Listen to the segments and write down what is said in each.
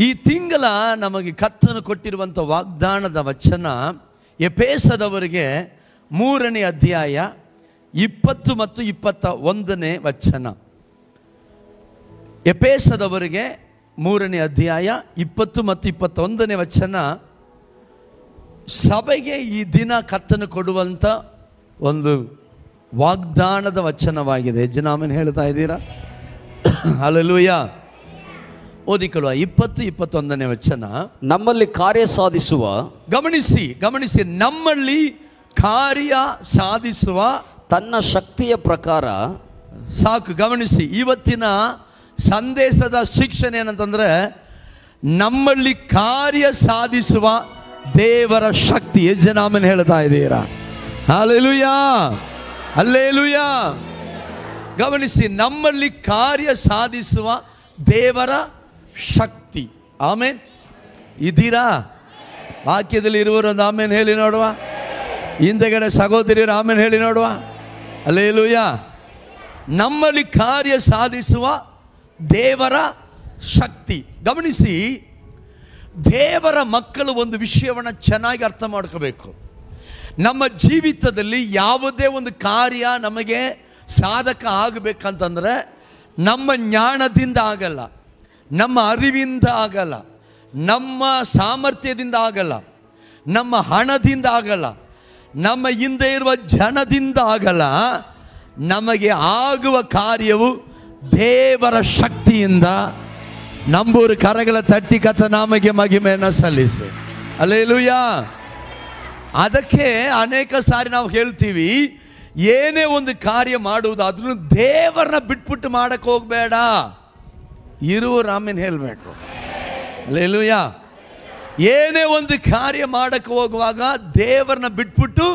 ಈ ತಿಂಗಳ ನಮಗೆ ಕರ್ತನು ಕೊಟ್ಟಿರುವಂಥ ವಾಗ್ದಾನದ ವಚನ ಎಫೆಸದವರಿಗೆ 3ನೇ ಅಧ್ಯಾಯ 20 ಮತ್ತು 21ನೇ ವಚನ. ಎಫೆಸದವರಿಗೆ 3ನೇ ಅಧ್ಯಾಯ 20 ಮತ್ತು 21ನೇ ವಚನ ಸಭೆಗೆ ಈ ದಿನ ಕರ್ತನು ಕೊಡುವಂಥ ಒಂದು ವಾಗ್ದಾನದ ವಚನವಾಗಿದೆ. ಜನಾಮನ್ ಹೇಳ್ತಾ ಇದ್ದೀರಾ? ಹಲ್ಲೆಲೂಯ. ಓದಿಕೊಳ್ಳುವ 20-21ನೇ ವಚನ. ನಮ್ಮಲ್ಲಿ ಕಾರ್ಯ ಸಾಧಿಸುವ, ಗಮನಿಸಿ, ನಮ್ಮಲ್ಲಿ ಕಾರ್ಯ ಸಾಧಿಸುವ ತನ್ನ ಶಕ್ತಿಯ ಪ್ರಕಾರ. ಸಾಕು, ಗಮನಿಸಿ. ಇವತ್ತಿನ ಸಂದೇಶದ ಶಿಕ್ಷಣ ಏನಂತಂದ್ರೆ, ನಮ್ಮಲ್ಲಿ ಕಾರ್ಯ ಸಾಧಿಸುವ ದೇವರ ಶಕ್ತಿ. ಯಜಮಾನನ ಹೇಳ್ತಾ ಇದ್ದೀರಾ? Hallelujah, hallelujah. ಗಮನಿಸಿ, ನಮ್ಮಲ್ಲಿ ಕಾರ್ಯ ಸಾಧಿಸುವ ದೇವರ ಶಕ್ತಿ. ಆಮೇನ್. ಇದ್ದೀರಾ? ವಾಕ್ಯದಲ್ಲಿ ಇರುವರು ಒಂದು ಆಮೇನ್ ಹೇಳಿ ನೋಡುವ. ಹಿಂದೆಗಡೆ ಸಹೋದರಿಯರು ಆಮೇನ್ ಹೇಳಿ ನೋಡುವ. ಹಲ್ಲೆಲೂಯಾ. ನಮ್ಮಲ್ಲಿ ಕಾರ್ಯ ಸಾಧಿಸುವ ದೇವರ ಶಕ್ತಿ. ಗಮನಿಸಿ, ದೇವರ ಮಕ್ಕಳು ಒಂದು ವಿಷಯವನ್ನು ಚೆನ್ನಾಗಿ ಅರ್ಥ ಮಾಡ್ಕೋಬೇಕು. ನಮ್ಮ ಜೀವಿತದಲ್ಲಿ ಯಾವುದೇ ಒಂದು ಕಾರ್ಯ ನಮಗೆ ಸಾಧಕ ಆಗಬೇಕಂತಂದರೆ ನಮ್ಮ ಜ್ಞಾನದಿಂದ ಆಗಲ್ಲ, ನಮ್ಮ ಅರಿವಿಂದ ಆಗಲ್ಲ, ನಮ್ಮ ಸಾಮರ್ಥ್ಯದಿಂದ ಆಗಲ್ಲ, ನಮ್ಮ ಹಣದಿಂದ ಆಗಲ್ಲ, ನಮ್ಮ ಹಿಂದೆ ಇರುವ ಜನದಿಂದ ಆಗಲ್ಲ. ನಮಗೆ ಆಗುವ ಕಾರ್ಯವು ದೇವರ ಶಕ್ತಿಯಿಂದ. ನಂಬೂರು ಕರಗಳ ತಟ್ಟಿ ಕರ್ತನಾಮಕ್ಕೆ ಮಹಿಮೆಯನ್ನು ಸಲ್ಲಿಸು. ಹಲ್ಲೆಲೂಯಾ. ಅದಕ್ಕೆ ಅನೇಕ ಸಾರಿ ನಾವು ಹೇಳ್ತೀವಿ, ಏನೇ ಒಂದು ಕಾರ್ಯ ಮಾಡುವುದಾದ್ರೂ ದೇವರನ್ನ ಬಿಟ್ಬಿಟ್ಟು ಮಾಡಕ್ಕೆ ಹೋಗಬೇಡ. ಇರುವರು ಆಮೇಲೆ ಹೇಳಬೇಕು. ಹಲ್ಲೆಲೂಯಾ. ಏನೇ ಒಂದು ಕಾರ್ಯ ಮಾಡಕ್ಕೆ ಹೋಗುವಾಗ ದೇವರನ್ನ ಬಿಟ್ಬಿಟ್ಟು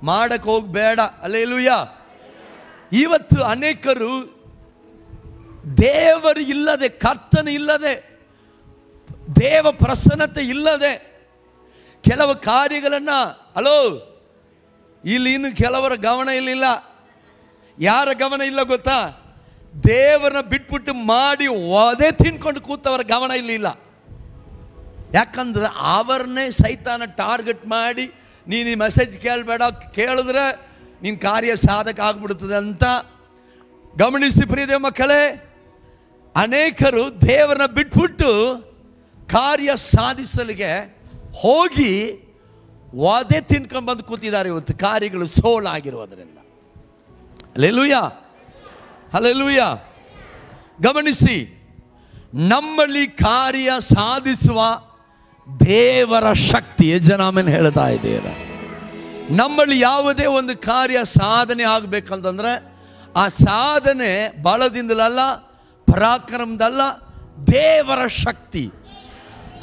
ಮಾಡಕ್ಕೆ ಹೋಗಬೇಡ. ಹಲ್ಲೆಲೂಯಾ. ಇವತ್ತು ಅನೇಕರು ದೇವರು ಇಲ್ಲದೆ, ಕರ್ತನ ಇಲ್ಲದೆ, ದೇವ ಪ್ರಸನ್ನತೆ ಇಲ್ಲದೆ ಕೆಲವು ಕಾರ್ಯಗಳನ್ನು, ಇಲ್ಲಿ ಇನ್ನು ಕೆಲವರ ಗಮನ ಇಲ್ಲಿಲ್ಲ. ಯಾರ ಗಮನ ಇಲ್ಲ ಗೊತ್ತಾ? ದೇವರನ್ನ ಬಿಟ್ಬಿಟ್ಟು ಮಾಡಿ ಒದೆ ತಿನ್ಕೊಂಡು ಕೂತವರ ಗಮನ ಇಲ್ಲಿಲ್ಲ. ಯಾಕಂದ್ರೆ ಅವರನ್ನೇ ಸೈತಾನ ಟಾರ್ಗೆಟ್ ಮಾಡಿ, ನೀನು ಈ ಮೆಸೇಜ್ ಕೇಳಬೇಡ, ಕೇಳಿದ್ರೆ ನಿನ್ನ ಕಾರ್ಯ ಸಾಧಕ ಆಗ್ಬಿಡ್ತದೆ ಅಂತ. ಗಮನಿಸಿ ಪ್ರಿಯ ಮಕ್ಕಳೇ, ಅನೇಕರು ದೇವರನ್ನ ಬಿಟ್ಬಿಟ್ಟು ಕಾರ್ಯ ಸಾಧಿಸಲಿಗೆ ಹೋಗಿ ಒದೆ ತಿನ್ಕೊಂಡು ಬಂದು ಕೂತಿದ್ದಾರೆ. ಇವತ್ತು ಕಾರ್ಯಗಳು ಸೋಲಾಗಿರುವುದರಿಂದ. Hallelujah, hallelujah. ಗಮನಿಸಿ, ನಮ್ಮಲ್ಲಿ ಕಾರ್ಯ ಸಾಧಿಸುವ ದೇವರ ಶಕ್ತಿ. ಯಜಮಾನನ ಹೇಳ್ತಾ ಇದ್ದೀರ, ನಮ್ಮಲ್ಲಿ ಯಾವುದೇ ಒಂದು ಕಾರ್ಯ ಸಾಧನೆ ಆಗಬೇಕಂತಂದ್ರೆ ಆ ಸಾಧನೆ ಬಲದಿಂದಲಲ್ಲ, ಪರಾಕ್ರಮದಲ್ಲ, ದೇವರ ಶಕ್ತಿ.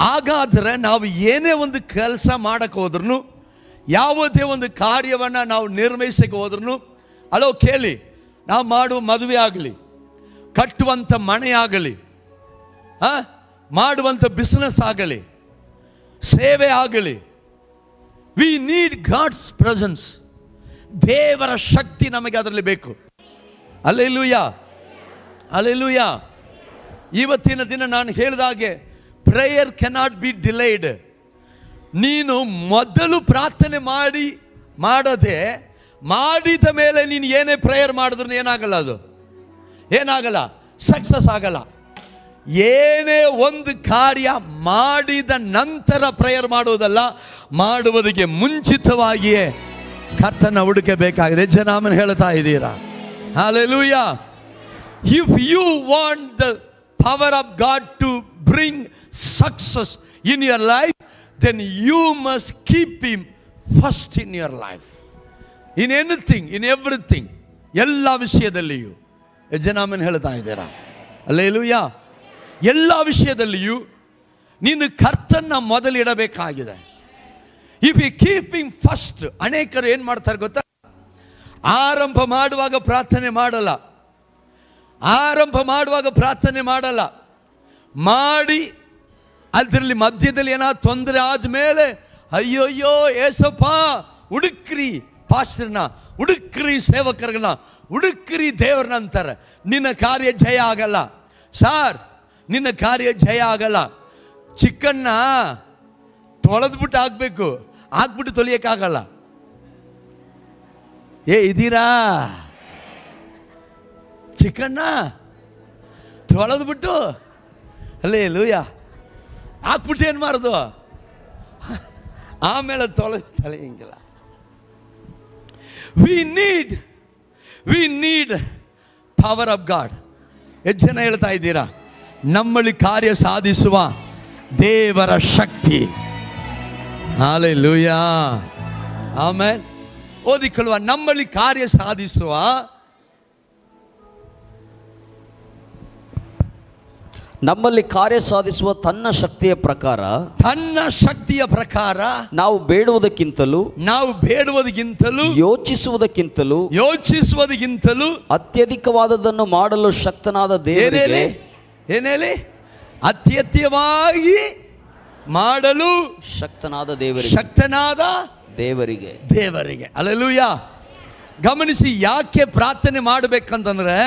ಹಾಗಾದರೆ ನಾವು ಏನೇ ಒಂದು ಕೆಲಸ ಮಾಡಕ್ಕೆ ಹೋದ್ರೂ, ಯಾವುದೇ ಒಂದು ಕಾರ್ಯವನ್ನು ನಾವು ನಿರ್ವಹಿಸಕ್ಕೆ ಹೋದ್ರೂ, ಕೇಳಿ, ನಾವು ಮಾಡುವ ಮದುವೆ ಆಗಲಿ, ಕಟ್ಟುವಂಥ ಮನೆ ಆಗಲಿ, ಮಾಡುವಂಥ ಬಿಸ್ನೆಸ್ ಆಗಲಿ, ಸೇವೆ ಆಗಲಿ, ವಿ ನೀಡ್ ಗಾಡ್ಸ್ ಪ್ರೆಸೆನ್ಸ್. ದೇವರ ಶಕ್ತಿ ನಮಗೆ ಅದರಲ್ಲಿ ಬೇಕು. Hallelujah, hallelujah. ಇವತ್ತಿನ ದಿನ ನಾನು ಹೇಳಿದಾಗೆ, ಪ್ರೇಯರ್ ಕೆನಾಟ್ ಬಿ ಡಿಲೇಡ್. ನೀನು ಮೊದಲು ಪ್ರಾರ್ಥನೆ ಮಾಡದೆ ಮಾಡಿದ ಮೇಲೆ ನೀನು ಏನೇ ಪ್ರೇಯರ್ ಮಾಡಿದ್ರು ಏನಾಗಲ್ಲ, ಅದು ಏನಾಗಲ್ಲ, ಸಕ್ಸಸ್ ಆಗಲ್ಲ. ಏನೇ ಒಂದು ಕಾರ್ಯ ಮಾಡಿದ ನಂತರ ಪ್ರೇಯರ್ ಮಾಡುವುದಲ್ಲ, ಮಾಡುವುದಕ್ಕೆ ಮುಂಚಿತವಾಗಿಯೇ ಕರ್ತನ ಹುಡುಕಬೇಕಾಗಿದೆ. ಜನಾಮನ್ ಹೇಳ್ತಾ ಇದ್ದೀರಾ? Hallelujah. If you want the power of God to bring success in your life, then you must keep Him first in your life. In anything, in everything, ಎಲ್ಲ ವಿಷಯದಲ್ಲಿಯೂ. ಯಜಮಾನನ್ ಹೇಳ್ತಾ ಇದ್ದೀರಾ? ಹಲ್ಲೆಲೂಯಾ. ಎಲ್ಲ ವಿಷಯದಲ್ಲಿಯೂ ನೀನು ಕರ್ತನ ಮೊದಲಿಡಬೇಕಾಗಿದೆ. If you keep him first. ಅನೇಕರು ಏನು ಮಾಡ್ತಾರೆ ಗೊತ್ತಾ? ಆರಂಭ ಮಾಡುವಾಗ ಪ್ರಾರ್ಥನೆ ಮಾಡಲ್ಲ, ಮಾಡಿ ಅದರಲ್ಲಿ ಮಧ್ಯದಲ್ಲಿ ಏನಾದ್ರು ತೊಂದರೆ ಆದಮೇಲೆ ಅಯ್ಯೋಯ್ಯೋ ಏಸಪ್ಪ ಹುಡುಕ್ರಿ ಪಾಸ್ಟರ್ನ, ಹುಡುಕ್ರಿ ಸೇವಕರನ್ನ, ಹುಡುಕ್ರಿ ದೇವ್ರನ್ನ ಅಂತಾರೆ. ನಿನ್ನ ಕಾರ್ಯ ಜಯ ಆಗಲ್ಲ. ಸಾರ್, ನಿನ್ನ ಕಾರ್ಯ ಜಯ ಆಗಲ್ಲ. ಚಿಕನ್ನ ತೊಳೆದ್ಬಿಟ್ಟು ಹಾಕ್ಬೇಕು, ಹಾಕ್ಬಿಟ್ಟು ತೊಳಿಯಕ್ಕಾಗಲ್ಲ. ಇದ್ದೀರಾ? ಚಿಕನ್ನ ತೊಳೆದ್ಬಿಟ್ಟು ಹಲ್ಲೆಲೂಯಾ ಹಾಕ್ಬಿಟ್ಟು ಏನು ಮಾಡೋದು? ಆಮೇಲೆ ತೊಳೆಯಂಗಿಲ್ಲ. We need power of God. ಎಷ್ಟು ಜನ ಹೇಳ್ತಾ ಇದ್ದೀರಾ? ನಮ್ಮಲ್ಲಿ ಕಾರ್ಯ ಸಾಧಿಸುವ ದೇವರ ಶಕ್ತಿ. Hallelujah, amen. ಓದಿಕೊಳ್ಳುವ, ನಮ್ಮಲ್ಲಿ ಕಾರ್ಯ ಸಾಧಿಸುವ ತನ್ನ ಶಕ್ತಿಯ ಪ್ರಕಾರ ನಾವು ಬೇಡುವುದಕ್ಕಿಂತಲೂ ಯೋಚಿಸುವುದಕ್ಕಿಂತಲೂ ಅತ್ಯಧಿಕವಾದದ್ದನ್ನು ಮಾಡಲು ಶಕ್ತನಾದ ದೇವರಿಗೆ. ಏನೇಳಿ? ಅತ್ಯಧಿಕವಾಗಿ ಮಾಡಲು ಶಕ್ತನಾದ ದೇವರಿಗೆ. ಹಲ್ಲೆಲೂಯಾ. ಗಮನಿಸಿ, ಯಾಕೆ ಪ್ರಾರ್ಥನೆ ಮಾಡಬೇಕಂತಂದ್ರೆ,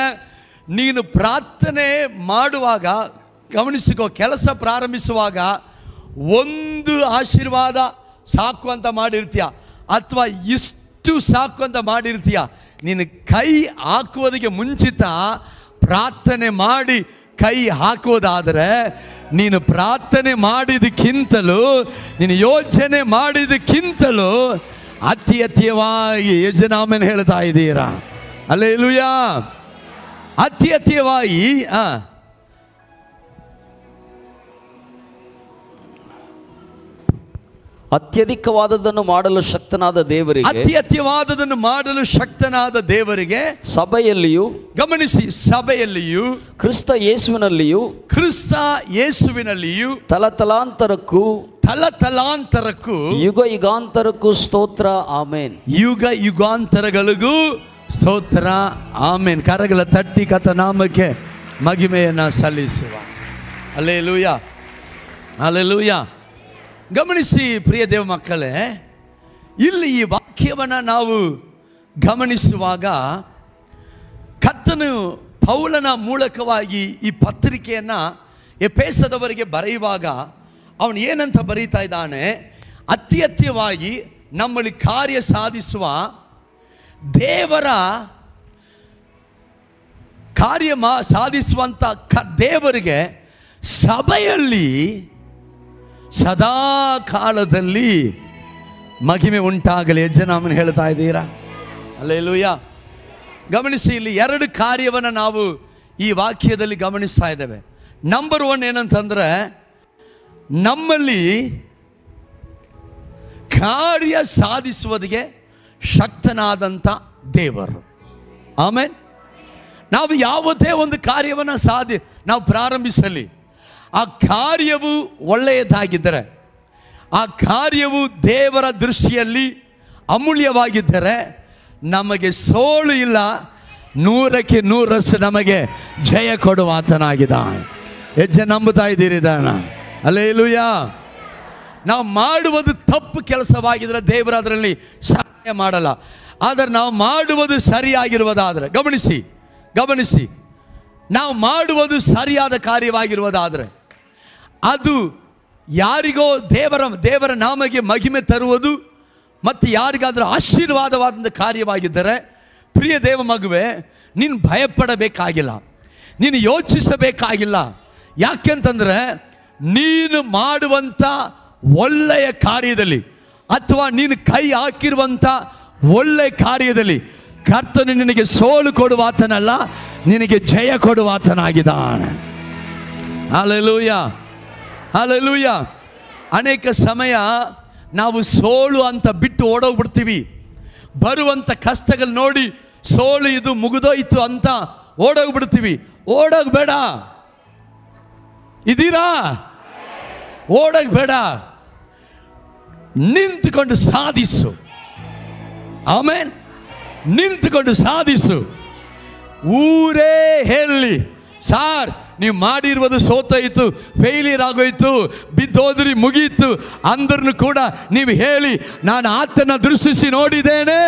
ನೀನು ಪ್ರಾರ್ಥನೆ ಮಾಡುವಾಗ ಗಮನಿಸಿಕೋ, ಕೆಲಸ ಪ್ರಾರಂಭಿಸುವಾಗ ಒಂದು ಆಶೀರ್ವಾದ ಸಾಕು ಅಂತ ಮಾಡಿರ್ತೀಯ, ಅಥವಾ ಇಷ್ಟು ಸಾಕು ಅಂತ ಮಾಡಿರ್ತೀಯ. ನೀನು ಕೈ ಹಾಕುವುದಕ್ಕೆ ಮುಂಚಿತ ಪ್ರಾರ್ಥನೆ ಮಾಡಿ ಕೈ ಹಾಕುವುದಾದರೆ, ನೀನು ಪ್ರಾರ್ಥನೆ ಮಾಡಿದಕ್ಕಿಂತಲೂ, ನೀನು ಯೋಚನೆ ಮಾಡಿದಕ್ಕಿಂತಲೂ ಅತ್ಯಧಿಕವಾಗಿ ಯಜಮಾನ ಹೇಳ್ತಾ ಇದ್ದೀರಾ? ಹಲ್ಲೆಲೂಯಾ. ಅತ್ಯಧಿಕವಾಗಿ ಅತ್ಯಧಿಕವಾದದ್ದನ್ನು ಮಾಡಲು ಶಕ್ತನಾದ ದೇವರಿಗೆ ಸಭೆಯಲ್ಲಿಯೂ, ಗಮನಿಸಿ, ಸಭೆಯಲ್ಲಿಯೂ ಕ್ರಿಸ್ತ ಯೇಸುವಿನಲ್ಲಿಯೂ ತಲತಲಾಂತರಕ್ಕೂ ಯುಗ ಯುಗಾಂತರಕ್ಕೂ ಸ್ತೋತ್ರ, ಆಮೇನ್. ಯುಗ ಯುಗಾಂತರಗಳಿಗೂ ಸ್ತೋತ್ರ, ಆಮೇನ್. ಕರಗಳ ತಟ್ಟಿ ಕಥ ನಾಮಕ್ಕೆ ಮಹಿಮೆಯನ್ನ ಸಲ್ಲಿಸುವ. Hallelujah, hallelujah. ಗಮನಿಸಿ ಪ್ರಿಯ ದೇವ ಮಕ್ಕಳೇ, ಇಲ್ಲಿ ಈ ವಾಕ್ಯವನ್ನು ನಾವು ಗಮನಿಸುವಾಗ ಕರ್ತನು ಪೌಲನ ಮೂಲಕವಾಗಿ ಈ ಪತ್ರಿಕೆಯನ್ನು ಎಫೆಸದವರಿಗೆ ಬರೆಯುವಾಗ ಅವನು ಏನಂತ ಬರೀತಾ ಇದ್ದಾನೆ? ಅತ್ಯಧಿಕವಾಗಿ ನಮ್ಮಲ್ಲಿ ಕಾರ್ಯ ಸಾಧಿಸುವ ದೇವರ ಕಾರ್ಯ ಸಾಧಿಸುವಂಥ ದೇವರಿಗೆ ಸಭೆಯಲ್ಲಿ ಸದಾ ಕಾಲದಲ್ಲಿ ಮಹಿಮೆ ಉಂಟಾಗಲಿ. ಯಜ್ಜನಾಮನ ಹೇಳ್ತಾ ಇದ್ದೀರಾ? ಹಲ್ಲೆಲೂಯಾ. ಗಮನಿಸಿ, ಇಲ್ಲಿ ಎರಡು ಕಾರ್ಯವನ್ನು ನಾವು ಈ ವಾಕ್ಯದಲ್ಲಿ ಗಮನಿಸ್ತಾ ಇದ್ದೇವೆ. ನಂಬರ್ 1 ಏನಂತಂದ್ರೆ, ನಮ್ಮಲ್ಲಿ ಕಾರ್ಯ ಸಾಧಿಸುವುದಕ್ಕೆ ಶಕ್ತನಾದಂಥ ದೇವರು. ಆಮೇನ್. ನಾವು ಯಾವುದೇ ಒಂದು ಕಾರ್ಯವನ್ನು ನಾವು ಪ್ರಾರಂಭಿಸಲಿ, ಆ ಕಾರ್ಯವು ಒಳ್ಳೆಯದಾಗಿದ್ದರೆ, ಆ ಕಾರ್ಯವು ದೇವರ ದೃಷ್ಟಿಯಲ್ಲಿ ಅಮೂಲ್ಯವಾಗಿದ್ದರೆ ನಮಗೆ ಸೋಲು ಇಲ್ಲ, 100ಕ್ಕೆ 100ರಷ್ಟು ನಮಗೆ ಜಯ ಕೊಡುವ ಆತನಾಗಿದ್ದಾನೆ. ಹೆಜ್ಜೆ ನಂಬುತ್ತಾ ಇದ್ದೀರಿ ದಾನ? ಹಲ್ಲೆಲೂಯಾ. ನಾವು ಮಾಡುವುದು ತಪ್ಪು ಕೆಲಸವಾಗಿದ್ದರೆ ದೇವರು ಅದರಲ್ಲಿ ಸಹಾಯ ಮಾಡಲ್ಲ. ಆದರೆ ನಾವು ಮಾಡುವುದು ಸರಿಯಾಗಿರುವುದಾದರೆ, ಗಮನಿಸಿ, ನಾವು ಮಾಡುವುದು ಸರಿಯಾದ ಕಾರ್ಯವಾಗಿರುವುದಾದರೆ ಅದು ಯಾರಿಗೋ ದೇವರ ನಾಮಗೆ ಮಹಿಮೆ ತರುವುದು ಮತ್ತು ಯಾರಿಗಾದರೂ ಆಶೀರ್ವಾದವಾದಂಥ ಕಾರ್ಯವಾಗಿದ್ದರೆ, ಪ್ರಿಯ ದೇವ ಮಗುವೆ, ನೀನು ಭಯಪಡಬೇಕಾಗಿಲ್ಲ, ನೀನು ಯೋಚಿಸಬೇಕಾಗಿಲ್ಲ. ಯಾಕೆಂತಂದರೆ, ನೀನು ಮಾಡುವಂಥ ಒಳ್ಳೆಯ ಕಾರ್ಯದಲ್ಲಿ ಅಥವಾ ನೀನು ಕೈ ಹಾಕಿರುವಂಥ ಒಳ್ಳೆಯ ಕಾರ್ಯದಲ್ಲಿ ಕರ್ತನು ನಿನಗೆ ಸೋಲು ಕೊಡುವಾತನಲ್ಲ, ನಿನಗೆ ಜಯ ಕೊಡುವಾತನಾಗಿದ್ದಾನೆ. Hallelujah, hallelujah. ಅನೇಕ ಸಮಯ ನಾವು ಸೋಲು ಅಂತ ಬಿಟ್ಟು ಓಡೋಗ್ಬಿಡ್ತೀವಿ. ಬರುವಂಥ ಕಷ್ಟಗಳು ನೋಡಿ ಸೋಲು, ಇದು ಮುಗಿದೋಯ್ತು ಅಂತ ಓಡೋಗ್ಬಿಡ್ತೀವಿ. ಓಡೋಗ್ಬೇಡ. ಇದ್ದೀರಾ? ಓಡೋಗ್ಬೇಡ. ನಿಂತುಕೊಂಡು ಸಾಧಿಸು. ಆಮೇನ್. ನಿಂತುಕೊಂಡು ಸಾಧಿಸು. ಊರೇ ಹೇಳಿ, ಸಾರ್ ನೀವು ಮಾಡಿರುವುದು ಸೋತಾಯಿತು, ಫೇಲಿಯರ್ ಆಗೋಯ್ತು, ಬಿದ್ದೋದ್ರಿ, ಮುಗೀತು ಅಂದ್ರೂ ಕೂಡ ನೀವು ಹೇಳಿ, ನಾನು ಆತನ ದೃಷ್ಟಿಸಿ ನೋಡಿದ್ದೇನೆ,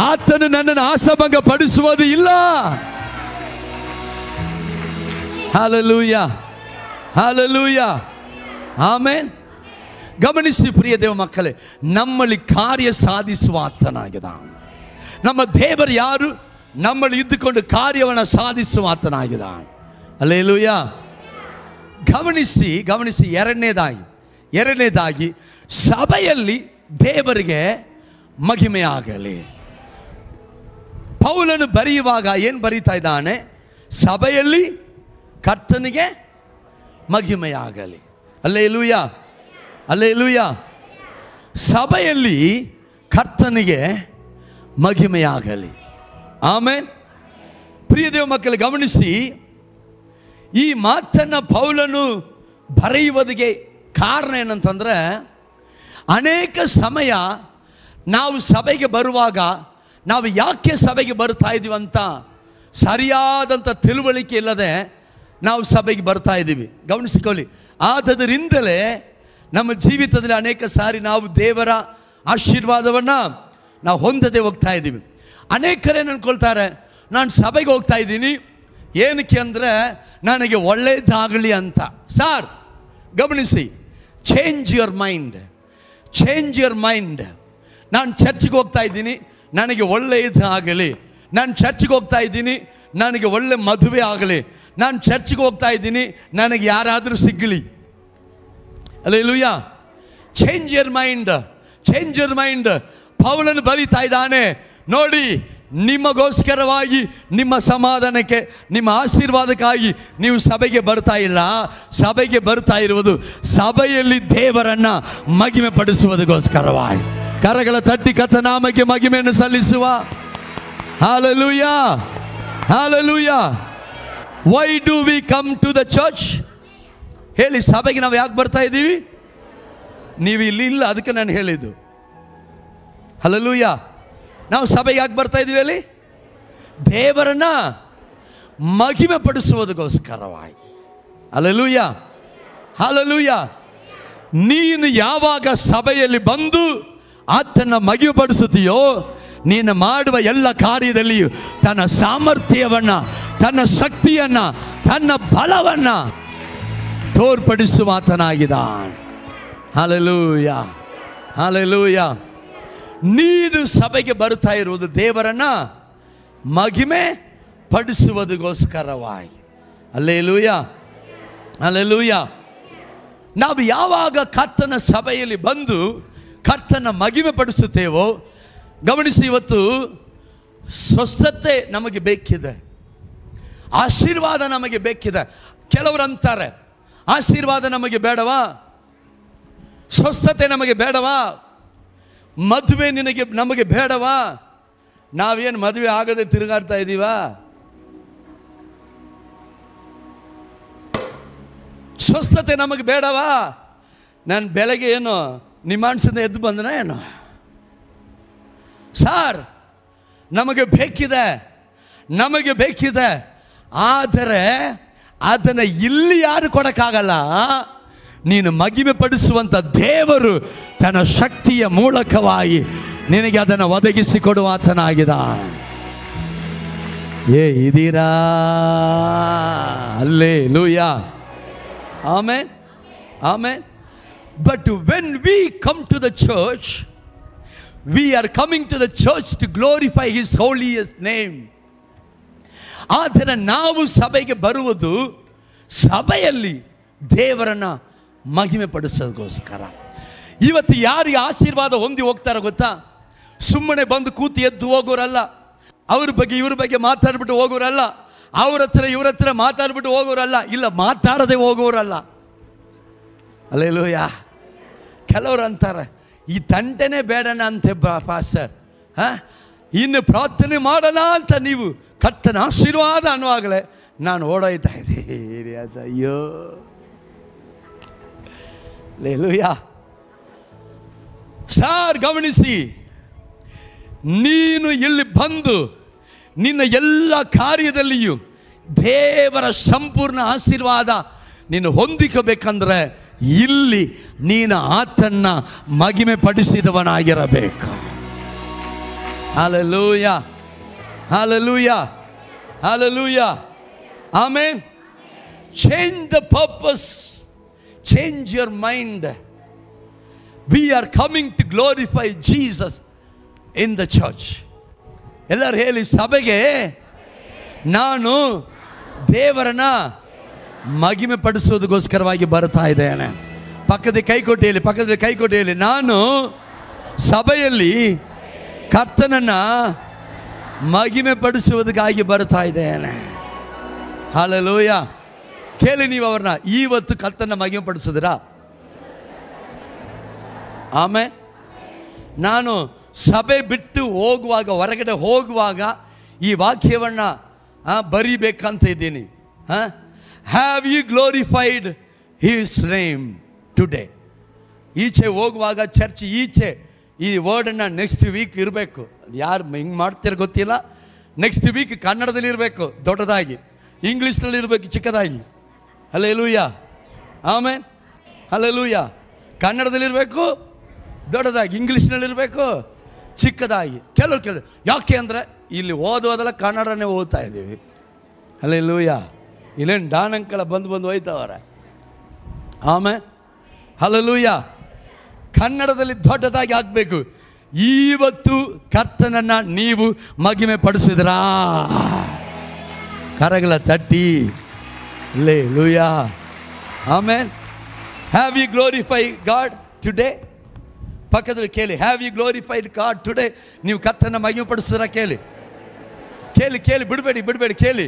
ಆತನು ನನ್ನನ್ನು ಆಶಾಭಂಗ ಪಡಿಸುವುದು ಇಲ್ಲ. ಹಲ್ಲೆಲೂಯಾ. Hallelujah, amen. ಗಮನಿಸಿ ಪ್ರಿಯ ದೇವ ಮಕ್ಕಳೇ, ನಮ್ಮಲ್ಲಿ ಕಾರ್ಯ ಸಾಧಿಸುವ ಆತನಾಗಿದ್ದಾನೆ. ನಮ್ಮ ದೇವರು ಯಾರು? ನಮ್ಮಲ್ಲಿ ಇದ್ದುಕೊಂಡು ಕಾರ್ಯವನ್ನು ಸಾಧಿಸುವ ಆತನಾಗಿದ್ದಾನೆ. ಹಲ್ಲೆಲೂಯಾ. ಗಮನಿಸಿ ಎರಡನೇದಾಗಿ ಸಭೆಯಲ್ಲಿ ದೇವರಿಗೆ ಮಹಿಮೆಯಾಗಲಿ. ಪೌಲನು ಬರೆಯುವಾಗ ಏನು ಬರೀತಾ ಇದ್ದಾನೆ? ಸಭೆಯಲ್ಲಿ ಕರ್ತನಿಗೆ ಮಹಿಮೆಯಾಗಲಿ. Hallelujah, hallelujah. ಸಭೆಯಲ್ಲಿ ಕರ್ತನಿಗೆ ಮಹಿಮೆಯಾಗಲಿ. ಆಮೆನ್. ಪ್ರಿಯ ದೇವ ಮಕ್ಕಳು, ಗಮನಿಸಿ, ಈ ಮಾತನ್ನು ಪೌಲನು ಬರೆಯುವುದಕ್ಕೆ ಕಾರಣ ಏನಂತಂದರೆ, ಅನೇಕ ಸಮಯ ನಾವು ಸಭೆಗೆ ಬರುವಾಗ ನಾವು ಯಾಕೆ ಸಭೆಗೆ ಬರ್ತಾ ಇದ್ದೀವಿ ಅಂತ ಸರಿಯಾದಂಥ ತಿಳುವಳಿಕೆ ಇಲ್ಲದೆ ನಾವು ಸಭೆಗೆ ಬರ್ತಾ ಇದ್ದೀವಿ. ಗಮನಿಸಿಕೊಳ್ಳಿ. ಆದ್ದರಿಂದಲೇ ನಮ್ಮ ಜೀವಿತದಲ್ಲಿ ಅನೇಕ ಸಾರಿ ನಾವು ದೇವರ ಆಶೀರ್ವಾದವನ್ನು ನಾವು ಹೊಂದದೆ ಹೋಗ್ತಾ ಇದ್ದೀವಿ. ಅನೇಕರೇನು ಅಂದ್ಕೊಳ್ತಾರೆ, ನಾನು ಸಭೆಗೆ ಹೋಗ್ತಾ ಇದ್ದೀನಿ ಏನಕ್ಕೆ ಅಂದರೆ ನನಗೆ ಒಳ್ಳೆಯದಾಗಲಿ ಅಂತ. ಸಾರ್ ಗಮನಿಸಿ, ಚೇಂಜ್ ಯುವರ್ ಮೈಂಡ್. ನಾನು ಚರ್ಚ್ಗೆ ಹೋಗ್ತಾ ಇದ್ದೀನಿ, ನನಗೆ ಒಳ್ಳೆಯದಾಗಲಿ. ನಾನು ಚರ್ಚ್ಗೆ ಹೋಗ್ತಾ ಇದ್ದೀನಿ, ನನಗೆ ಒಳ್ಳೆ ಮದುವೆ ಆಗಲಿ. ನಾನು ಚರ್ಚ್ಗೆ ಹೋಗ್ತಾ ಇದ್ದೀನಿ, ನನಗೆ ಯಾರಾದರೂ ಸಿಗಲಿ. ಹಲ್ಲೆಲೂಯಾ. Change your mind. ಪೌಲನು ಬರೀತಾ ಇದ್ದಾನೆ ನೋಡಿ, ನಿಮಗೋಸ್ಕರವಾಗಿ, ನಿಮ್ಮ ಸಮಾಧಾನಕ್ಕೆ, ನಿಮ್ಮ ಆಶೀರ್ವಾದಕ್ಕಾಗಿ ನೀವು ಸಭೆಗೆ ಬರ್ತಾ ಇಲ್ಲ. ಸಭೆಗೆ ಬರ್ತಾ ಇರುವುದು ಸಭೆಯಲ್ಲಿ ದೇವರನ್ನು ಮಹಿಮೆ ಪಡಿಸುವುದಕ್ಕೋಸ್ಕರವಾಗಿ. ಕರಗಳ ತಟ್ಟಿ ಕರ್ತನಾಮಕ್ಕೆ ಮಹಿಮೆಯನ್ನು ಸಲ್ಲಿಸುವ. Hallelujah, hallelujah. Why do we come to the church? ಹೇಳಿ, ಸಭೆಗೆ ನಾವು ಯಾಕೆ ಬರ್ತಾ ಇದ್ದೀವಿ? ನೀವು ಇಲ್ಲಿ ಇಲ್ಲ, ಅದಕ್ಕೆ ನಾನು ಹೇಳಿದ್ದು. ಹಲ್ಲೆಲೂಯಾ. ನಾವು ಸಭೆಗೆ ಯಾಕೆ ಬರ್ತಾ ಇದ್ದೀವಿ? ಅಲ್ಲಿ ದೇವರನ್ನ ಮಹಿಮೆ ಪಡಿಸುವುದಕ್ಕೋಸ್ಕರವಾಗಿ. Hallelujah, hallelujah. ನೀನು ಯಾವಾಗ ಸಭೆಯಲ್ಲಿ ಬಂದು ಆತನ ಮಹಿಮೆ ಪಡಿಸುತ್ತೀಯೋ, ನೀನು ಮಾಡುವ ಎಲ್ಲ ಕಾರ್ಯದಲ್ಲಿಯೂ ತನ್ನ ಸಾಮರ್ಥ್ಯವನ್ನು, ತನ್ನ ಶಕ್ತಿಯನ್ನು, ತನ್ನ ಬಲವನ್ನು ತೋರ್ಪಡಿಸುವ ಆತನಾಗಿದ್ದಾನೆ. Hallelujah, hallelujah. ನೀನು ಸಭೆಗೆ ಬರ್ತಾ ಇರುವುದು ದೇವರನ್ನ ಮಹಿಮೆ ಪಡಿಸುವುದಕ್ಕೋಸ್ಕರವಾಗಿ. Hallelujah, hallelujah. ನಾವು ಯಾವಾಗ ಕರ್ತನ ಸಭೆಯಲ್ಲಿ ಬಂದು ಕರ್ತನ ಮಹಿಮೆ ಪಡಿಸುತ್ತೇವೋ, ಗಮನಿಸಿ, ಇವತ್ತು ಸ್ವಸ್ಥತೆ ನಮಗೆ ಬೇಕಿದೆ, ಆಶೀರ್ವಾದ ನಮಗೆ ಬೇಕಿದೆ. ಕೆಲವರು ಅಂತಾರೆ, ಆಶೀರ್ವಾದ ನಮಗೆ ಬೇಡವಾ, ಸ್ವಸ್ಥತೆ ನಮಗೆ ಬೇಡವಾ, ಮದುವೆ ನಮಗೆ ಬೇಡವಾ? ನಾವೇನು ಮದುವೆ ಆಗದೆ ತಿರುಗಾಡ್ತಾ ಇದ್ದೀವಾ? ಸ್ವಸ್ಥತೆ ನಮಗೆ ಬೇಡವಾ? ನಾನು ಬೆಳಗ್ಗೆ ಏನು ನಿಮಾನ್ಸಿಂದ ಎದ್ದು ಬಂದನ ಏನು? ಸಾರ್, ನಮಗೆ ಬೇಕಿದೆ, ಆದರೆ ಅದನ್ನು ಇಲ್ಲಿ ಯಾರು ಕೊಡಕ್ಕಾಗಲ್ಲ. ನೀನು ಮಹಿಮೆ ಪಡಿಸುವಂಥ ದೇವರು ತನ್ನ ಶಕ್ತಿಯ ಮೂಲಕವಾಗಿ ನಿನಗೆ ಅದನ್ನು ಒದಗಿಸಿಕೊಡುವ ಆತನಾಗಿದ್ದಾನೆ. ಇದೀರಾ? Hallelujah, amen, amen. But when we come to the church, we are coming to the church to glorify His holiest name. ಆದರೆ ನಾವು ಸಭೆಗೆ ಬರುವುದು ಸಭೆಯಲ್ಲಿ ದೇವರನ್ನ ಮಹಿಮೆ ಪಡಿಸೋದಕ್ಕೋಸ್ಕರ. ಇವತ್ತು ಯಾರಿಗೆ ಆಶೀರ್ವಾದ ಹೊಂದಿ ಹೋಗ್ತಾರೋ ಗೊತ್ತಾ? ಸುಮ್ಮನೆ ಬಂದು ಕೂತು ಎದ್ದು ಹೋಗೋರಲ್ಲ, ಅವ್ರ ಬಗ್ಗೆ ಇವ್ರ ಬಗ್ಗೆ ಮಾತಾಡ್ಬಿಟ್ಟು ಹೋಗೋರಲ್ಲ, ಅವ್ರ ಹತ್ರ ಇವ್ರ ಹತ್ರ ಮಾತಾಡ್ಬಿಟ್ಟು ಹೋಗೋರಲ್ಲ, ಇಲ್ಲ ಮಾತಾಡದೆ ಹೋಗೋರಲ್ಲ. ಹಲ್ಲೆಲೂಯಾ. ಕೆಲವರು ಅಂತಾರೆ, ಈ ತಂಟೆನೇ ಬೇಡಣ ಅಂತೆ ಪಾಸ್ಟರ್, ಇನ್ನು ಪ್ರಾರ್ಥನೆ ಮಾಡೋಣ ಅಂತ ನೀವು ಕರ್ತನ ಆಶೀರ್ವಾದ ಅನ್ನುವಾಗಲೇ ನಾನು ಓಡೋಯ್ತಾ ಇದ್ದೀನಿ. ಅಯ್ಯೋ, ಹಲ್ಲೆಲೂಯಾ. ಸಾರ್ ಗಮನಿಸಿ, ನೀನು ಇಲ್ಲಿ ಬಂದು ನಿನ್ನ ಎಲ್ಲ ಕಾರ್ಯದಲ್ಲಿಯೂ ದೇವರ ಸಂಪೂರ್ಣ ಆಶೀರ್ವಾದ ನೀನು ಹೊಂದಿಕಬೇಕಂದ್ರೆ ಇಲ್ಲಿ ನೀನು ಆತನ್ನ ಮಹಿಮೆ ಪಡಿಸಿದವನಾಗಿರಬೇಕು. Hallelujah, hallelujah, hallelujah, amen. Change the purpose. Change your mind. We are coming to glorify Jesus in the church. ಎಲ್ಲರೂ ಹೇಳಿ, ಸಭೆಗೆ ನಾನು ದೇವರನ್ನ ಮಹಿಮೆ ಪಡಿಸೋದಕ್ಕೋಸ್ಕರವಾಗಿ ಬರ್ತಾ ಇದ್ದೇನೆ. ಪಕ್ಕದಲ್ಲಿ ಕೈ ಕೊಟ್ಟು ಹೇಳಿ, ನಾನು ಸಭೆಯಲ್ಲಿ ಕರ್ತನನ್ನ ಮಹಿಮೆ ಪಡಿಸುವುದಕ್ಕಾಗಿ ಬರ್ತಾ ಇದ್ದೇನೆ. ಹಲ್ಲೆಲೂಯಾ. ಕೇಳಿ ನೀವು ಅವ್ರನ್ನ, ಇವತ್ತು ಕರ್ತನ ಮಹಿಮೆ ಪಡಿಸಿದ್ರಾ? ಆಮೇಲೆ ನಾನು ಸಭೆ ಬಿಟ್ಟು ಹೋಗುವಾಗ, ಹೊರಗಡೆ ಹೋಗುವಾಗ ಈ ವಾಕ್ಯವನ್ನು ಬರೀಬೇಕಂತ ಇದ್ದೀನಿ. Have you glorified his name today. ಈಚೆ ಹೋಗುವಾಗ ಚರ್ಚ್ ಈಚೆ ಈ ವರ್ಡನ್ನು ನೆಕ್ಸ್ಟ್ ವೀಕ್ ಇರಬೇಕು. ಯಾರು ಹಿಂಗೆ ಮಾಡ್ತೀರ ಗೊತ್ತಿಲ್ಲ. ನೆಕ್ಸ್ಟ್ ವೀಕ್ ಕನ್ನಡದಲ್ಲಿ ಇರಬೇಕು ದೊಡ್ಡದಾಗಿ, ಇಂಗ್ಲೀಷ್ನಲ್ಲಿ ಇರಬೇಕು ಚಿಕ್ಕದಾಗಿ. ಹಲ್ಲೆಲೂಯಾ. ಆಮೇನ್. ಹಲ್ಲೆಲೂಯಾ. ಕನ್ನಡದಲ್ಲಿರಬೇಕು ದೊಡ್ಡದಾಗಿ, ಇಂಗ್ಲೀಷ್ನಲ್ಲಿರಬೇಕು ಚಿಕ್ಕದಾಗಿ. ಕೆಲವರು ಯಾಕೆ ಅಂದರೆ ಇಲ್ಲಿ ಓದೋದೆಲ್ಲ ಕನ್ನಡನೇ ಓದ್ತಾ ಇದ್ದೀವಿ. ಹಲ್ಲೆಲೂಯಾ. ಇಲ್ಲೇನು ಡಾನಂಕಳ ಬಂದು ಹೋಯ್ತವ್ರೆ. ಆಮೇನ್. ಹಲ್ಲೆಲೂಯಾ. ಕನ್ನಡದಲ್ಲಿ ದೊಡ್ಡದಾಗಿ ಆಗಬೇಕು. ಇವತ್ತು ಕರ್ತನನ್ನು ನೀವು ಮಹಿಮೆ ಪಡಿಸಿದ್ರಾ? ಕರಗಳ ತಟ್ಟಿ. Hallelujah. Amen. Have you glorify God today? ಪಕ್ಕದಲ್ಲಿ ಕೇಳಿ, have you glorified God today? ನೀವು ಕರ್ತನ ಮಹಿಮೆ ಪಡಿಸಿದ್ರಾ? ಕೇಳಿ ಬಿಡಬೇಡಿ ಕೇಳಿ.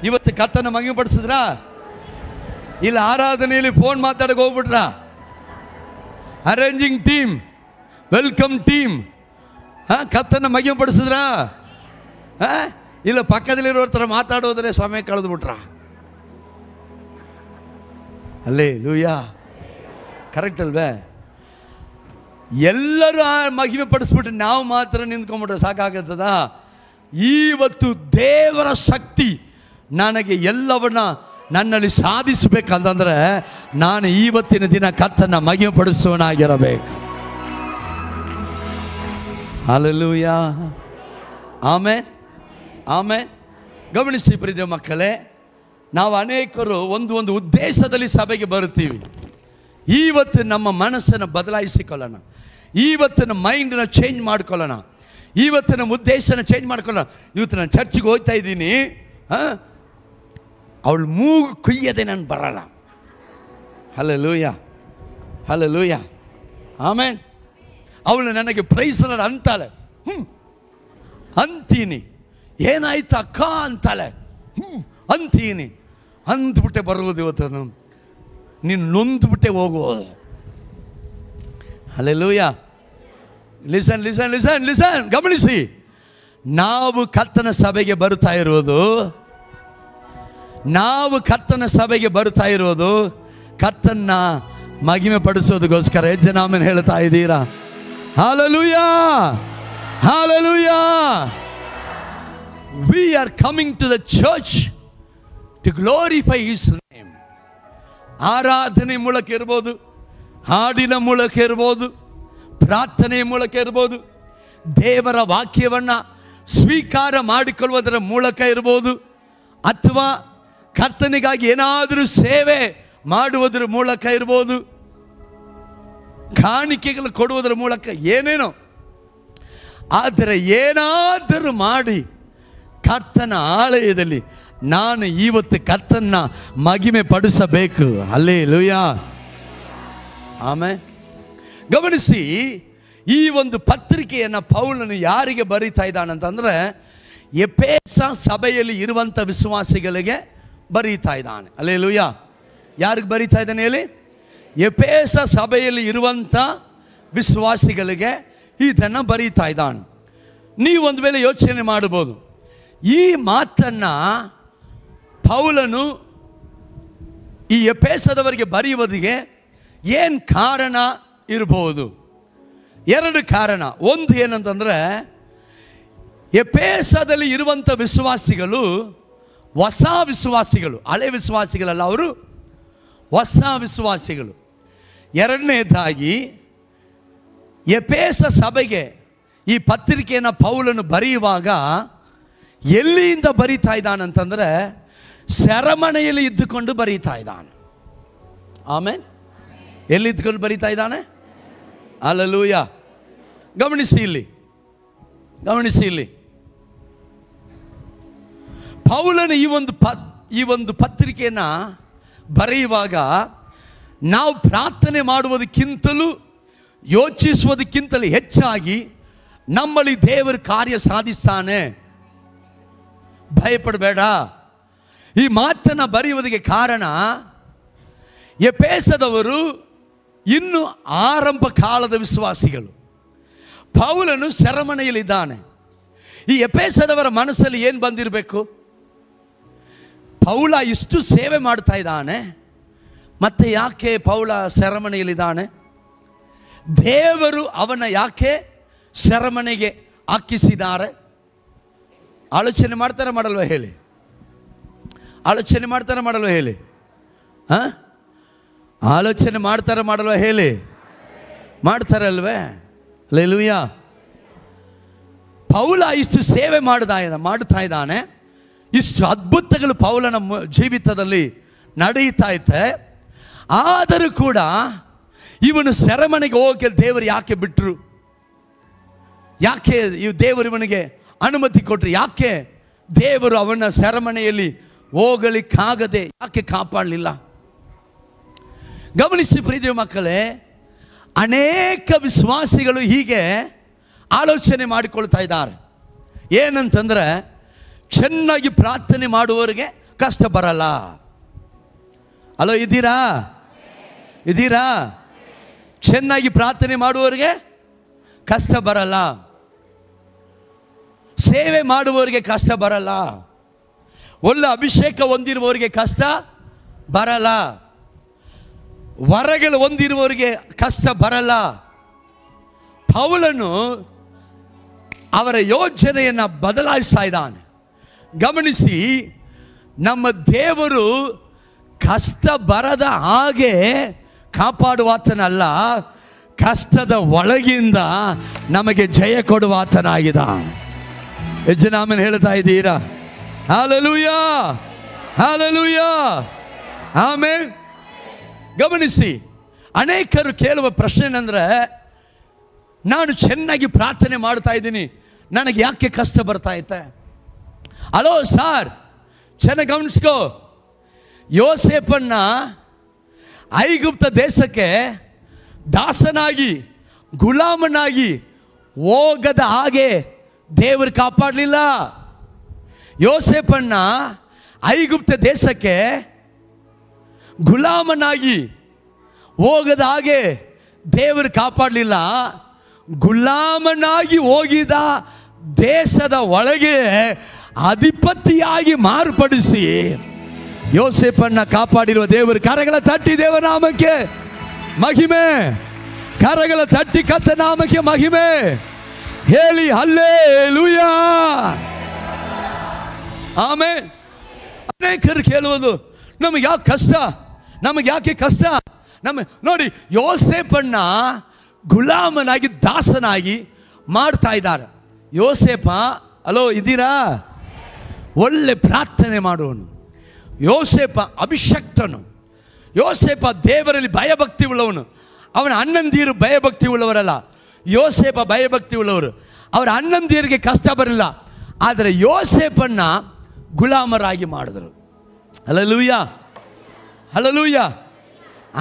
ಇವತ್ತು ಕರ್ತನ ಮಹಿಮೆ ಪಡಿಸಿದ್ರಾ? ಇಲ್ಲ ಆರಾಧನೆಯಲ್ಲಿ ಫೋನ್ ಮಾತಾಡಕ್ಕೆ ಹೋಗ್ಬಿಟ್ರಾ? ಅರೇಂಜಿಂಗ್ ಟೀಮ್, ವೆಲ್ಕಮ್ ಟೀಮ್, ಕರ್ತನ ಮಹಿಮೆ ಪಡಿಸಿದ್ರಾ? ಇಲ್ಲ ಪಕ್ಕದಲ್ಲಿರೋರ ಥರ ಮಾತಾಡೋದ್ರೆ ಸಮಯ ಕಳೆದು ಬಿಟ್ರಾ? ಹಲ್ಲೆಲೂಯಾ. ಕರೆಕ್ಟ್ ಅಲ್ವೇ? ಎಲ್ಲರೂ ಮಹಿಮೆ ಪಡಿಸ್ಬಿಟ್ಟು ನಾವು ಮಾತ್ರ ನಿಂತ್ಕೊಂಡ್ಬಿಟ್ರೆ ಸಾಕಾಗತ್ತದ? ಇವತ್ತು ದೇವರ ಶಕ್ತಿ ನನಗೆ ಎಲ್ಲವನ್ನ ನನ್ನಲ್ಲಿ ಸಾಧಿಸಬೇಕಂತಂದ್ರೆ ನಾನು ಇವತ್ತಿನ ದಿನ ಕರ್ತನ ಮಹಿಮೆ ಪಡಿಸುವನಾಗಿರಬೇಕು. ಹಲ್ಲೆಲೂಯಾ. ಆಮೇನ್. ಆಮೇನ್. ಗಮನಿಸಿ ಪ್ರಿಯ ಮಕ್ಕಳೇ, ನಾವು ಅನೇಕರು ಒಂದು ಉದ್ದೇಶದಲ್ಲಿ ಸಭೆಗೆ ಬರುತ್ತೀವಿ. ಇವತ್ತು ನಮ್ಮ ಮನಸ್ಸನ್ನು ಬದಲಾಯಿಸಿಕೊಳ್ಳೋಣ, ಇವತ್ತಿನ ಮೈಂಡನ್ನ ಚೇಂಜ್ ಮಾಡ್ಕೊಳ್ಳೋಣ, ಇವತ್ತಿನ ಉದ್ದೇಶನ ಚೇಂಜ್ ಮಾಡ್ಕೊಳ್ಳೋಣ. ಇವತ್ತು ನಾನು ಚರ್ಚಿಗೆ ಹೋಗ್ತಾ ಇದ್ದೀನಿ, ಅವಳು ಮೂಗು ಕುಯ್ಯದೆ ನಾನು ಬರಲ್ಲ. ಹಲ್ಲೆಲೂಯಾ. ಹಲ್ಲೆಲೂಯಾ. ಆಮೇನ್. ಅವಳು ನನಗೆ ಪ್ರೈಸ್ ಅಂತಾಳೆ, ಅಂತೀನಿ. ಏನಾಯ್ತು ಅಕ್ಕ ಅಂತಾಳೆ, ಅಂತೀನಿ. ಅಂದ್ಬಿಟ್ಟೆ ಬರುವುದು ಇವತ್ತು, ನೀನು ನೊಂದ್ಬಿಟ್ಟೆ ಹೋಗುವುದು. ಹಲ್ಲೆಲೂಯಾ. ಲಿಸನ್. ಗಮನಿಸಿ, ನಾವು ಕರ್ತನ ಸಭೆಗೆ ಬರ್ತಾ ಇರೋದು ಕರ್ತನ ಮಹಿಮೆ ಪಡಿಸೋದಕ್ಕೋಸ್ಕರ. ಜನ ಆಮೇಲೆ ಹೇಳ್ತಾ ಇದ್ದೀರಾ? Hallelujah. Hallelujah. We are coming to the church to glorify His name. ಆರಾಧನೆ ಮೂಲಕ ಇರ್ಬೋದು, ಹಾಡಿನ ಮೂಲಕ ಇರ್ಬೋದು, ಪ್ರಾರ್ಥನೆಯ ಮೂಲಕ ಇರ್ಬೋದು, ದೇವರ ವಾಕ್ಯವನ್ನು ಸ್ವೀಕಾರ ಮಾಡಿಕೊಳ್ಳುವುದರ ಮೂಲಕ ಇರ್ಬೋದು, ಅಥವಾ ಕರ್ತನಿಗಾಗಿ ಏನಾದರೂ ಸೇವೆ ಮಾಡುವುದರ ಮೂಲಕ ಇರ್ಬೋದು, ಕಾಣಿಕೆಗಳು ಕೊಡುವುದರ ಮೂಲಕ, ಏನೇನೋ. ಆದರೆ ಏನಾದರೂ ಮಾಡಿ ಕರ್ತನ ಆಲಯದಲ್ಲಿ ನಾನು ಇವತ್ತು ಕರ್ತನ ಮಹಿಮೆ ಪಡಿಸಬೇಕು. ಹಲ್ಲೆಲೂಯಾ. ಆಮೇಲೆ ಗಮನಿಸಿ, ಈ ಒಂದು ಪತ್ರಿಕೆಯನ್ನು ಪೌಲನು ಯಾರಿಗೆ ಬರೀತಾ ಇದ್ದಾನಂತಂದರೆ ಎಫೆಸ ಸಭೆಯಲ್ಲಿ ಇರುವಂಥ ವಿಶ್ವಾಸಿಗಳಿಗೆ ಬರೀತಾ ಇದ್ದಾನೆ. ಹಲ್ಲೆಲೂಯಾ. ಯಾರಿಗೆ ಬರೀತಾ ಇದ್ದಾನೆ ಹೇಳಿ? ಎಫೆಸ ಸಭೆಯಲ್ಲಿ ಇರುವಂಥ ವಿಶ್ವಾಸಿಗಳಿಗೆ ಇದನ್ನು ಬರೀತಾ ಇದ್ದಾನೆ. ನೀವು ಒಂದು ವೇಳೆ ಯೋಚನೆ ಮಾಡ್ಬೋದು, ಈ ಮಾತನ್ನು ಪೌಲನು ಈ ಎಫೆಸದವರಿಗೆ ಬರೆಯುವುದಕ್ಕೆ ಏನು ಕಾರಣ ಇರಬಹುದು? ಎರಡು ಕಾರಣ. ಒಂದು ಏನಂತಂದರೆ, ಎಫೆಸದಲ್ಲಿ ಇರುವಂಥ ವಿಶ್ವಾಸಿಗಳು ಹೊಸ ವಿಶ್ವಾಸಿಗಳು, ಹಳೆ ವಿಶ್ವಾಸಿಗಳಲ್ಲ, ಅವರು ಹೊಸ ವಿಶ್ವಾಸಿಗಳು. ಎರಡನೇದಾಗಿ, ಎಫೆಸ ಸಭೆಗೆ ಈ ಪತ್ರಿಕೆಯನ್ನು ಪೌಲನು ಬರೆಯುವಾಗ ಎಲ್ಲಿಂದ ಬರೀತಾ ಇದ್ದಾನಂತಂದರೆ ಸೆರೆಮನೆಯಲ್ಲಿ ಇದ್ದುಕೊಂಡು ಬರೀತಾ ಇದ್ದಾನೆ. ಆಮೇನ್. ಎಲ್ಲಿ ಇದ್ದುಕೊಂಡು ಬರೀತಾ ಇದ್ದಾನೆ? ಹಲ್ಲೆಲೂಯ. ಗಮನಿಸಿ ಇಲ್ಲಿ ಪೌಲನ ಈ ಒಂದು ಪತ್ರಿಕೆಯನ್ನು ಬರೆಯುವಾಗ ನಾವು ಪ್ರಾರ್ಥನೆ ಮಾಡುವುದಕ್ಕಿಂತಲೂ ಯೋಚಿಸುವುದಕ್ಕಿಂತಲೂ ಹೆಚ್ಚಾಗಿ ನಮ್ಮಲ್ಲಿ ದೇವರ ಕಾರ್ಯ ಸಾಧಿಸ್ತಾನೆ. ಭಯಪಡಬೇಡ. ಈ ಮಾತನ್ನು ಬರೆಯುವುದಕ್ಕೆ ಕಾರಣ, ಎಫೆಸದವರು ಇನ್ನು ಆರಂಭ ಕಾಲದ ವಿಶ್ವಾಸಿಗಳು. ಪೌಲನು ಸೆರೆಮನೆಯಲ್ಲಿದ್ದಾನೆ. ಈ ಎಫೆಸದವರ ಮನಸ್ಸಲ್ಲಿ ಏನು ಬಂದಿರಬೇಕು? ಪೌಲ ಇಷ್ಟು ಸೇವೆ ಮಾಡ್ತಾ ಇದ್ದಾನೆ, ಮತ್ತೆ ಯಾಕೆ ಪೌಲ ಸೆರೆಮನೆಯಲ್ಲಿದ್ದಾನೆ? ದೇವರು ಅವನ ಯಾಕೆ ಸೆರೆಮನೆಗೆ ಹಾಕಿಸಿದ್ದಾರೆ? ಆಲೋಚನೆ ಮಾಡ್ತಾರೆ ಮಾಡಲ್ವ ಹೇಳಿ? ಆಲೋಚನೆ ಮಾಡ್ತಾರೆ ಮಾಡಲ್ವ ಹೇಳಿ? ಆಲೋಚನೆ ಮಾಡ್ತಾರೆ ಮಾಡಲ್ವ ಹೇಳಿ? ಮಾಡ್ತಾರಲ್ವೇ? ಹಲ್ಲೆಲೂಯಾ. ಪೌಲ ಇಷ್ಟು ಸೇವೆ ಮಾಡ್ತಾ ಇದ್ದಾನೆ, ಇಷ್ಟು ಅದ್ಭುತಗಳು ಪೌಲನ ಜೀವಿತದಲ್ಲಿ ನಡೀತಾ ಇತ್ತೆ. ಆದರೂ ಕೂಡ ಇವನು ಸೆರೆಮನೆಗೆ ಹೋಗಿ ದೇವರು ಯಾಕೆ ಬಿಟ್ಟರು? ಯಾಕೆ ದೇವರು ಇವನಿಗೆ ಅನುಮತಿ ಕೊಟ್ಟರು? ಯಾಕೆ ದೇವರು ಅವನ ಸೆರೆಮನೆಯಲ್ಲಿ ಹೋಗಲಿಕ್ಕಾಗದೆ ಯಾಕೆ ಕಾಪಾಡಲಿಲ್ಲ? ಗಮನಿಸಿ ಪ್ರೀತಿಯ ಮಕ್ಕಳೇ, ಅನೇಕ ವಿಶ್ವಾಸಿಗಳು ಹೀಗೆ ಆಲೋಚನೆ ಮಾಡಿಕೊಳ್ತಾ ಇದ್ದಾರೆ. ಏನಂತಂದರೆ, ಚೆನ್ನಾಗಿ ಪ್ರಾರ್ಥನೆ ಮಾಡುವವರಿಗೆ ಕಷ್ಟ ಬರಲ್ಲ. ಅಲೋ, ಇದ್ದೀರಾ? ಚೆನ್ನಾಗಿ ಪ್ರಾರ್ಥನೆ ಮಾಡುವವರಿಗೆ ಕಷ್ಟ ಬರಲ್ಲ, ಸೇವೆ ಮಾಡುವವರಿಗೆ ಕಷ್ಟ ಬರಲ್ಲ, ಒಳ್ಳೆ ಅಭಿಷೇಕ ಹೊಂದಿರುವವರಿಗೆ ಕಷ್ಟ ಬರಲ್ಲ, ವರಗಳು ಹೊಂದಿರುವವರಿಗೆ ಕಷ್ಟ ಬರಲ್ಲ. ಪೌಲನು ಅವರ ಯೋಜನೆಯನ್ನು ಬದಲಾಯಿಸ್ತಾ ಇದ್ದಾನೆ. ಗಮನಿಸಿ, ನಮ್ಮ ದೇವರು ಕಷ್ಟ ಬರದ ಹಾಗೆ ಕಾಪಾಡುವಾತನಲ್ಲ, ಕಷ್ಟದ ಒಳಗಿಂದ ನಮಗೆ ಜಯ ಕೊಡುವಾತನಾಗಿದ್ದಾನೆ. ಎಷ್ಟು ಜನ ಆಮೇಲೆ ಹೇಳ್ತಾ ಇದ್ದೀರಾ? ಹಲ್ಲೆಲೂಯಾ, ಹಲ್ಲೆಲೂಯಾ, ಆಮೇನ್. ಗಮನಿಸಿ, ಅನೇಕರು ಕೇಳುವ ಪ್ರಶ್ನೆ ಏನಂದರೆ, ನಾನು ಚೆನ್ನಾಗಿ ಪ್ರಾರ್ಥನೆ ಮಾಡ್ತಾ ಇದ್ದೀನಿ, ನನಗೆ ಯಾಕೆ ಕಷ್ಟ ಬರ್ತಾ ಐತೆ? ಅಲೋ ಸಾರ್, ಚೆನ್ನಾಗಿ ಗಮನಿಸ್ಕೋ. ಯೋಸೇಫನ್ನ ಐಗುಪ್ತ ದೇಶಕ್ಕೆ ದಾಸನಾಗಿ ಗುಲಾಮನಾಗಿ ಹೋಗದ ಹಾಗೆ ದೇವರು ಕಾಪಾಡಲಿಲ್ಲ. ಯೋಸೇಫನ್ನ ಐಗುಪ್ತ ದೇಶಕ್ಕೆ ಗುಲಾಮನಾಗಿ ಹೋಗದ ಹಾಗೆ ದೇವರು ಕಾಪಾಡಲಿಲ್ಲ. ಗುಲಾಮನಾಗಿ ಹೋಗಿದ ದೇಶದ ಒಳಗೆ ಅಧಿಪತಿಯಾಗಿ ಮಾರ್ಪಡಿಸಿ ಯೋಸೇಫನ್ನ ಕಾಪಾಡಿರುವ ದೇವರು. ಕರಗಳ ತಟ್ಟಿ ದೇವನಾಮಕ್ಕೆ ಮಹಿಮೆ, ಕರಗಳ ತಟ್ಟಿ ಕರ್ತನಾಮಕ್ಕೆ ಮಹಿಮೆ ಹೇಳಿ ಹಲ್ಲೆಲೂಯಾ, ಆಮೆನ್. ಅನೇಕರು ಕೇಳುವುದು, ನಮಗೆ ಯಾಕೆ ಕಷ್ಟ, ನಮಗೆ ಯಾಕೆ ಕಷ್ಟ? ನೋಡಿ, ಯೋಸೇಫನ್ನ ಗುಲಾಮನಾಗಿ ದಾಸನಾಗಿ ಮಾಡ್ತಾ ಇದ್ದಾರೆ. ಯೋಸೇಫ, ಅಲೋ ಇದ್ದೀರಾ? ಒಳ್ಳೆ ಪ್ರಾರ್ಥನೆ ಮಾಡುವನು ಯೋಸೇಫ, ಅಭಿಷಕ್ತನು ಯೋಸೇಫ, ದೇವರಲ್ಲಿ ಭಯಭಕ್ತಿ ಉಳ್ಳವನು. ಅವನ ಅಣ್ಣಂದಿರು ಭಯಭಕ್ತಿ ಉಳ್ಳವರಲ್ಲ, ಯೋಸೇಫ ಭಯಭಕ್ತಿ ಉಳ್ಳವರು. ಅವರ ಅಣ್ಣಂದಿರಿಗೆ ಕಷ್ಟ ಬರಲಿಲ್ಲ, ಆದರೆ ಯೋಸೇಫನ್ನ ಗುಲಾಮರಾಗಿ ಮಾಡಿದರು. Hallelujah, hallelujah.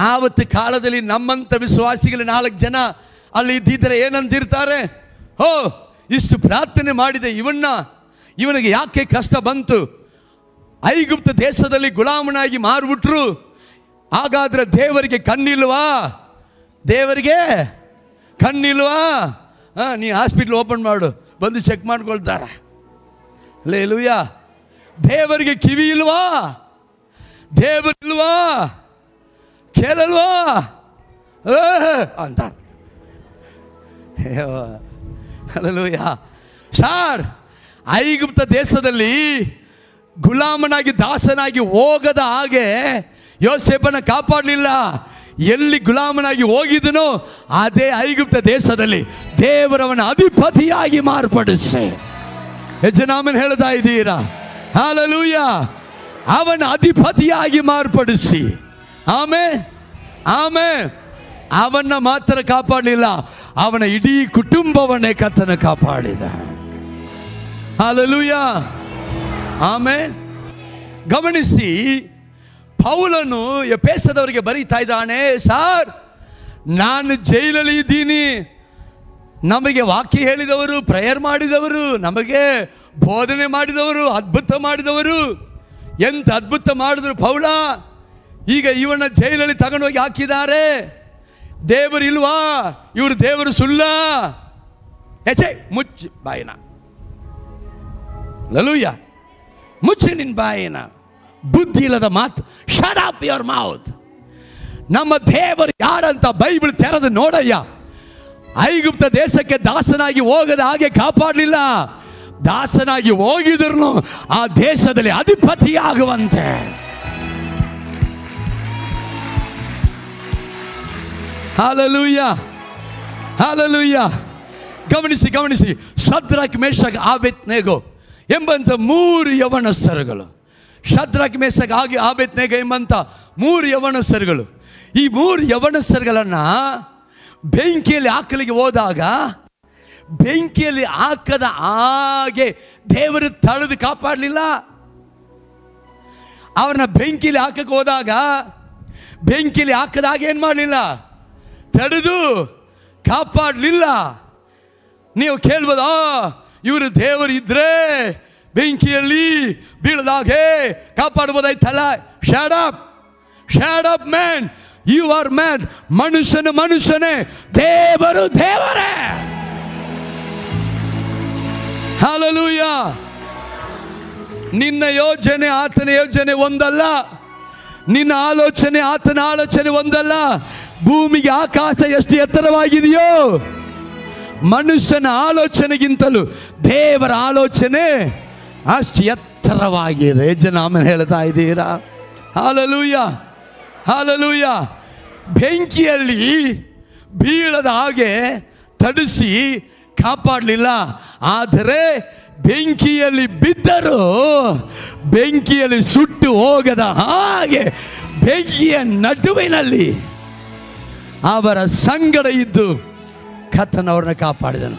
ಆವತ್ತು ಕಾಲದಲ್ಲಿ ನಮ್ಮಂಥ ವಿಶ್ವಾಸಿಗಳು 4 ಜನ ಅಲ್ಲಿ ಇದ್ದಿದ್ದರೆ ಏನಂತಿರ್ತಾರೆ? ಹೋ, ಇಷ್ಟು ಪ್ರಾರ್ಥನೆ ಮಾಡಿದೆ, ಇವನಿಗೆ ಯಾಕೆ ಕಷ್ಟ ಬಂತು? ಐಗುಪ್ತ ದೇಶದಲ್ಲಿ ಗುಲಾಮನಾಗಿ ಮಾರ್ಬಿಟ್ರು, ಹಾಗಾದ್ರೆ ದೇವರಿಗೆ ಕಣ್ಣಿಲ್ವಾ? ದೇವರಿಗೆ ಕಣ್ಣಿಲ್ವಾ? ನೀ ಹಾಸ್ಪಿಟ್ಲ್ ಓಪನ್ ಮಾಡು, ಬಂದು ಚೆಕ್ ಮಾಡ್ಕೊಳ್ತಾರೆ. ಹಲ್ಲೆಲೂಯಾ. ದೇವರಿಗೆ ಕಿವಿ ಇಲ್ವಾ? ದೇವರಿಲ್ವಾ? ಕೇಳಲ್ವಾ ಅಂತಾರೆ. ಹಲ್ಲೆಲೂಯಾ. ಸಾರ್, ಐಗುಪ್ತ ದೇಶದಲ್ಲಿ ಗುಲಾಮನಾಗಿ ದಾಸನಾಗಿ ಹೋಗದ ಹಾಗೆ ಯೋಸೇಫನ ಕಾಪಾಡಲಿಲ್ಲ. ಎಲ್ಲಿ ಗುಲಾಮನಾಗಿ ಹೋಗಿದನೋ ಅದೇ ಐಗುಪ್ತ ದೇಶದಲ್ಲಿ ದೇವರವನ ಅಧಿಪತಿಯಾಗಿ ಮಾರ್ಪಡಿಸಿ. ಯಜಮಾನನ ಹೇಳ್ತಾ ಇದ್ದೀರಾ? ಹಲ್ಲೆಲೂಯಾ, ಅವನ ಅಧಿಪತಿಯಾಗಿ ಮಾರ್ಪಡಿಸಿ, ಆಮೆನ್ ಆಮೆನ್, ಅವನ್ನ ಮಾತ್ರ ಕಾಪಾಡಲಿಲ್ಲ, ಅವನ ಇಡೀ ಕುಟುಂಬವನ್ನೇ ಕರ್ತನು ಕಾಪಾಡಿದ. Hallelujah, amen. ಗಮನಿಸಿ, ಪೌಲನು ಎಫೆಸದವರಿಗೆ ಬರೀತಾ ಇದ್ದಾನೆ, ಸಾರ್ ನಾನು ಜೈಲಲ್ಲಿ ಇದ್ದೀನಿ, ನಮಗೆ ವಾಕ್ಯ ಹೇಳಿದವರು, ಪ್ರೇಯರ್ ಮಾಡಿದವರು, ನಮಗೆ ಬೋಧನೆ ಮಾಡಿದವರು, ಅದ್ಭುತ ಮಾಡಿದವರು, ಎಂತ ಅದ್ಭುತ ಮಾಡಿದ್ರು ಪೌಲ, ಈಗ ಇವನ ಜೈಲಲ್ಲಿ ತಗೊಂಡೋಗಿ ಹಾಕಿದ್ದಾರೆ. ದೇವರು ಇಲ್ವಾ? ಇವರು ದೇವರು ಸುಳ್ಳ? ಎಚೆ ಮುಚ್ಚಿ ಬಾಯಿನ, ಲಲೂಯ, ಮುಚ್ಚಿ ನಿನ್ನ ಬಾಯಿನ, ಬುದ್ಧಿ ಇಲ್ಲದ ಮಾತು. Shut up your mouth. ನಮ್ಮ ದೇವರು ಯಾರಂತ ಬೈಬಲ್ ತೆರೆದು ನೋಡಯ್ಯ. ಐಗುಪ್ತ ದೇಶಕ್ಕೆ ದಾಸನಾಗಿ ಹೋಗದ ಹಾಗೆ ಕಾಪಾಡಲಿಲ್ಲ, ದಾಸನಾಗಿ ಹೋಗಿದ್ರು ಆ ದೇಶದಲ್ಲಿ ಅಧಿಪತಿಯಾಗುವಂತೆ. Hallelujah, hallelujah. ಗಮನಿಸಿ ಗಮನಿಸಿ, ಶದ್ರಕ್, ಮೇಷಕ್, ಆಬೇದ್ನೆಗೋ ಎಂಬಂತ 3 ಯವನಸ್ಥರುಗಳು, ಶದ್ರಕ್, ಮೇಷಕ್, ಆಬೇದ್ನೆಗೋ ಎಂಬಂತ 3 ಯವನಸ್ಥರುಗಳು. ಈ 3 ಯವನಸ್ಥರುಗಳನ್ನು ಬೆಂಕಿಯಲ್ಲಿ ಹಾಕಲಿಕ್ಕೆ ಹೋದಾಗ, ಬೆಂಕಿಯಲ್ಲಿ ಹಾಕದ ಹಾಗೆ ದೇವರು ತಡೆದು ಕಾಪಾಡಲಿಲ್ಲ. ಅವ್ರನ್ನ ಬೆಂಕಿಯಲ್ಲಿ ಹಾಕಕ್ಕೆ ಹೋದಾಗ, ಬೆಂಕಿಯಲ್ಲಿ ಹಾಕದ ಹಾಗೆ ಏನು ಮಾಡಲಿಲ್ಲ, ತಡೆದು ಕಾಪಾಡಲಿಲ್ಲ. ನೀವು ಕೇಳ್ಬೋದಾ, ಇವರು ದೇವರು ಇದ್ರೆ ಬೆಂಕಿಯಲ್ಲಿ ಬೀಳದಾಗೆ ಕಾಪಾಡ್ಬೋದಾಯ್ತಲ್ಲ? Shut up, shut up man, you are man. ಮನುಷ್ಯನು ಮನುಷ್ಯನೇ, ದೇವರು ದೇವರೇ. ಹಲ್ಲೆಲೂಯಾ. ನಿನ್ನ ಯೋಜನೆ ಆತನ ಯೋಜನೆ ಒಂದಲ್ಲ, ನಿನ್ನ ಆಲೋಚನೆ ಆತನ ಆಲೋಚನೆ ಒಂದಲ್ಲ. ಭೂಮಿಗೆ ಆಕಾಶ ಎಷ್ಟು ಎತ್ತರವಾಗಿದೆಯೋ, ಮನುಷ್ಯನ ಆಲೋಚನೆಗಿಂತಲೂ ದೇವರ ಆಲೋಚನೆ ಅಷ್ಟು ಎತ್ತರವಾಗಿದೆ. ಜನ ಆಮೇಲೆ ಹೇಳ್ತಾ ಇದ್ದೀರಾ? Hallelujah, hallelujah. ಬೆಂಕಿಯಲ್ಲಿ ಬೀಳದ ಹಾಗೆ ತಡಿಸಿ ಕಾಪಾಡಲಿಲ್ಲ, ಆದರೆ ಬೆಂಕಿಯಲ್ಲಿ ಬಿದ್ದರು ಬೆಂಕಿಯಲ್ಲಿ ಸುಟ್ಟು ಹೋಗದ ಹಾಗೆ ಬೆಂಕಿಯ ನಡುವಿನಲ್ಲಿ ಅವರ ಸಂಗಡ ಇದ್ದು ಕರ್ತನವ್ರನ್ನ ಕಾಪಾಡಿದನು.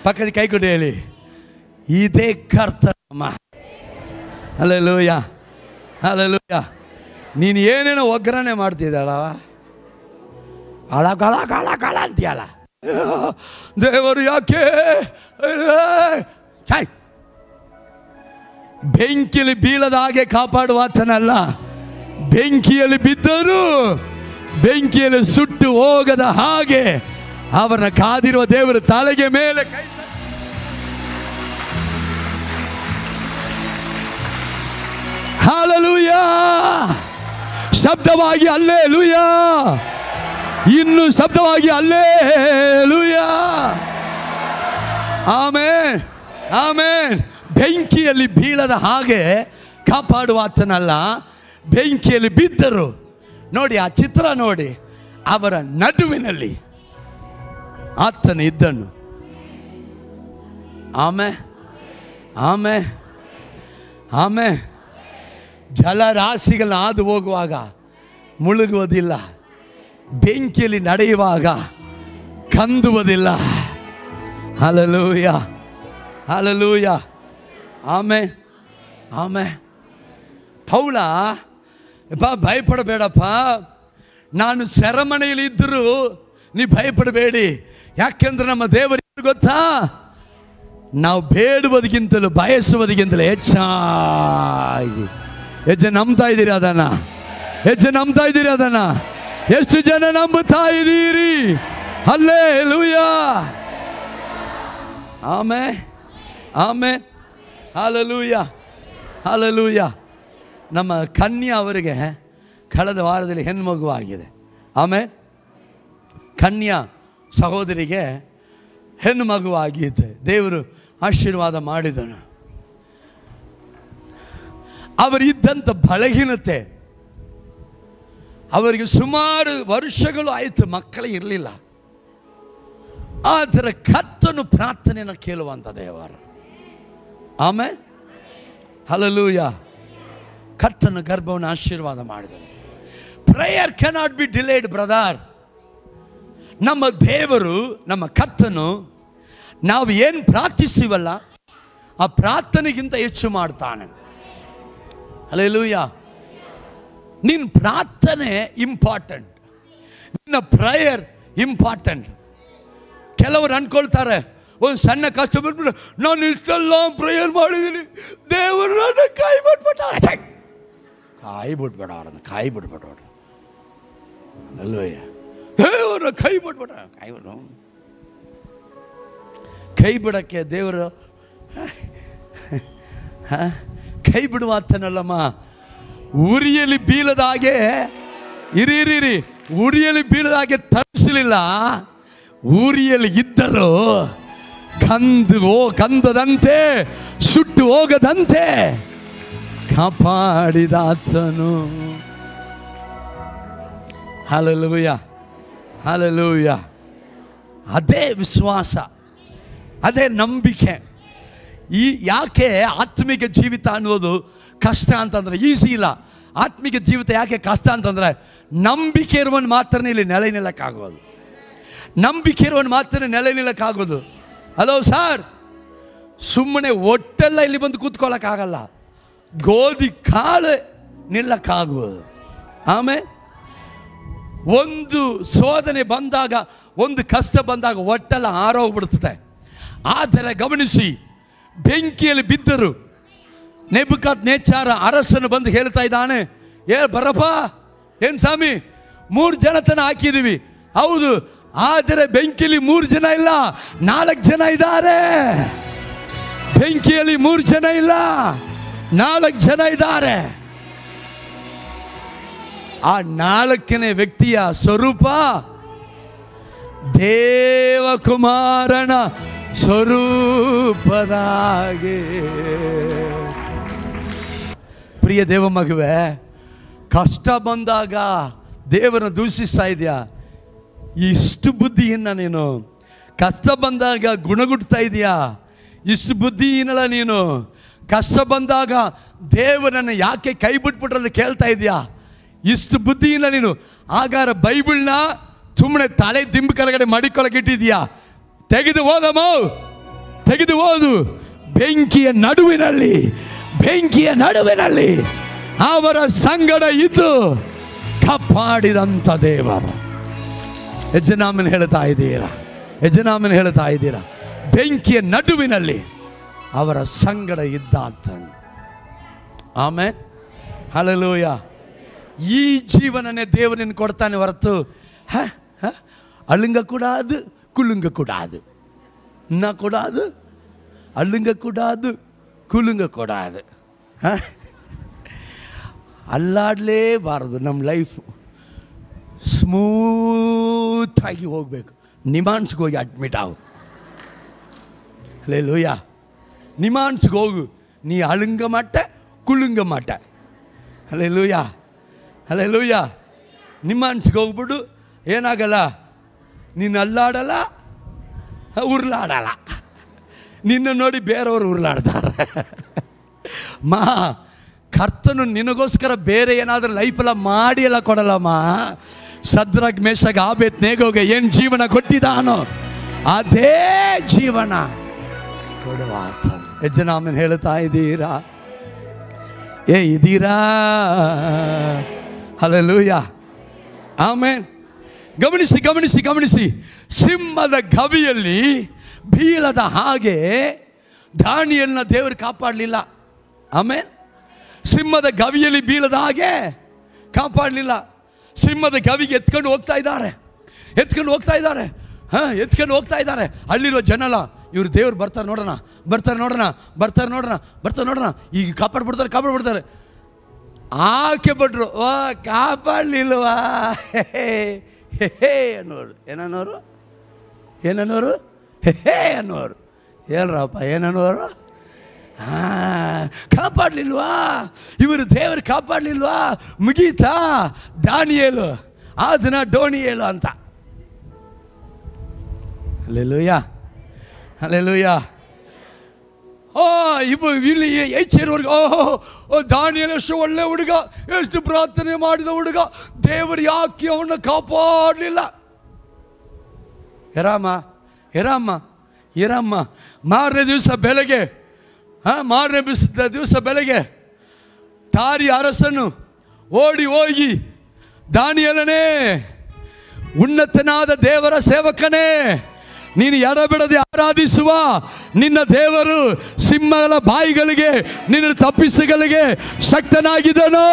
ಪಕ್ಕದ ಕೈ ಕೊಡಿ ಹೇಳಿ, ಇದೇ ಕರ್ತನ. Hallelujah, hallelujah. ನೀನು ಏನೇನೋ ಒಗ್ಗರಣೆ ಮಾಡ್ತಿದ್ದಾಳ, ಅಳ ಗಳ ಗಳ ಗಳ ಅಂತೀಯಲ್ಲ, ದೇವರು ಯಾಕೆ? ಬೆಂಕಿಯಲ್ಲಿ ಬೀಳದ ಹಾಗೆ ಕಾಪಾಡುವ ಆತನಲ್ಲ, ಬೆಂಕಿಯಲ್ಲಿ ಬಿದ್ದರೂ ಬೆಂಕಿಯಲ್ಲಿ ಸುಟ್ಟು ಹೋಗದ ಹಾಗೆ ಅವರನ್ನ ಕಾದಿರುವ ದೇವರು ತಲೆಗೆ ಮೇಲೆ ಕೈ. ಹಲ್ಲೆಲೂಯಾ. ಶಬ್ದವಾಗಿ ಹಲ್ಲೆಲೂಯಾ, ಇನ್ನು ಶಬ್ದವಾಗಿ ಹಲ್ಲೆಲೂಯಾ. Amen, amen. ಬೆಂಕಿಯಲ್ಲಿ ಬೀಳದ ಹಾಗೆ ಕಾಪಾಡುವ ಆತನಲ್ಲ, ಬೆಂಕಿಯಲ್ಲಿ ಬಿದ್ದರು. ನೋಡಿ ಆ ಚಿತ್ರ ನೋಡಿ, ಅವರ ನಡುವಿನಲ್ಲಿ ಆತನ ಇದ್ದನು. Amen, amen, amen. ಜಲರಾಶಿಗಳನ್ನ ಹಾದು ಹೋಗುವಾಗ ಮುಳುಗುವುದಿಲ್ಲ, ಬೆಂಕಿಯಲ್ಲಿ ನಡೆಯುವಾಗ ಕಂದುವುದಿಲ್ಲ. Hallelujah, hallelujah. Amen, amen. ಪೌಲ, ಭಯಪಡಬೇಡಪ್ಪ, ನಾನು ಸೆರೆಮನೆಯಲ್ಲಿ ಇದ್ದರೂ ನೀ ಭಯಪಡಬೇಡಿ. ಯಾಕೆಂದ್ರೆ ನಮ್ಮ ದೇವರು ಗೊತ್ತಾ, ನಾವು ಬೇಡುವುದಕ್ಕಿಂತಲೂ ಬಯಸುವುದಕ್ಕಿಂತಲೂ ಹೆಚ್ಚಾಗಿ. ಎಷ್ಟು ಜನ ನಂಬ್ತಾ ಇದ್ದೀರಿ ಅದನ್ನ? ಎಷ್ಟು ಜನ ನಂಬ್ತಾ ಇದ್ದೀರಿ ಅದನ್ನ? ಎಷ್ಟು ಜನ ನಂಬುತ್ತಾ ಇದ್ದೀರಿ? Hallelujah, amen, amen, hallelujah, hallelujah. ನಮ್ಮ ಕನ್ಯಾ ಅವರಿಗೆ ಕಳೆದ ವಾರದಲ್ಲಿ ಹೆಣ್ಮಗು ಆಗಿದೆ. ಆಮೇಲೆ ಕನ್ಯಾ ಸಹೋದರಿಗೆ ಹೆಣ್ಣು ಮಗುವಾಗಿದೆ. ದೇವರು ಆಶೀರ್ವಾದ ಮಾಡಿದನು. ಅವರಿದ್ದಂಥ ಬಲಹೀನತೆ, ಅವರಿಗೆ ಸುಮಾರು ವರ್ಷಗಳು ಆಯಿತು ಮಕ್ಕಳೇ ಇರಲಿಲ್ಲ. ಆದರೆ ಕರ್ತನು ಪ್ರಾರ್ಥನೆಯನ್ನು ಕೇಳುವಂಥ ದೇವರು. ಆಮೇಲೆ ಹಲ್ಲೆಲೂಯಾ. ಕರ್ತನ ಗರ್ಭವನ್ನು ಆಶೀರ್ವಾದ ಮಾಡಿದನು. Prayer cannot be delayed brother. ನಮ್ಮ ದೇವರು, ನಮ್ಮ ಕರ್ತನು ನಾವು ಏನು ಪ್ರಾರ್ಥಿಸ್ತೀವಲ್ಲ ಆ ಪ್ರಾರ್ಥನೆಗಿಂತ ಹೆಚ್ಚು ಮಾಡ್ತಾನೆ. ಹಲ್ಲೆಲೂಯಾ. ನಿನ್ನ ಪ್ರಾರ್ಥನೆ ಇಂಪಾರ್ಟೆಂಟ್, ನಿನ್ನ ಪ್ರೇಯರ್ ಇಂಪಾರ್ಟೆಂಟ್. ಕೆಲವರು ಅನ್ಕೊಳ್ತಾರೆ, ಒಂದು ಸಣ್ಣ ಕಷ್ಟ ಬಂದ್ಬಿಟ್ಟು ನಾನು ಇಷ್ಟೆಲ್ಲ ಪ್ರೇಯರ್ ಮಾಡಿದ್ದೀನಿ, ದೇವರು ನನ್ನ ಕೈ ಬಿಟ್ಬಿಟ್ಟವ್ರೆ. ಕೈ ಬಿಟ್ಬಿಟ್ಟವ್ರೆ ಅಲ್ವಯ್ಯ, ದೇವರ ಕೈ ಬಿಟ್ಬಿಟ್ಟ. ಕೈ ಬಿಡಕ್ಕೆ ದೇವರು ಕೈ ಬಿಡುವಾತನಲ್ಲಮ್ಮ. ಉರಿಯಲ್ಲಿ ಬೀಳದ ಹಾಗೆ ಇರಿ ಉರಿಯಲ್ಲಿ ಬೀಳದ ಹಾಗೆ ತರಿಸಲಿಲ್ಲ. ಊರಿಯಲ್ಲಿ ಇದ್ದರು ಗಂಧದಂತೆ ಸುಟ್ಟು ಹೋಗದಂತೆ ಕಾಪಾಡಿದಾತನು. Hallelujah, hallelujah. ಅದೇ ವಿಶ್ವಾಸ, ಅದೇ ನಂಬಿಕೆ. ಯಾಕೆ ಆತ್ಮಿಕ ಜೀವಿತ ಅನ್ನೋದು ಕಷ್ಟ ಅಂತಂದರೆ, ಈಸಿ ಇಲ್ಲ. ಆತ್ಮಿಕ ಜೀವಿತ ಯಾಕೆ ಕಷ್ಟ ಅಂತಂದರೆ, ನಂಬಿಕೆ ಇರುವನು ಮಾತ್ರ ಇಲ್ಲಿ ನೆಲೆ ನಿಲ್ಲಕ್ಕಾಗೋದು. ನಂಬಿಕೆ ಇರುವನು ಮಾತ್ರ ನೆಲೆ ನಿಲ್ಲಕ್ಕಾಗೋದು. ಹಲೋ ಸರ್, ಸುಮ್ಮನೆ ಒಟ್ಟೆಲ್ಲ ಇಲ್ಲಿ ಬಂದು ಕೂತ್ಕೊಳ್ಳೋಕ್ಕಾಗಲ್ಲ. ಗೋಧಿ ಕಾಳು ನಿಲ್ಲಕ್ಕಾಗೋದು. ಆಮೇಲೆ ಒಂದು ಶೋಧನೆ ಬಂದಾಗ, ಒಂದು ಕಷ್ಟ ಬಂದಾಗ ಒಟ್ಟೆಲ್ಲ ಆರೋಗ್ಬಿಡ್ತದೆ. ಆದರೆ ಗಮನಿಸಿ, ಬೆಂಕಿಯಲ್ಲಿ ಬಿದ್ದರು. ನೆಬೂಕದ್ನೆಚ್ಚರ ಅರಸನು ಬಂದು ಹೇಳ್ತಾ ಇದ್ದಾನೆ, ಬರಪ್ಪ, ಏನು ಸ್ವಾಮಿ 3 ಜನ ತನ ಹಾಕಿದ್ದೀವಿ. ಹೌದು, ಆದರೆ ಬೆಂಕಿಯಲ್ಲಿ 3 ಜನ ಇಲ್ಲ, 4 ಜನ ಇದ್ದಾರೆ. ಬೆಂಕಿಯಲ್ಲಿ 3 ಜನ ಇಲ್ಲ, 4 ಜನ ಇದ್ದಾರೆ. ಆ 4ನೇ ವ್ಯಕ್ತಿಯ ಸ್ವರೂಪ ದೇವಕುಮಾರನ ಸ್ವರೂಪದಾಗೆ. ಪ್ರಿಯ ದೇವ ಮಗುವೆ, ಕಷ್ಟ ಬಂದಾಗ ದೇವರನ್ನು ದೂಷಿಸ್ತಾ ಇದೆಯಾ? ಇಷ್ಟು ಬುದ್ಧಿಹೀನ ನೀನು. ಕಷ್ಟ ಬಂದಾಗ ಗುಣಗುಡ್ತಾ ಇದೆಯಾ? ಇಷ್ಟು ಬುದ್ಧಿಹೀನಲ್ಲ ನೀನು. ಕಷ್ಟ ಬಂದಾಗ ದೇವರನ್ನು ಯಾಕೆ ಕೈ ಬಿಟ್ಬಿಟ್ರೆ ಕೇಳ್ತಾ ಇದೆಯಾ? ಇಷ್ಟು ಬುದ್ಧಿಹೀನ ನೀನು. ಹಾಗಾದ್ರೆ ಬೈಬಲ್ನ ಸುಮ್ಮನೆ ತಲೆ ದಿಂಬು ಕೆಳಗಡೆ ಮಡಿಕೊಳಗಿಟ್ಟಿದ್ಯಾ? ತೆಗೆದು ಓದಮ್ಮ, ತೆಗೆದು ಓದು. ಬೆಂಕಿಯ ನಡುವಿನಲ್ಲಿ ಅವರ ಸಂಗಡ ಇದ್ದು ಕಾಪಾಡಿದಂಥ ದೇವರು. ಯಜಮಾನನ ಹೇಳ್ತಾ ಇದ್ದೀರಾ? ಬೆಂಕಿಯ ನಡುವಿನಲ್ಲಿ ಅವರ ಸಂಗಡ ಇದ್ದಾತ. ಆಮೇಲೆ ಹಲ್ಲೆಲೂಯಾ. ಈ ಜೀವನನೇ ದೇವರನ್ನು ಕೊಡ್ತಾನೆ ಹೊರತು ಅಳ್ಳುಂಗ ಕೂಡಾದು ಕುಳ್ಳುಂಗ ಕೂಡಾದು ಇನ್ನ ಕೂಡಾದು ಅಳ್ಳುಂಗ ಕೂಡಾದು ಕುಳ್ಳುಂಗ ಕೂಡಾದು. ಅಲ್ಲಾಡಲೇಬಾರದು. ನಮ್ಮ ಲೈಫು ಸ್ಮೂತಾಗಿ ಹೋಗಬೇಕು. ನಿಮಾನ್ಸ್ಗೆ ಹೋಗಿ ಅಡ್ಮಿಟ್ ಆಗು. ಹಲ್ಲೆಲೂಯಾ. ನಿಮಾನ್ಸ್ಗೆ ಹೋಗು. ನೀ ಅಳುಂಗ ಮಟ್ಟ ಕುಳ್ಳುಂಗ ಮಟ್ಟ. Hallelujah, hallelujah. ನಿಮಾನ್ಸ್ಗೆ ಹೋಗ್ಬಿಡು, ಏನಾಗಲ್ಲ. ನೀನು ಅಲ್ಲಾಡಲ್ಲ, ಉರ್ಲಾಡಲ್ಲ. ನಿನ್ನ ನೋಡಿ ಬೇರೆಯವರು ಉರ್ಲಾಡ್ತಾರೆ. ಕರ್ತನು ನಿನಗೋಸ್ಕರ ಬೇರೆ ಏನಾದರೂ ಲೈಫೆಲ್ಲ ಮಾಡಿ ಎಲ್ಲ ಕೊಡಲ್ಲಮ್ಮ. ಶದ್ರಕ್ ಮೇಷಕ್ ಆಬೇದ್ನೆಗೋಗೆ ಏನು ಜೀವನ ಕೊಟ್ಟಿದ್ದಾನೋ ಅದೇ ಜೀವನ ಕೊಡುವ. ಯಜಮಾನನ ಹೇಳ್ತಾ ಇದ್ದೀರಾ? ಇದ್ದೀರಾ? Hallelujah, amen. ಗಮನಿಸಿ. ಸಿಂಹದ ಗವಿಯಲ್ಲಿ ಬೀಳದ ಹಾಗೆ ದಾನಿಯೇಲನ ದೇವರು ಕಾಪಾಡಲಿಲ್ಲ. ಆಮೆನ್. ಸಿಂಹದ ಗವಿಯಲ್ಲಿ ಬೀಳದ ಹಾಗೆ ಕಾಪಾಡಲಿಲ್ಲ. ಸಿಂಹದ ಗವಿಗೆ ಎತ್ಕೊಂಡು ಹೋಗ್ತಾ ಇದ್ದಾರೆ. ಅಲ್ಲಿರೋ ಜನಲ, ಇವರು ದೇವ್ರು ಬರ್ತಾರೆ ನೋಡೋಣ, ಈಗ ಕಾಪಾಡ್ಬಿಡ್ತಾರೆ. ಆಕೆ ಬಿಟ್ರು, ಕಾಪಾಡಲಿಲ್ವಾ ಅನ್ನೋರು. ಏನನ್ನೋರು ಹೇಳ್ರಪ್ಪ, ಏನನ್ನೋರು? ಕಾಪಾಡಲಿಲ್ವಾ ಇವರು? ದೇವರು ಕಾಪಾಡಲಿಲ್ವಾ? ಮುಗೀತಾ ದಾನಿಯೇಲು ಅದನ್ನ ಡೋನಿಯೇಲು ಅಂತ. ಹಲ್ಲೆಲೂಯಾ. ಇಲ್ಲಿ ಹೆಚ್ಚೇರುವರೆಗೂ ದಾನಿಯೇಲ ಎಷ್ಟು ಒಳ್ಳೆ ಹುಡುಗ, ಎಷ್ಟು ಪ್ರಾರ್ಥನೆ ಮಾಡಿದ ಹುಡುಗ, ದೇವರು ಯಾಕೆ ಅವನ್ನ ಕಾಪಾಡಲಿಲ್ಲ? ಎರಮ್ಮ ಮಾರನೇ ದಿವಸ ಬೆಳಗ್ಗೆ ತಾರಿ ಅರಸನು ಓಡಿ ಹೋಗಿ, ದಾನಿಯೇಲನೇ, ಉನ್ನತನಾದ ದೇವರ ಸೇವಕನೇ, ನೀನು ಎಡಬಿಡದೆ ಆರಾಧಿಸುವ ನಿನ್ನ ದೇವರು ಸಿಂಹಗಳ ಬಾಯಿಗಳಿಗೆ ನಿನ್ನ ತಪ್ಪಿಸಗಳಿಗೆ ಶಕ್ತನಾಗಿದ್ದನು.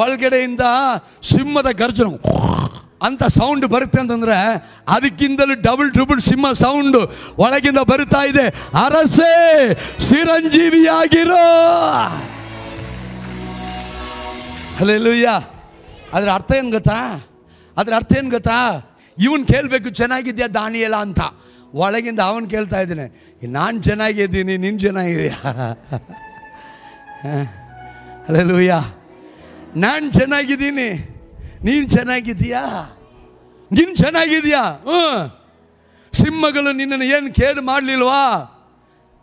ಒಳಗಡೆಯಿಂದ ಸಿಂಹದ ಗರ್ಜನೆ ಅಂತ ಸೌಂಡ್ ಬರುತ್ತೆ ಅಂತಂದ್ರೆ ಅದಕ್ಕಿಂತಲೂ ಡಬಲ್ ಸಿಂಹ ಸೌಂಡ್ ಒಳಗಿಂದ ಬರುತ್ತಾ ಇದೆ. ಅರಸೇ, ಚಿರಂಜೀವಿಯಾಗಿರೋ. ಹಲ್ಲೆಲೂಯ. ಅದರ ಅರ್ಥ ಏನು ಗೊತ್ತಾ? ಇವನ್ ಕೇಳಬೇಕು, ಚೆನ್ನಾಗಿದ್ಯಾ ದಾನಿಯೇಲ ಅಂತ. ಒಳಗಿಂದ ಅವನು ಕೇಳ್ತಾ ಇದ್ದಾನೆ, ನಾನು ಚೆನ್ನಾಗಿದ್ದೀನಿ, ನೀನು ಚೆನ್ನಾಗಿದೆಯಾ? ಹಲ್ಲೆಲೂಯ. ನಾನು ಚೆನ್ನಾಗಿದ್ದೀನಿ, ನೀನು ಚೆನ್ನಾಗಿದ್ದೀಯಾ? ಸಿಂಹಗಳು ನಿನ್ನನ್ನು ಏನು ಕೇಡು ಮಾಡಲಿಲ್ವಾ?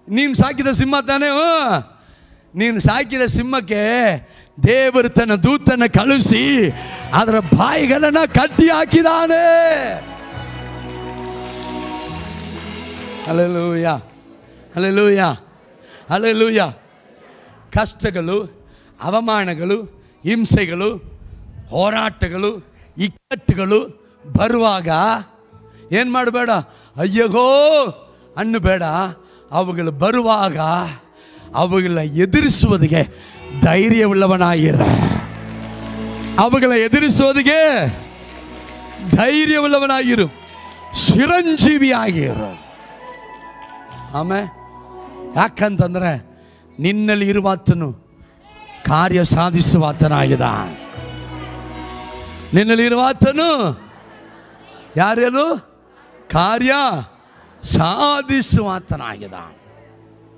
ನೀನು ಸಾಕಿದ ಸಿಂಹ ತಾನೇ? ನೀನು ಸಾಕಿದ ಸಿಂಹಕ್ಕೆ ದೇವರು ತನ್ನ ದೂತನ್ನು ಕಳುಹಿಸಿ ಅದರ ಬಾಯಿಗಳನ್ನು ಕಟ್ಟಿ ಹಾಕಿದಾನೆ. ಹಲ್ಲೆಲೂಯ. ಕಷ್ಟಗಳು, ಅವಮಾನಗಳು, ಹಿಂಸೆಗಳು, ಹೋರಾಟಗಳು, ಇಕ್ಕಟ್ಟುಗಳು ಬರುವಾಗ ಏನು ಮಾಡಬೇಡ, ಅಯ್ಯಗೋ ಅನ್ನಬೇಡ. ಅವುಗಳು ಬರುವಾಗ ಅವುಗಳ ಎದುರಿಸುವುದಕ್ಕೆ ಧೈರ್ಯವುಳ್ಳವನಾಗಿರ. ಚಿರಂಜೀವಿಯಾಗಿರು. ಯಾಕಂತಂದ್ರೆ ನಿನ್ನಲ್ಲಿ ಇರುವಾತನು ಕಾರ್ಯ ಸಾಧಿಸುವಾತನಾಗಿದ್ದಾನೆ. ನಿನ್ನಲ್ಲಿರುವಾತನು ಯಾರ್ಯಾರು? ಕಾರ್ಯ ಸಾಧಿಸುವಾತನಾಗಿದ್ದಾನೆ.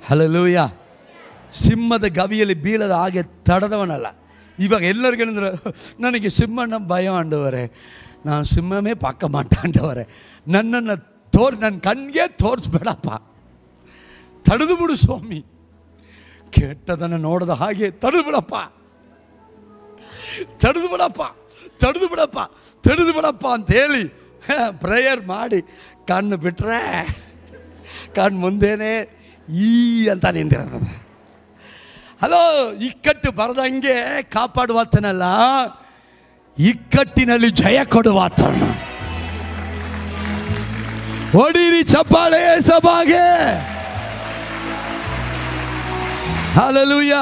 ಹಲ್ಲೆಲೂಯ. ಸಿಂಹದ ಗವಿಯಲ್ಲಿ ಬೀಳದ ಹಾಗೆ ತಡೆದವನಲ್ಲ. ಇವಾಗ ಎಲ್ಲರಿಗೇನಂದ್ರೆ, ನನಗೆ ಸಿಂಹನ ಭಯ ಅಂಡವರೆ, ನಾನು ಸಿಂಹಮೇ ಪಾಕ ಮಾಟಾಂಡವರೆ, ನನ್ನನ್ನು ನನ್ನ ಕಣ್ಣಿಗೆ ತೋರಿಸ್ಬೇಡಪ್ಪ, ತಡೆದು ಬಿಡು ಸ್ವಾಮಿ, ಕೆಟ್ಟದನ್ನು ನೋಡದ ಹಾಗೆ ತಡೆದು ಬಿಡಪ್ಪ ಅಂತ ಹೇಳಿ ಪ್ರೇಯರ್ ಮಾಡಿ ಕಣ್ಣು ಬಿಟ್ಟರೆ ಕಣ್ಣು ಮುಂದೇನೆ ಅಂತ ನಿಂತಿರ್ತದೆ. ಹಲೋ, ಇಕ್ಕಟ್ಟು ಬರದಂಗೆ ಕಾಪಾಡುವಾತನಲ್ಲ, ಇಕ್ಕಟ್ಟಿನಲ್ಲಿ ಜಯ ಕೊಡುವಾತನು. ಹೊಡೀರಿ ಚಪ್ಪಾಳೆ ಸಭಾಗೆ. ಹಲ್ಲೆಲೂಯ.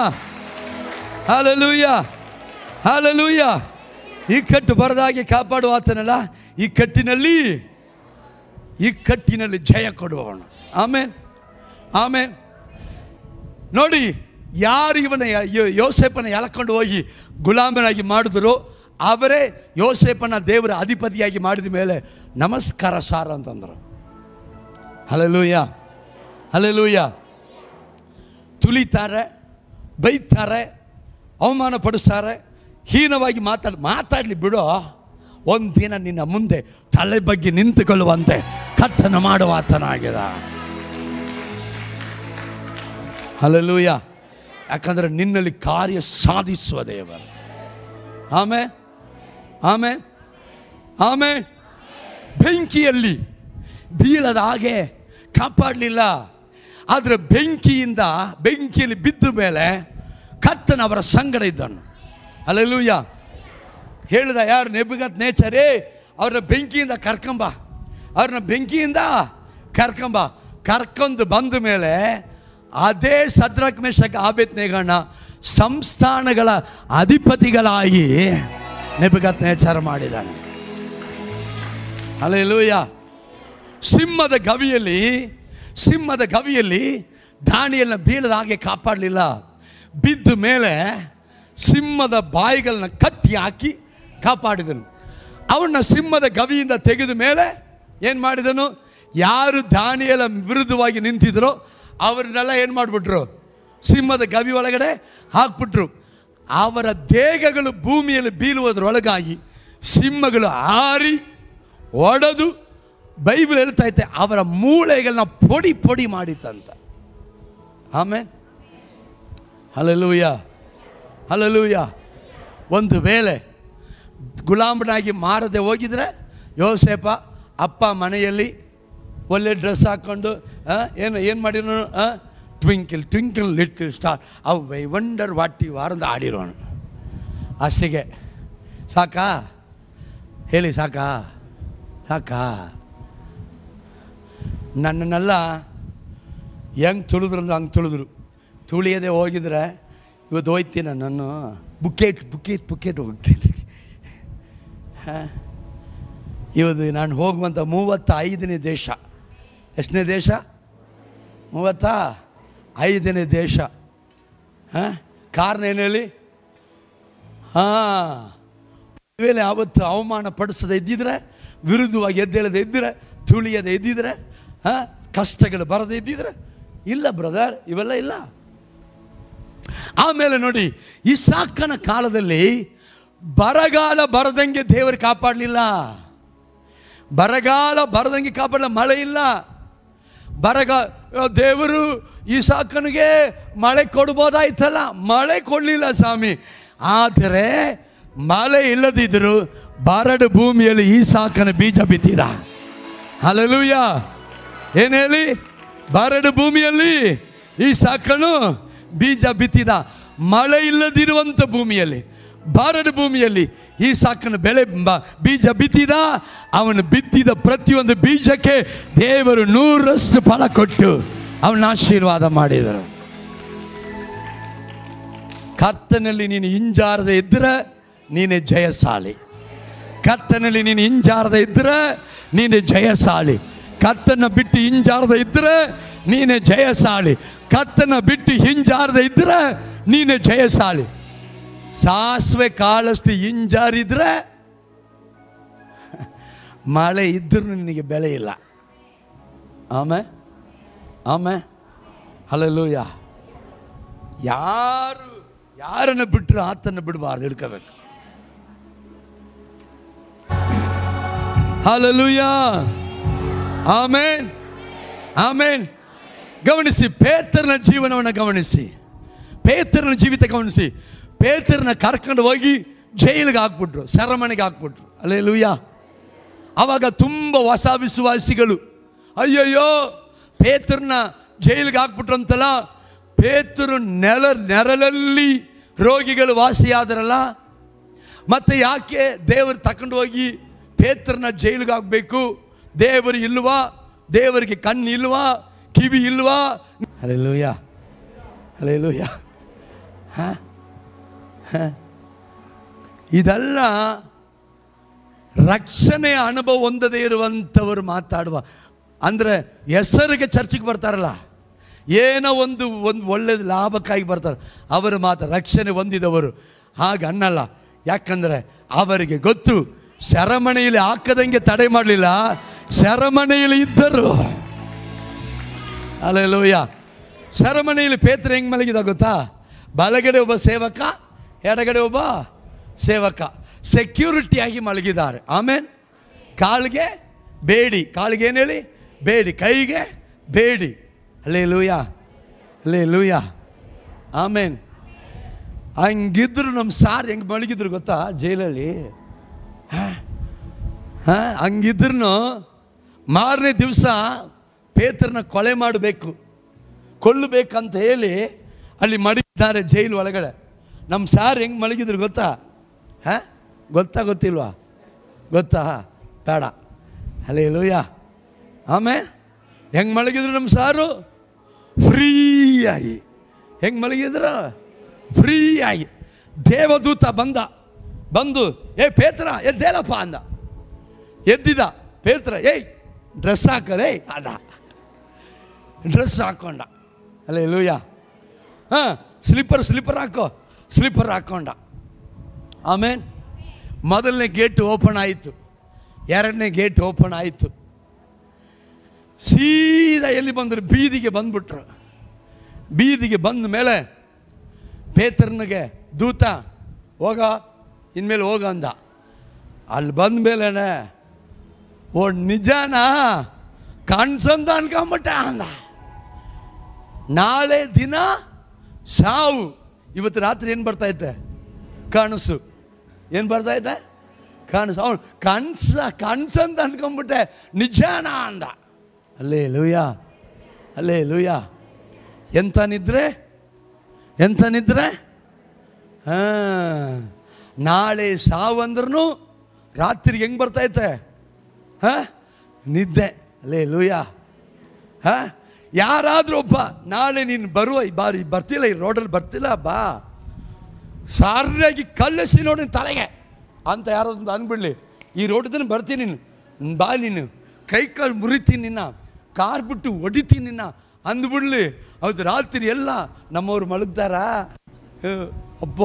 ಇಕ್ಕಟ್ಟು ಬರದಾಗೆ ಕಾಪಾಡುವಾತನಲ್ಲ, ಇಕ್ಕಟ್ಟಿನಲ್ಲಿ ಜಯ ಕೊಡುವವನು. ಆಮೇನ್. ನೋಡಿ, ಯಾರು ಇವನ ಯೋಸೇಫನ ಎಳ್ಕೊಂಡು ಹೋಗಿ ಗುಲಾಮನಾಗಿ ಮಾಡಿದ್ರು, ಅವರೇ ಯೋಸೇಫನ ದೇವರ ಅಧಿಪತಿಯಾಗಿ ಮಾಡಿದ ಮೇಲೆ ನಮಸ್ಕಾರ ಸಾರ ಅಂತಂದರು. ಹಲ್ಲೆಲೂಯ. ತುಳಿತಾರೆ, ಬೈತಾರೆ, ಅವಮಾನ ಪಡಿಸ್ತಾರೆ, ಹೀನವಾಗಿ ಮಾತಾಡಲಿ ಬಿಡೋ. ಒಂದಿನ ನಿನ್ನ ಮುಂದೆ ತಲೆ ಬಗ್ಗೆ ನಿಂತುಕೊಳ್ಳುವಂತೆ ಕರ್ತನ ಮಾಡುವಾತನಾಗಿದ. ಹಲ್ಲೆಲೂಯ. ಯಾಕಂದರೆ ನಿನ್ನಲ್ಲಿ ಕಾರ್ಯ ಸಾಧಿಸುವ ದೇವರು. ಆಮೇನ್. ಬೆಂಕಿಯಲ್ಲಿ ಬೀಳದ ಹಾಗೆ ಕಾಪಾಡಲಿಲ್ಲ. ಆದರೆ ಬೆಂಕಿಯಲ್ಲಿ ಬಿದ್ದ ಮೇಲೆ ಕರ್ತನ ಅವರ ಸಂಗಡ ಇದ್ದನು. ಹಲ್ಲೆಲೂಯ. ಹೇಳಿದ ಯಾರು? ನೆಬೂಕದ್ನೆಚ್ಚರೇ, ಅವ್ರನ್ನ ಬೆಂಕಿಯಿಂದ ಕರ್ಕೊಂಡು ಬಂದ ಮೇಲೆ ಅದೇ ಶದ್ರಕ್ ಮೇಷಕ್ ಆಬೇದ್ನೆಗೋನ ಸಂಸ್ಥಾನಗಳ ಅಧಿಪತಿಗಳಾಗಿ ನೆಬೂಕದ್ನೆಚ್ಚರ ಮಾಡಿದ್ದಾನೆ. ಹಲ್ಲೆಲೂಯ. ಸಿಂಹದ ಗವಿಯಲ್ಲಿ ದಾನಿಯೇಲನ ಬೀಳದ ಹಾಗೆ ಕಾಪಾಡಲಿಲ್ಲ. ಬಿದ್ದ ಮೇಲೆ ಸಿಂಹದ ಬಾಯಿಗಳನ್ನ ಕಟ್ಟಿ ಹಾಕಿ ಕಾಪಾಡಿದನು. ಅವನ್ನ ಸಿಂಹದ ಗವಿಯಿಂದ ತೆಗೆದ ಮೇಲೆ ಏನು ಮಾಡಿದನು? ಯಾರು ದಾನಿಯೇಲ ವಿರುದ್ಧವಾಗಿ ನಿಂತಿದ್ರೋ ಅವ್ರನ್ನೆಲ್ಲ ಏನು ಮಾಡಿಬಿಟ್ರು? ಸಿಂಹದ ಗವಿ ಒಳಗಡೆ ಹಾಕ್ಬಿಟ್ರು. ಅವರ ದೇಹಗಳು ಭೂಮಿಯಲ್ಲಿ ಬೀಳುವುದರೊಳಗಾಗಿ ಸಿಂಹಗಳು ಹಾರಿ ಹೊಡೆದು ಬೈಬಲ್ ಹೇಳ್ತಾ ಐತೆ ಅವರ ಮೂಳೆಗಳನ್ನ ಪೊಡಿ ಪೊಡಿ ಮಾಡಿತಂತ. ಆಮೇಲೆ ಹಲ್ಲೆಲೂಯ, ಹಲ್ಲೆಲೂಯ. ಒಂದು ವೇಳೆ ಗುಲಾಮನಾಗಿ ಮಾರದೆ ಹೋಗಿದ್ರೆ ಯೋಸೇಪ ಅಪ್ಪ ಮನೆಯಲ್ಲಿ ಒಳ್ಳೆ ಡ್ರೆಸ್ ಹಾಕ್ಕೊಂಡು ಏನು ಮಾಡಿರೋ, twinkle twinkle little star how I wonder what you are ಅಂತ ಆಡಿರೋಣ. ಅಷ್ಟಿಗೆ ಸಾಕಾ? ಹೇಳಿ, ಸಾಕಾ? ಸಾಕಾ? ನನ್ನನ್ನೆಲ್ಲ ಹೆಂಗೆ ತುಳಿದ್ರು ಅಂದ್ರೆ ಹಂಗೆ ತುಳಿದ್ರು. ತುಳಿಯದೆ ಹೋಗಿದ್ರೆ ಇವತ್ತು ಹೋಯ್ತೀನಿ ನಾನು ಬುಕ್ಕೇಟ್ ಹೋಗ್ತೀನಿ. ಇವತ್ತು ನಾನು ಹೋಗುವಂಥ 35ನೇ ದೇಶ. ಎಷ್ಟನೇ ದೇಶ? 35ನೇ ದೇಶ. ಕಾರಣ ಏನು ಹೇಳಿ? ವೇಳೆ ಆವತ್ತು ಅವಮಾನ ಪಡಿಸದೆ ಇದ್ದಿದ್ರೆ, ವಿರುದ್ಧವಾಗಿ ಎದ್ದೇಳದೆ ಇದ್ದರೆ, ತುಳಿಯದೆ ಇದ್ದಿದ್ರೆ, ಕಷ್ಟಗಳು ಬರದೇ ಇದ್ದಿದ್ರೆ, ಇಲ್ಲ ಬ್ರದರ್, ಇವೆಲ್ಲ ಇಲ್ಲ. ಆಮೇಲೆ ನೋಡಿ, ಇಸಾಕನ ಕಾಲದಲ್ಲಿ ಬರಗಾಲ ಬರದಂಗೆ ದೇವರು ಕಾಪಾಡಲಿಲ್ಲ. ಬರಗಾಲ ಬರದಂಗೆ ಕಾಪಾಡಲಿಲ್ಲ. ಮಳೆ ಇಲ್ಲ. ದೇವರು ಇಸಾಕನಿಗೆ ಮಳೆ ಕೊಡ್ಬೋದಾಯ್ತಲ್ಲ, ಮಳೆ ಕೊಡಲಿಲ್ಲ ಸ್ವಾಮಿ. ಆದರೆ ಮಳೆ ಇಲ್ಲದಿದ್ದರೂ ಬರಡು ಭೂಮಿಯಲ್ಲಿ ಇಸಾಕನ ಬೀಜ ಬಿತ್ತಿದ. ಹಲ್ಲೆಲೂಯ. ಏನು ಹೇಳಿ? ಬರಡು ಭೂಮಿಯಲ್ಲಿ ಇಸಾಕನು ಬೀಜ ಬಿತ್ತಿದ. ಮಳೆ ಇಲ್ಲದಿರುವಂಥ ಭೂಮಿಯಲ್ಲಿ, ಬರಡು ಭೂಮಿಯಲ್ಲಿ ಇಸಾಕನ ಬೀಜ ಬಿತ್ತಿದ. ಅವನು ಬಿತ್ತಿದ ಪ್ರತಿಯೊಂದು ಬೀಜಕ್ಕೆ ದೇವರು 100ರಷ್ಟು ಫಲ ಕೊಟ್ಟು ಅವನ ಆಶೀರ್ವಾದ ಮಾಡಿದರು. ಕರ್ತನಲ್ಲಿ ನೀನು ಹಿಂಜಾರದೆ ಇದ್ದರೆ ನೀನೇ ಜಯಶಾಲಿ. ಕರ್ತನಲ್ಲಿ ನೀನು ಹಿಂಜಾರದೆ ಇದ್ದರೆ ನೀನೇ ಜಯಶಾಲಿ. ಕರ್ತನ ಬಿಟ್ಟು ಹಿಂಜಾರದೆ ಇದ್ದರೆ ನೀನೇ ಜಯಶಾಲಿ. ಕರ್ತನ ಬಿಟ್ಟು ಹಿಂಜಾರದೆ ಇದ್ದರೆ ನೀನೇ ಜಯಶಾಲಿ. ಸಾಸಿವೆ ಕಾಳಷ್ಟು ಹಿಂಜಾರಿದ್ರೆ ಮಳೆ ಇದ್ರೂ ನಿನಗೆ ಬೆಲೆ ಇಲ್ಲ. ಆಮೇ ಹಲ್ಲೆಲೂಯ. ಯಾರನ್ನು ಬಿಟ್ಟರೆ ಆತನ್ನು ಬಿಡಬಾರ್ದು, ಹಿಡ್ಕೋಬೇಕು. ಹಲ್ಲೆಲೂಯ. ಆಮೇನ್, ಆಮೇನ್. ಗಮನಿಸಿ, ಪೇತ್ರನ ಜೀವನವನ್ನು ಗಮನಿಸಿ, ಪೇತ್ರನ ಜೀವಿತ ಗಮನಿಸಿ. ಪೇತ್ರನ ಕರ್ಕೊಂಡು ಹೋಗಿ ಜೈಲಿಗೆ ಹಾಕ್ಬಿಟ್ರು, ಸೆರೆಮನೆಗೆ ಹಾಕ್ಬಿಟ್ರು. ಹಲ್ಲೆಲೂಯ. ಆವಾಗ ತುಂಬ ಹೊಸ ವಿಶ್ವಾಸಿಗಳು, ಅಯ್ಯಯ್ಯೋ ಪೇತ್ರನ ಜೈಲಿಗೆ ಹಾಕ್ಬಿಟ್ರು ಅಂತಲ್ಲ. ಪೇತ್ರರು ನೆರಳಲ್ಲಿ ರೋಗಿಗಳು ವಾಸಿಯಾದರಲ್ಲ, ಮತ್ತೆ ಯಾಕೆ ದೇವರು ತಗೊಂಡು ಹೋಗಿ ಪೇತ್ರನ ಜೈಲಿಗೆ ಹಾಕಬೇಕು? ದೇವರು ಇಲ್ವಾ? ದೇವರಿಗೆ ಕಣ್ಣು ಇಲ್ವಾ? ಕಿವಿ ಇಲ್ವಾ? Hallelujah, hallelujah. ಇದೆಲ್ಲ ರಕ್ಷಣೆಯ ಅನುಭವ ಹೊಂದದೇ ಇರುವಂಥವರು ಮಾತಾಡುವ, ಅಂದರೆ ಹೆಸರಿಗೆ ಚರ್ಚಿಗೆ ಬರ್ತಾರಲ್ಲ, ಏನೋ ಒಂದು ಒಳ್ಳೆಯದು ಲಾಭಕ್ಕಾಗಿ ಬರ್ತಾರೆ, ಅವರು ಮಾತ್ರ ರಕ್ಷಣೆ ಹೊಂದಿದವರು. ಹಾಗೆ ಅನ್ನಲ್ಲ. ಯಾಕಂದರೆ ಅವರಿಗೆ ಗೊತ್ತು, ಸೆರೆಮನೆಯಲ್ಲಿ ಹಾಕದಂಗೆ ತಡೆ ಮಾಡಲಿಲ್ಲ, ಸೆರೆಮನೆಯಲ್ಲಿ ಇದ್ದರು. ಹಲ್ಲೆಲೂಯ. ಸೆರೆಮನೆಯಲ್ಲಿ ಪೇತ್ರ ಹೆಂಗೆ ಮಲಗಿದ ಗೊತ್ತಾ? ಬಲಗಡೆ ಒಬ್ಬ ಸೇವಕ, ಎಡಗಡೆ ಒಬ್ಬ ಸೇವಕ, ಸೆಕ್ಯೂರಿಟಿಯಾಗಿ ಮಲಗಿದ್ದಾರೆ. ಆಮೇಲೆ ಕಾಲಿಗೆ ಬೇಡಿ, ಕಾಲಿಗೆ ಏನು ಹೇಳಿ? ಬೇಡಿ. ಕೈಗೆ ಬೇಡಿ. Hallelujah, hallelujah. ಆಮೇನ್. ಹಂಗಿದ್ರು ನಮ್ಮ ಸಾರ್ ಹೆಂಗೆ ಮಲಗಿದ್ರು ಗೊತ್ತಾ ಜೈಲಲ್ಲಿ? ಹಂಗಿದ್ರು ಮಾರನೇ ದಿವಸ ಪೇತ್ರನ ಕೊಲೆ ಮಾಡಬೇಕು, ಕೊಲ್ಲಬೇಕಂತ ಹೇಳಿ ಅಲ್ಲಿ ಮಲಗಿದ್ದಾರೆ ಜೈಲು ಒಳಗಡೆ. ನಮ್ಮ ಸಾರ್ ಹೆಂಗೆ ಮಲಗಿದ್ರು ಗೊತ್ತಾ? ಗೊತ್ತಿಲ್ವಾ? ಗೊತ್ತಾ? ಬೇಡ. ಹಲ್ಲೆಲೂಯ. ಆಮೇಲೆ ಹೆಂಗೆ ಮಲಗಿದ್ರು ನಮ್ಮ ಸಾರು? ಫ್ರೀಯಾಗಿ. ಹೆಂಗೆ ಮಲಗಿದ್ರು? ಫ್ರೀಯಾಗಿ. ದೇವದೂತ ಬಂದು ಏ ಪೇತ್ರ ಎದ್ದೇಳಪ್ಪ ಅಂದ. ಎದ್ದಿದ ಪೇತ್ರ, ಏಯ್ ಡ್ರೆಸ್ ಹಾಕಲೇ ಅದ. ಡ್ರೆಸ್ ಹಾಕ್ಕೊಂಡ. ಹಲ್ಲೆಲೂಯ. ಸ್ಲಿಪ್ಪರ್ ಹಾಕೋ, ಸ್ಲಿಪ್ಪರ್ ಹಾಕ್ಕೊಂಡ. ಆಮೇಲೆ ಮೊದಲನೇ ಗೇಟ್ ಓಪನ್ ಆಯಿತು, ಎರಡನೇ ಗೇಟ್ ಓಪನ್ ಆಯಿತು. ಸೀದಾ ಎಲ್ಲಿ ಬಂದರು? ಬೀದಿಗೆ ಬಂದ್ಬಿಟ್ರು. ಬೀದಿಗೆ ಬಂದ ಮೇಲೆ ಪೇತ್ರನಿಗೆ ದೂತ ಹೋಗ, ಇನ್ಮೇಲೆ ಹೋಗ ಅಂದ. ಅಲ್ಲಿ ಬಂದ ಮೇಲೇ ಓ ನಿಜನಾ ಕನ್ಸಂತ ಅನ್ಕೊಂಬಿಟ್ಟ ಅಂದ. ನಾಳೆ ದಿನ ಸಾವು. ಇವತ್ತು ರಾತ್ರಿ ಏನು ಬರ್ತೈತೆ? ಕನಸು. ಏನು ಬರ್ತೈತೆ? ಕನಸು. ಅವನು ಕನ್ಸಂತ ಅನ್ಕೊಂಬಿಟ್ಟೆ, ನಿಜನಾ ಅಂದ. ಅಲ್ಲೇ ಲೂಯಾ, ಅಲ್ಲೇ ಲೂಯಾ. ಎಂಥ ನಿದ್ರೆ, ಎಂಥ ನಿದ್ರೆ. ನಾಳೆ ಸಾವಂದ್ರೂ ರಾತ್ರಿಗೆ ಹೆಂಗೆ ಬರ್ತೈತೆ? ನಿದ್ದೆ. ಅಲ್ಲೇ ಲೂಯಾ. ಯಾರಾದರೂ ಒಬ್ಬ ನಾಳೆ ನೀನು ಬರುವ ಬಾರಿ ಬರ್ತಿಲ್ಲ, ಈ ರೋಡಲ್ಲಿ ಬರ್ತಿಲ್ಲ, ಬಾ ಸಾರಿಯಾಗಿ ಕಲ್ಲಿಸಿ ನೋಡಿ ತಲೆಗೆ ಅಂತ ಯಾರೋ ಅಂದ್ಬಿಡ್ಲಿ, ಈ ರೋಡದನ್ನು ಬರ್ತೀನಿ ನೀನು, ಬಾ ನೀನು ಕೈ ಕಾಲು ಮುರಿತೀನಿ, ನಿನ್ನ ಕಾರ್ ಬಿಟ್ಟು ಹೊಡಿತೀನಿ ನಿನ್ನ ಅಂದ್ಬಿಡ್ಲಿ. ಹೌದು, ರಾತ್ರಿ ಎಲ್ಲ ನಮ್ಮವ್ರು ಮಲಗ್ತಾರ. ಅಪ್ಪ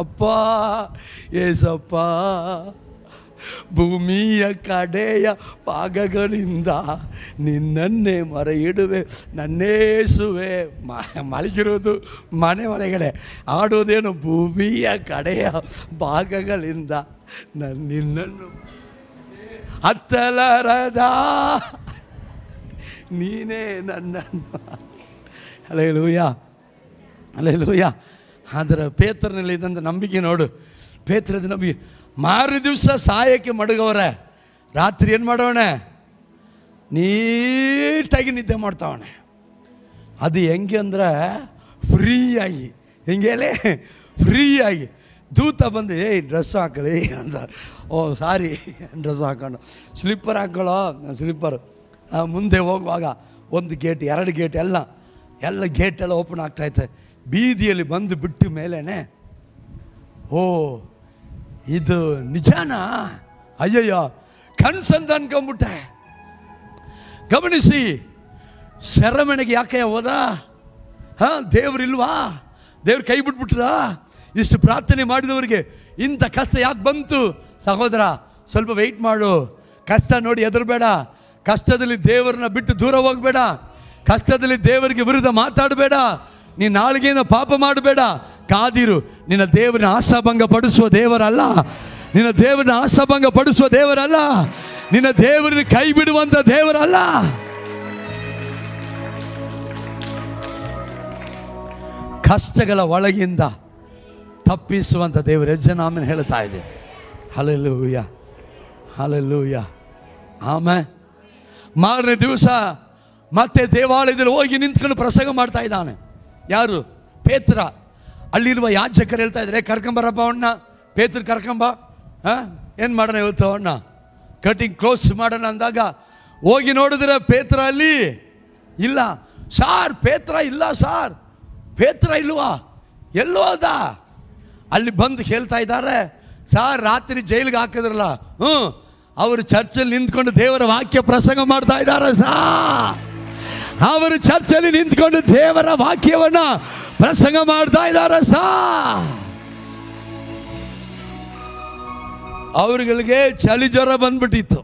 ಅಪ್ಪ ಏಸಪ್ಪ, ಭೂಮಿಯ ಕಡೆಯ ಭಾಗಗಳಿಂದ ನಿನ್ನನ್ನೇ ಮೊರೆ ಇಡುವೆ ನನ್ನೇಸುವೆ. ಮಲಗಿರೋದು ಮನೆ ಒಳಗಡೆ, ಆಡೋದೇನು ಭೂಮಿಯ ಕಡೆಯ ಭಾಗಗಳಿಂದ ನಿನ್ನನ್ನು ಹತ್ತಲಾರದ ನೀನೇ ನನ್ನನ್ನು. Hallelujah, hallelujah. ಅದರ ಪೇತ್ರನಲ್ಲಿ ಇದ್ದಂಥ ನಂಬಿಕೆ ನೋಡು. ಪೇತ್ರದ ನಂಬಿಕೆ. ಮಾರು ದಿವಸ ಸಾಯಕ್ಕೆ ಮಡಗವ್ರೆ, ರಾತ್ರಿ ಏನು ಮಾಡೋಣ? ನೀಟಾಗಿ ನಿದ್ದೆ ಮಾಡ್ತಾವಣೆ. ಅದು ಹೆಂಗೆ ಅಂದರೆ ಫ್ರೀಯಾಗಿ, ಹೆಂಗೇಲೆ ಫ್ರೀಯಾಗಿ. ದೂತ ಬಂದು ಡ್ರೆಸ್ ಹಾಕೊಳ್ಳಿ ಅಂತ. ಓ ಸಾರಿ, ಡ್ರೆಸ್ ಹಾಕೊಂಡು ಸ್ಲಿಪ್ಪರ್ ಹಾಕೊಳ್ಳೋ. ಸ್ಲಿಪ್ಪರ್ ಮುಂದೆ ಹೋಗುವಾಗ ಒಂದು ಗೇಟ್, ಎರಡು ಗೇಟ್, ಎಲ್ಲ ಗೇಟೆಲ್ಲ ಓಪನ್ ಆಗ್ತಾಯಿತ್ತೆ. ಬೀದಿಯಲ್ಲಿ ಬಂದು ಬಿಟ್ಟು ಮೇಲೇ, ಓ ಇದು ನಿಜಾನಾ? ಅಯ್ಯಯ್ಯ ಕನ್ಸಂತ ಅನ್ಕೊಂಬಿಟ್ಟೆ. ಗಮನಿಸಿ, ಸೆರೆಮನೆಗೆ ಯಾಕೆ ಹೋದ? ದೇವ್ರಿಲ್ವಾ? ದೇವ್ರು ಕೈ ಬಿಟ್ಬಿಟ್ರ? ಇಷ್ಟು ಪ್ರಾರ್ಥನೆ ಮಾಡಿದವರಿಗೆ ಇಂಥ ಕಷ್ಟ ಯಾಕೆ ಬಂತು? ಸಹೋದರ, ಸ್ವಲ್ಪ ವೆಯ್ಟ್ ಮಾಡು. ಕಷ್ಟ ನೋಡಿ ಹೆದರಬೇಡ. ಕಷ್ಟದಲ್ಲಿ ದೇವರನ್ನ ಬಿಟ್ಟು ದೂರ ಹೋಗಬೇಡ. ಕಷ್ಟದಲ್ಲಿ ದೇವರಿಗೆ ವಿರುದ್ಧ ಮಾತಾಡಬೇಡ. ನೀನು ನಾಳಿಗೆಯಿಂದ ಪಾಪ ಮಾಡಬೇಡ. ಕಾದಿರು. ನಿನ್ನ ದೇವರನ್ನ ಆಶಾಭಂಗ ಪಡಿಸುವ ದೇವರಲ್ಲ. ನಿನ್ನ ದೇವರನ್ನ ಆಶಾಭಂಗ ಪಡಿಸುವ ದೇವರಲ್ಲ. ನಿನ್ನ ದೇವರನ್ನ ಕೈ ಬಿಡುವಂಥ ದೇವರಲ್ಲ. ಕಷ್ಟಗಳ ಒಳಗಿಂದ ತಪ್ಪಿಸುವಂಥ ದೇವರು. ಯಜ್ಜನಾಮನ್ ಹೇಳ್ತಾ ಇದೆ. Hallelujah, hallelujah. ಆಮೇಲೆ ಮಾರನೇ ದಿವಸ ಮತ್ತೆ ದೇವಾಲಯದಲ್ಲಿ ಹೋಗಿ ನಿಂತ್ಕೊಂಡು ಪ್ರಸಂಗ ಮಾಡ್ತಾ ಇದ್ದಾನೆ. ಯಾರು? ಪೇತ್ರ. ಅಲ್ಲಿರುವ ಯಾಜಕರು ಹೇಳ್ತಾ ಇದ್ದಾರೆ, ಕರ್ಕೊಂಬರಪ್ಪ ಅವನ್ನ, ಪೇತ್ರ ಕರ್ಕೊಂಬ. ಏನು ಮಾಡೋಣ ಇವತ್ತು? ಅವನ್ನ ಕಟಿಂಗ್ ಕ್ಲೋಸ್ ಮಾಡೋಣ ಅಂದಾಗ ಹೋಗಿ ನೋಡಿದ್ರೆ ಪೇತ್ರ ಅಲ್ಲಿ ಇಲ್ಲ. ಸಾರ್ ಪೇತ್ರ ಇಲ್ಲ, ಸಾರ್ ಪೇತ್ರ ಇಲ್ವಾ? ಎಲ್ಲೋ ಅದ? ಅಲ್ಲಿ ಬಂದು ಹೇಳ್ತಾ ಇದ್ದಾರೆ, ಸಾರ್ ರಾತ್ರಿ ಜೈಲಿಗೆ ಹಾಕಿದ್ರಲ್ಲ, ಅವರು ಚರ್ಚಲ್ಲಿ ನಿಂತ್ಕೊಂಡು ದೇವರ ವಾಕ್ಯ ಪ್ರಸಂಗ ಮಾಡ್ತಾ ಇದ್ದಾರೆ. ಅವರು ಚರ್ಚಲ್ಲಿ ನಿಂತ್ಕೊಂಡು ದೇವರ ವಾಕ್ಯವನ್ನ ಪ್ರಸಂಗ ಮಾಡ್ತಾ ಇದ್ದಾರೆ. ಅವ್ರಗಳಿಗೆ ಚಳಿ ಜ್ವರ ಬಂದ್ಬಿಟ್ಟಿತ್ತು.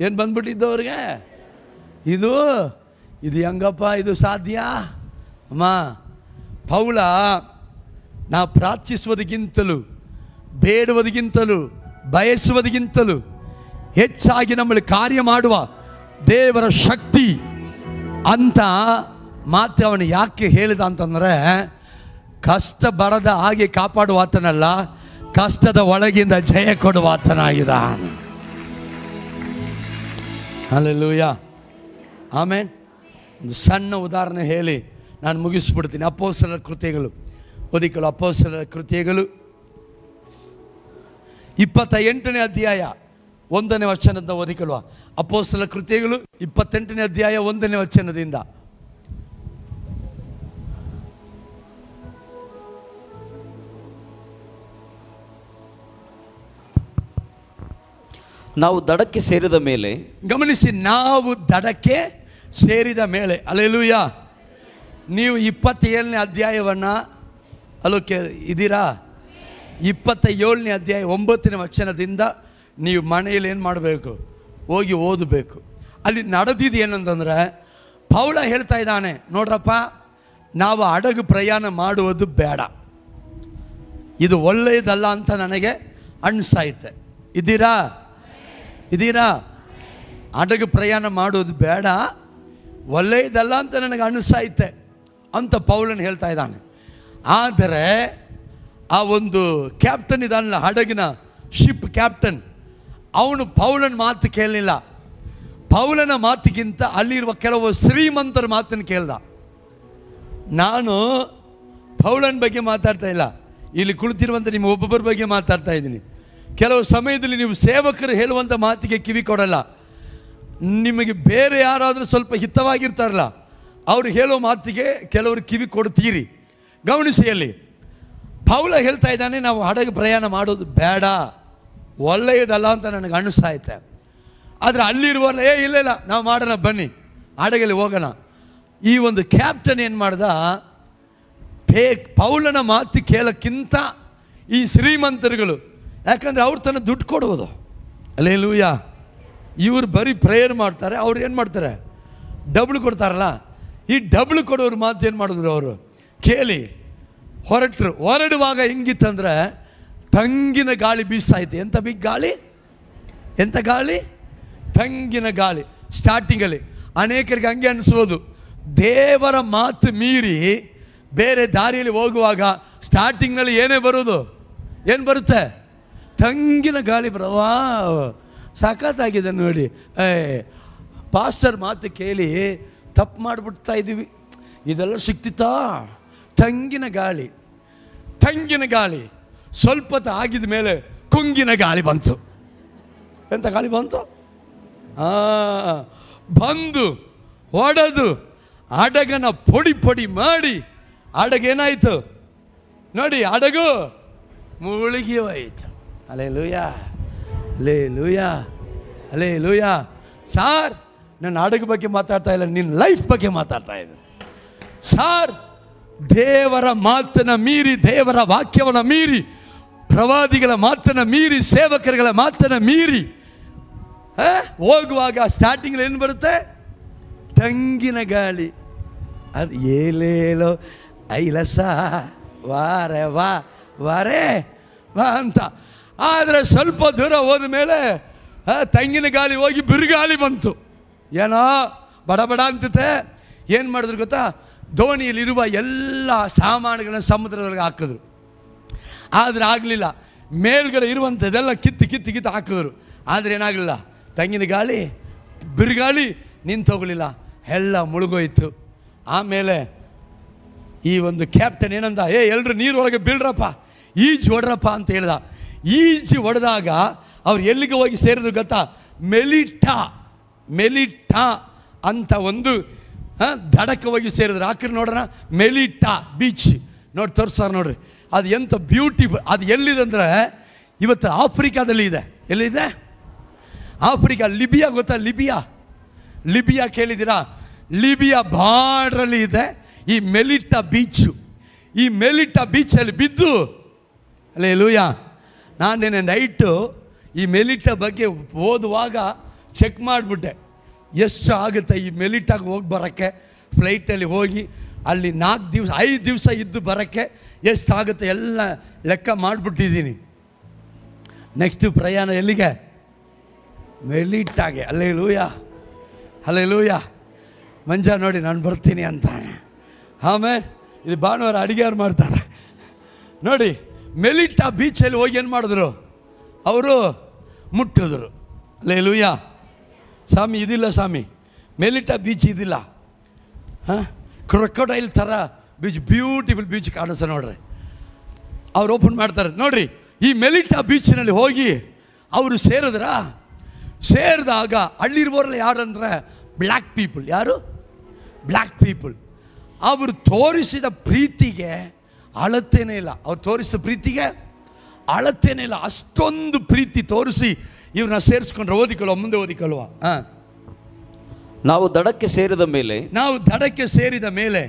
ಏನು ಬಂದ್ಬಿಟ್ಟಿತ್ತು ಅವ್ರಿಗೆ? ಇದು ಹೆಂಗಪ್ಪ ಇದು ಸಾಧ್ಯ? ಅಮ್ಮ, ಪೌಲ ನಾ ಪ್ರಾರ್ಥಿಸುವುದಕ್ಕಿಂತಲೂ ಬೇಡುವುದಕ್ಕಿಂತಲೂ ಬಯಸುವುದಕ್ಕಿಂತಲೂ ಹೆಚ್ಚಾಗಿ ನಮ್ಮಲ್ಲಿ ಕಾರ್ಯ ಮಾಡುವ ದೇವರ ಶಕ್ತಿ ಅಂತ ಮಾತು ಅವನು ಯಾಕೆ ಹೇಳಿದ ಅಂತಂದರೆ, ಕಷ್ಟ ಬರದ ಹಾಗೆ ಕಾಪಾಡುವ ಆತನಲ್ಲ, ಕಷ್ಟದ ಒಳಗಿಂದ ಜಯ ಕೊಡುವ ಆತನಾಗಿದ್ದಾನೆ. Hallelujah, amen. ಒಂದು ಸಣ್ಣ ಉದಾಹರಣೆ ಹೇಳಿ ನಾನು ಮುಗಿಸ್ಬಿಡ್ತೀನಿ. ಅಪೊಸ್ತಲರ ಕೃತ್ಯಗಳು ಓದಿಕೊಳ್ಳು. ಅಪೊಸ್ತಲರ ಕೃತ್ಯಗಳು 28ನೇ ಅಧ್ಯಾಯ 1ನೇ ವಚನದಿಂದ ಓದಿಕೊಳ್ಳುವ. ಅಪೊಸ್ತಲರ ಕೃತ್ಯಗಳು 28ನೇ ಅಧ್ಯಾಯ 1ನೇ ವಚನದಿಂದ. ನಾವು ದಡಕ್ಕೆ ಸೇರಿದ ಮೇಲೆ, ಗಮನಿಸಿ, ನಾವು ದಡಕ್ಕೆ ಸೇರಿದ ಮೇಲೆ. ಹಲ್ಲೆಲೂಯಾ. ನೀವು 27ನೇ ಅಧ್ಯಾಯವನ್ನು ಇದ್ದೀರಾ? 27ನೇ ಅಧ್ಯಾಯ 9ನೇ ವಚನದಿಂದ ನೀವು ಮನೆಯಲ್ಲಿ ಏನು ಮಾಡಬೇಕು? ಹೋಗಿ ಓದಬೇಕು. ಅಲ್ಲಿ ನಡೆದಿದ್ದು ಏನಂತಂದರೆ, ಪೌಲ ಹೇಳ್ತಾ ಇದ್ದಾನೆ, ನೋಡ್ರಪ್ಪ, ನಾವು ಹಡಗು ಪ್ರಯಾಣ ಮಾಡುವುದು ಬೇಡ, ಇದು ಒಳ್ಳೆಯದಲ್ಲ ಅಂತ ನನಗೆ ಅನಿಸಾಯ್ತೆ. ಇದ್ದೀರಾ? ಇದೀರಾ? ಹಡಗು ಪ್ರಯಾಣ ಮಾಡೋದು ಬೇಡ, ಒಳ್ಳೆಯದಲ್ಲ ಅಂತ ನನಗೆ ಅನಿಸೈತೆ ಅಂತ ಪೌಲನ್ ಹೇಳ್ತಾ ಇದ್ದಾನೆ. ಆದರೆ ಆ ಒಂದು ಕ್ಯಾಪ್ಟನ್ ಇದಾನಲ್ಲ, ಹಡಗಿನ ಶಿಪ್ ಕ್ಯಾಪ್ಟನ್, ಅವನು ಪೌಲನ ಮಾತು ಕೇಳಲಿಲ್ಲ. ಪೌಲನ ಮಾತಿಗಿಂತ ಅಲ್ಲಿರುವ ಕೆಲವು ಶ್ರೀಮಂತರ ಮಾತನ್ನು ಕೇಳ್ದ. ನಾನು ಪೌಲನ ಬಗ್ಗೆ ಮಾತಾಡ್ತಾ ಇಲ್ಲ, ಇಲ್ಲಿ ಕುಳಿತಿರುವಂಥ ನಿಮ್ಮ ಒಬ್ಬೊಬ್ಬರ ಬಗ್ಗೆ ಮಾತಾಡ್ತಾ ಇದ್ದೀನಿ. ಕೆಲವು ಸಮಯದಲ್ಲಿ ನೀವು ಸೇವಕರು ಹೇಳುವಂಥ ಮಾತಿಗೆ ಕಿವಿ ಕೊಡಲ್ಲ. ನಿಮಗೆ ಬೇರೆ ಯಾರಾದರೂ ಸ್ವಲ್ಪ ಹಿತವಾಗಿರ್ತಾರಲ್ಲ, ಅವರು ಹೇಳೋ ಮಾತಿಗೆ ಕೆಲವರು ಕಿವಿ ಕೊಡ್ತೀರಿ. ಗಮನಿಸಿ, ಅಲ್ಲಿ ಪೌಲ ಹೇಳ್ತಾ ಇದ್ದಾನೆ, ನಾವು ಹಡಗು ಪ್ರಯಾಣ ಮಾಡೋದು ಬೇಡ, ಒಳ್ಳೆಯದಲ್ಲ ಅಂತ ನನಗೆ ಅನಿಸ್ತಾ ಐತೆ. ಆದರೆ ಅಲ್ಲಿರುವಲ್ಲ, ಇಲ್ಲ ನಾವು ಮಾಡೋಣ, ಬನ್ನಿ ಹಡಗಲ್ಲಿ ಹೋಗೋಣ. ಈ ಒಂದು ಕ್ಯಾಪ್ಟನ್ ಏನು ಮಾಡ್ದ, ಪೌಲನ ಮಾತು ಕೇಳೋಕ್ಕಿಂತ ಈ ಶ್ರೀಮಂತರುಗಳು, ಯಾಕಂದರೆ ಅವ್ರು ತನ್ನ ದುಡ್ಡು ಕೊಡುವುದು. ಹಲ್ಲೆಲೂಯಾ. ಇವರು ಬರೀ ಪ್ರೇಯರ್ ಮಾಡ್ತಾರೆ, ಅವ್ರು ಏನು ಮಾಡ್ತಾರೆ, ಡಬ್ಳು ಕೊಡ್ತಾರಲ್ಲ. ಈ ಡಬ್ಳು ಕೊಡೋರು ಮಾತು ಏನು ಮಾಡಿದ್ರು, ಅವರು ಕೇಳಿ ಹೊರಡುವಾಗ ಹೆಂಗಿತ್ತಂದ್ರೆ ತಂಗಿನ ಗಾಳಿ ಬೀಸಾಯ್ತು. ಎಂಥ ಬಿಗ್ ಗಾಳಿ, ಎಂಥ ಗಾಳಿ, ತಂಗಿನ ಗಾಳಿ. ಸ್ಟಾರ್ಟಿಂಗಲ್ಲಿ ಅನೇಕರಿಗೆ ಹಂಗೆ ಅನಿಸ್ಬೋದು, ದೇವರ ಮಾತು ಮೀರಿ ಬೇರೆ ದಾರಿಯಲ್ಲಿ ಹೋಗುವಾಗ ಸ್ಟಾರ್ಟಿಂಗ್ನಲ್ಲಿ ಏನೇ ಬರೋದು, ಏನು ಬರುತ್ತೆ, ತಂಗಿನ ಗಾಳಿ ಬರವಾ. ಸಖತ್ತಾಗಿದೆ ನೋಡಿ. ಪಾಸ್ಟರ್ ಮಾತು ಕೇಳಿ ತಪ್ಪು ಮಾಡಿಬಿಡ್ತಾ ಇದ್ದೀವಿ, ಇದೆಲ್ಲ ಸಿಕ್ತಿತ್ತಾ? ತಂಗಿನ ಗಾಳಿ, ತಂಗಿನ ಗಾಳಿ. ಸ್ವಲ್ಪ ಆಗಿದ ಮೇಲೆ ಕುಂಗಿನ ಗಾಳಿ ಬಂತು. ಎಂಥ ಗಾಳಿ ಬಂತು? ಬಂದು ಹೊಡೆದು ಹಡಗನ ಪೊಡಿ ಮಾಡಿ ಹಡಗೇನಾಯಿತು ನೋಡಿ, ಹಡಗು ಮುಳುಗಿ ಹೋಯಿತು. Hallelujah, hallelujah, hallelujah. ಸಾರ್, ನಾನು ಹಡಗು ಬಗ್ಗೆ ಮಾತಾಡ್ತಾ ಇಲ್ಲ, ನಿನ್ನ ಲೈಫ್ ಬಗ್ಗೆ ಮಾತಾಡ್ತಾ ಇದ್ದೀನಿ ಸಾರ್. ದೇವರ ಮಾತನ್ನು ಮೀರಿ, ದೇವರ ವಾಕ್ಯವನ್ನು ಮೀರಿ, ಪ್ರವಾದಿಗಳ ಮಾತನ್ನು ಮೀರಿ, ಸೇವಕರುಗಳ ಮಾತನ್ನು ಮೀರಿ ಹೋಗುವಾಗ ಸ್ಟಾರ್ಟಿಂಗಲ್ಲಿ ಏನು ಬರುತ್ತೆ, ತಂಗಿನ ಗಾಳಿ. ಅದು ಏಲೇಲೋ ಐಲಸ ವಾರೆ ವಾರೇ ವಾ ಅಂತ. ಆದರೆ ಸ್ವಲ್ಪ ದೂರ ಹೋದ ಮೇಲೆ ತಂಗಿನ ಗಾಳಿ ಹೋಗಿ ಬಿರುಗಾಳಿ ಬಂತು. ಏನೋ ಬಡ ಅಂತಿತ್ತೆ. ಏನು ಮಾಡಿದ್ರು ಗೊತ್ತಾ, ದೋಣಿಯಲ್ಲಿರುವ ಎಲ್ಲ ಸಾಮಾನುಗಳನ್ನ ಸಮುದ್ರದೊಳಗೆ ಹಾಕಿದ್ರು. ಆದರೆ ಆಗಲಿಲ್ಲ. ಮೇಲ್ಗಡೆ ಇರುವಂಥದ್ದೆಲ್ಲ ಕಿತ್ತು ಹಾಕಿದ್ರು. ಆದರೆ ಏನಾಗಲಿಲ್ಲ, ತಂಗಿನ ಗಾಳಿ ಬಿರುಗಾಳಿ ನಿಂತೋಗಲಿಲ್ಲ, ಎಲ್ಲ ಮುಳುಗೋಯ್ತು. ಆಮೇಲೆ ಈ ಒಂದು ಕ್ಯಾಪ್ಟನ್ ಏನಂದ, ಎಲ್ಲರೂ ನೀರೊಳಗೆ ಬೀಳ್ರಪ್ಪ, ಈಜು ಹೊಡ್ರಪ್ಪ ಅಂತ ಹೇಳ್ದ. ಈಜು ಹೊಡೆದಾಗ ಅವ್ರು ಎಲ್ಲಿಗೆ ಹೋಗಿ ಸೇರಿದ್ರು ಗೊತ್ತಾ, ಮೆಲಿಟಾ ಅಂತ ಒಂದು ದಡಕ್ಕೆ ಹೋಗಿ ಸೇರಿದ್ರು. ಹಾಕ್ರಿ ನೋಡೋಣ, ಮೆಲಿಟಾ ಬೀಚ್ ನೋಡಿ, ತೋರಿಸ್ತಾರೆ ನೋಡ್ರಿ. ಅದು ಎಂಥ ಬ್ಯೂಟಿಫುಲ್. ಅದು ಎಲ್ಲಿದೆ ಅಂದರೆ ಇವತ್ತು ಆಫ್ರಿಕಾದಲ್ಲಿ ಇದೆ. ಎಲ್ಲಿದೆ? ಆಫ್ರಿಕಾ, ಲಿಬಿಯಾ ಗೊತ್ತಾ? ಲಿಬಿಯಾ ಕೇಳಿದ್ದೀರಾ? ಲಿಬಿಯಾ ಬಾರ್ಡ್ರಲ್ಲಿ ಇದೆ ಈ ಮೆಲಿಟಾ ಬೀಚು. ಈ ಮೆಲಿಟಾ ಬೀಚಲ್ಲಿ ಬಿದ್ದು, ಹಲ್ಲೆಲೂಯಾ, ನಾನೇನೆ ನೈಟು ಈ ಮೆಲಿಟಾ ಬಗ್ಗೆ ಓದುವಾಗ ಚೆಕ್ ಮಾಡಿಬಿಟ್ಟೆ, ಎಷ್ಟು ಆಗುತ್ತೆ ಈ ಮೆಲಿಟಾಗೆ ಹೋಗಿ ಬರೋಕ್ಕೆ. ಫ್ಲೈಟಲ್ಲಿ ಹೋಗಿ ಅಲ್ಲಿ 5 ದಿವಸ ಇದ್ದು ಬರೋಕ್ಕೆ ಎಷ್ಟಾಗುತ್ತೆ ಎಲ್ಲ ಲೆಕ್ಕ ಮಾಡಿಬಿಟ್ಟಿದ್ದೀನಿ. ನೆಕ್ಸ್ಟು ಪ್ರಯಾಣ ಎಲ್ಲಿಗೆ? ಮೆಲಿಟಾಗೆ. ಹಲ್ಲೆಲೂಯಾ. ಮಂಜ ನೋಡಿ, ನಾನು ಬರ್ತೀನಿ ಅಂತಾನೆ. ಆಮೇಲೆ ಇದು ಭಾನುವಾರ ಅಡುಗೆಯವ್ರು ಮಾಡ್ತಾರೆ ನೋಡಿ. ಮೆಲಿಟಾ ಬೀಚಲ್ಲಿ ಹೋಗಿ ಏನು ಮಾಡಿದ್ರು ಅವರು, ಮುಟ್ಟಿದ್ರು. ಹಲ್ಲೆಲೂಯಾ. ಸ್ವಾಮಿ ಇದಿಲ್ಲ, ಸ್ವಾಮಿ ಮೆಲಿಟಾ ಬೀಚ್ ಇದಿಲ್ಲ, ಕ್ರೊಕೊಡೈಲ್ ಥರ ಬೀಚ್, ಬ್ಯೂಟಿಫುಲ್ ಬೀಚ್ ಕಾಣಿಸ್ತಾ ನೋಡ್ರಿ. ಅವ್ರು ಓಪನ್ ಮಾಡ್ತಾರೆ ನೋಡ್ರಿ. ಈ ಮೆಲಿಟಾ ಬೀಚ್ನಲ್ಲಿ ಹೋಗಿ ಅವರು ಸೇರಿದಾಗ ಅಲ್ಲಿರುವವರೆಲ್ಲ ಯಾರಂದ್ರೆ ಬ್ಲ್ಯಾಕ್ ಪೀಪಲ್. ಯಾರು? Black people. ಅವರು ತೋರಿಸಿದ ಪ್ರೀತಿಗೆ ಅಳತೇನೇ ಇಲ್ಲ. ಅವ್ರು ತೋರಿಸಿದ ಪ್ರೀತಿಗೆ ಅಳತೇನೇ ಇಲ್ಲ. ಅಷ್ಟೊಂದು ಪ್ರೀತಿ ತೋರಿಸಿ ಇವ್ರನ್ನ ಸೇರಿಸ್ಕೊಂಡ್ರೆ. ಮುಂದೆ ಓದಿಕೊಳ್ಳುವ. ನಾವು ದಡಕ್ಕೆ ಸೇರಿದ ಮೇಲೆ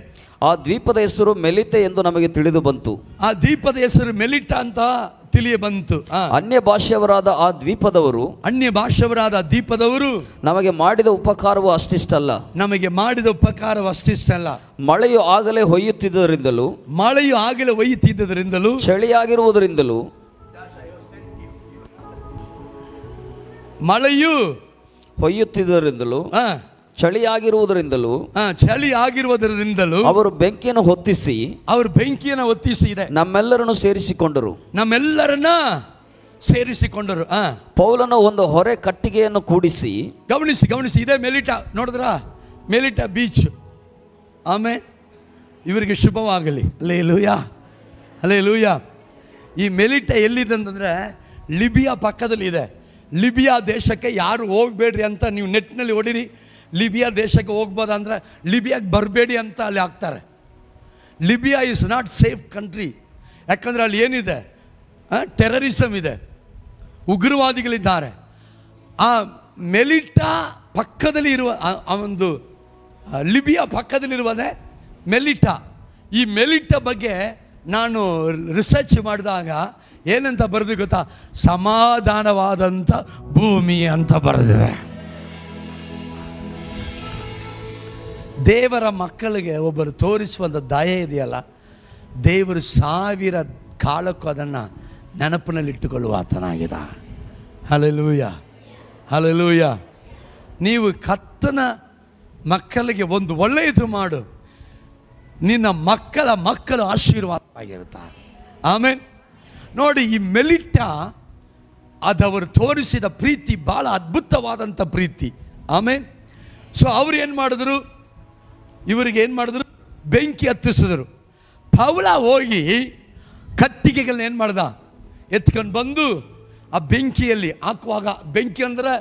ಆ ದ್ವೀಪದ ಹೆಸರು ಮೆಲಿತೆ ಎಂದು ನಮಗೆ ತಿಳಿದು ಬಂತು. ಆ ದ್ವೀಪದ ಹೆಸರು ಮೆಲಿಟಾ ಅಂತ ತಿಳಿಯ ಬಂತು. ಅನ್ಯ ಭಾಷೆಯವರಾದ ಆ ದ್ವೀಪದವರು ನಮಗೆ ಮಾಡಿದ ಉಪಕಾರವು ಅಷ್ಟಿಷ್ಟಲ್ಲ. ಮಳೆಯು ಆಗಲೇ ಹೊಯ್ಯುತ್ತಿದ್ದರಿಂದಲೂ ಚಳಿಯಾಗಿರುವುದರಿಂದಲೂ ಮಳೆಯು ಹೊಯ್ಯುತ್ತಿದ್ದರಿಂದಲೂ ಚಳಿಯಾಗಿರುವುದರಿಂದಲೂ ಚಳಿ ಆಗಿರುವುದರಿಂದಲೂ ಅವರು ಬೆಂಕಿಯನ್ನು ಹೊತ್ತಿಸಿ ಇದೆ ನಮ್ಮೆಲ್ಲರನ್ನು ಸೇರಿಸಿಕೊಂಡರು. ಪೌಲನ ಒಂದು ಹೊರೆ ಕಟ್ಟಿಗೆಯನ್ನು ಕೂಡಿಸಿ, ಗಮನಿಸಿ ಇದೇ ಮೆಲಿಟಾ, ನೋಡಿದ್ರ ಮೆಲಿಟಾ ಬೀಚ್. ಆಮೇಲೆ ಇವರಿಗೆ ಶುಭವಾಗಲಿ. ಅಲ್ಲೇಲೂಯಾ. ಈ ಮೆಲಿಟಾ ಎಲ್ಲಿದೆ ಅಂತಂದರೆ ಲಿಬಿಯಾ ಪಕ್ಕದಲ್ಲಿ ಇದೆ. ಲಿಬಿಯಾ ದೇಶಕ್ಕೆ ಯಾರು ಹೋಗಬೇಡ್ರಿ ಅಂತ ನೀವು ನೆಟ್ನಲ್ಲಿ ಹೊಡೀರಿ. ಲಿಬಿಯಾ ದೇಶಕ್ಕೆ ಹೋಗ್ಬೋದಂದ್ರೆ ಲಿಬಿಯಾಗೆ ಬರಬೇಡಿ ಅಂತ ಅಲ್ಲಿ ಹಾಕ್ತಾರೆ. Libya is not safe country. ಯಾಕಂದರೆ ಅಲ್ಲಿ ಏನಿದೆ, ಟೆರರಿಸಮ್ ಇದೆ, ಉಗ್ರವಾದಿಗಳಿದ್ದಾರೆ. ಆ ಮೆಲಿಟಾ ಪಕ್ಕದಲ್ಲಿ ಇರುವ ಒಂದು ಲಿಬಿಯಾ ಪಕ್ಕದಲ್ಲಿರುವುದೇ ಮೆಲಿಟಾ. ಈ ಮೆಲಿಟಾ ಬಗ್ಗೆ ನಾನು ರಿಸರ್ಚ್ ಮಾಡಿದಾಗ ಏನಂತ ಬರೆದು ಗೊತ್ತಾ? ಸಮಾಧಾನವಾದಂಥ ಭೂಮಿ ಅಂತ ಬರೆದಿದೆ. ದೇವರ ಮಕ್ಕಳಿಗೆ ಒಬ್ಬರು ತೋರಿಸುವಂಥ ದಯೆ ಇದೆಯಲ್ಲ, ದೇವರು 1000 ಕಾಲಕ್ಕೂ ಅದನ್ನು ನೆನಪಿನಲ್ಲಿಟ್ಟುಕೊಳ್ಳುವ ಆತನಾಗಿದ್ದ. ಹಲ್ಲೆಲೂಯಾ. ನೀವು ಕರ್ತನ ಮಕ್ಕಳಿಗೆ ಒಂದು ಒಳ್ಳೆಯದು ಮಾಡು, ನಿನ್ನ ಮಕ್ಕಳು ಆಶೀರ್ವಾದವಾಗಿರ್ತಾರೆ. ಆಮೇಲೆ ನೋಡಿ, ಈ ಮೆಲಿಟಾ ಅದವರು ತೋರಿಸಿದ ಪ್ರೀತಿ ಭಾಳ ಅದ್ಭುತವಾದಂಥ ಪ್ರೀತಿ. ಆಮೇಲೆ ಸೊ ಅವ್ರು ಏನು ಮಾಡಿದ್ರು, ಇವರಿಗೆ ಏನು ಮಾಡಿದ್ರು, ಬೆಂಕಿ ಹತ್ತಿಸಿದ್ರು. ಪೌಲ ಹೋಗಿ ಕಟ್ಟಿಗೆಗಳನ್ನ ಏನು ಮಾಡ್ದ, ಎತ್ಕೊಂಡು ಬಂದು ಆ ಬೆಂಕಿಯಲ್ಲಿ ಹಾಕುವಾಗ, ಬೆಂಕಿ ಅಂದರೆ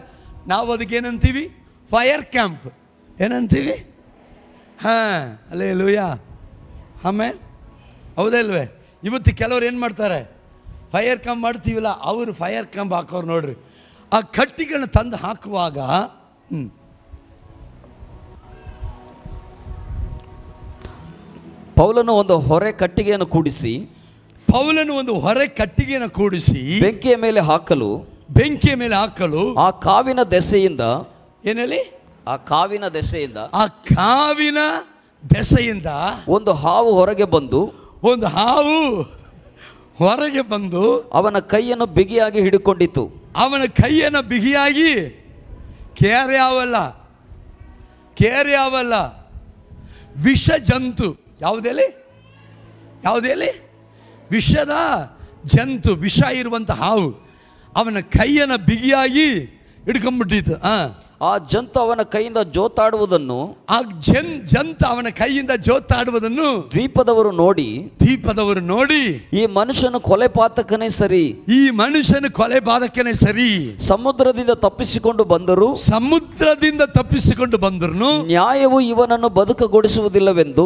ನಾವು ಅದಕ್ಕೆ ಏನಂತೀವಿ, ಫೈರ್ ಕ್ಯಾಂಪ್ ಏನಂತೀವಿ. ಹಲ್ಲೆಲೂಯಾ. ಆಮೇಲೆ ಹೌದಲ್ವೇ? ಇವತ್ತು ಕೆಲವ್ರು ಏನು ಮಾಡ್ತಾರೆ, ಫೈರ್ ಕ್ಯಾಂಪ್ ಮಾಡ್ತೀವಿಲ್ಲ, ಅವರು ಫೈರ್ ಕ್ಯಾಂಪ್ ಹಾಕೋರು ನೋಡ್ರಿ. ಆ ಕಟ್ಟಿಗೆಗಳನ್ನ ತಂದು ಹಾಕುವಾಗ ಪೌಲನು ಒಂದು ಹೊರೆ ಕಟ್ಟಿಗೆಯನ್ನು ಕೂಡಿಸಿ ಬೆಂಕಿಯ ಮೇಲೆ ಹಾಕಲು ಆ ಕಾವಿನ ದೆಸೆಯಿಂದ ಒಂದು ಹಾವು ಹೊರಗೆ ಬಂದು ಅವನ ಕೈಯನ್ನು ಬಿಗಿಯಾಗಿ ಹಿಡಿಕೊಂಡಿತು. ಕೇರೆ ಅವಲ್ಲ ವಿಷ ಜಂತು. ಯಾವುದೇ ವಿಷದ ಜಂತು, ವಿಷ ಇರುವಂಥ ಹಾವು ಅವನ ಕೈಯನ್ನು ಬಿಗಿಯಾಗಿ ಹಿಡ್ಕೊಂಡ್ಬಿಟ್ಟಿತ್ತು. ಆ ಜಂತು ಅವನ ಕೈಯಿಂದ ಜೋತಾಡುವುದನ್ನು ದ್ವೀಪದವರು ನೋಡಿ ಈ ಮನುಷ್ಯನು ಕೊಲೆಪಾತಕನೇ ಸರಿ, ಸಮುದ್ರದಿಂದ ತಪ್ಪಿಸಿಕೊಂಡು ಬಂದರು, ನ್ಯಾಯವು ಇವನನ್ನು ಬದುಕಗೊಳಿಸುವುದಿಲ್ಲವೆಂದು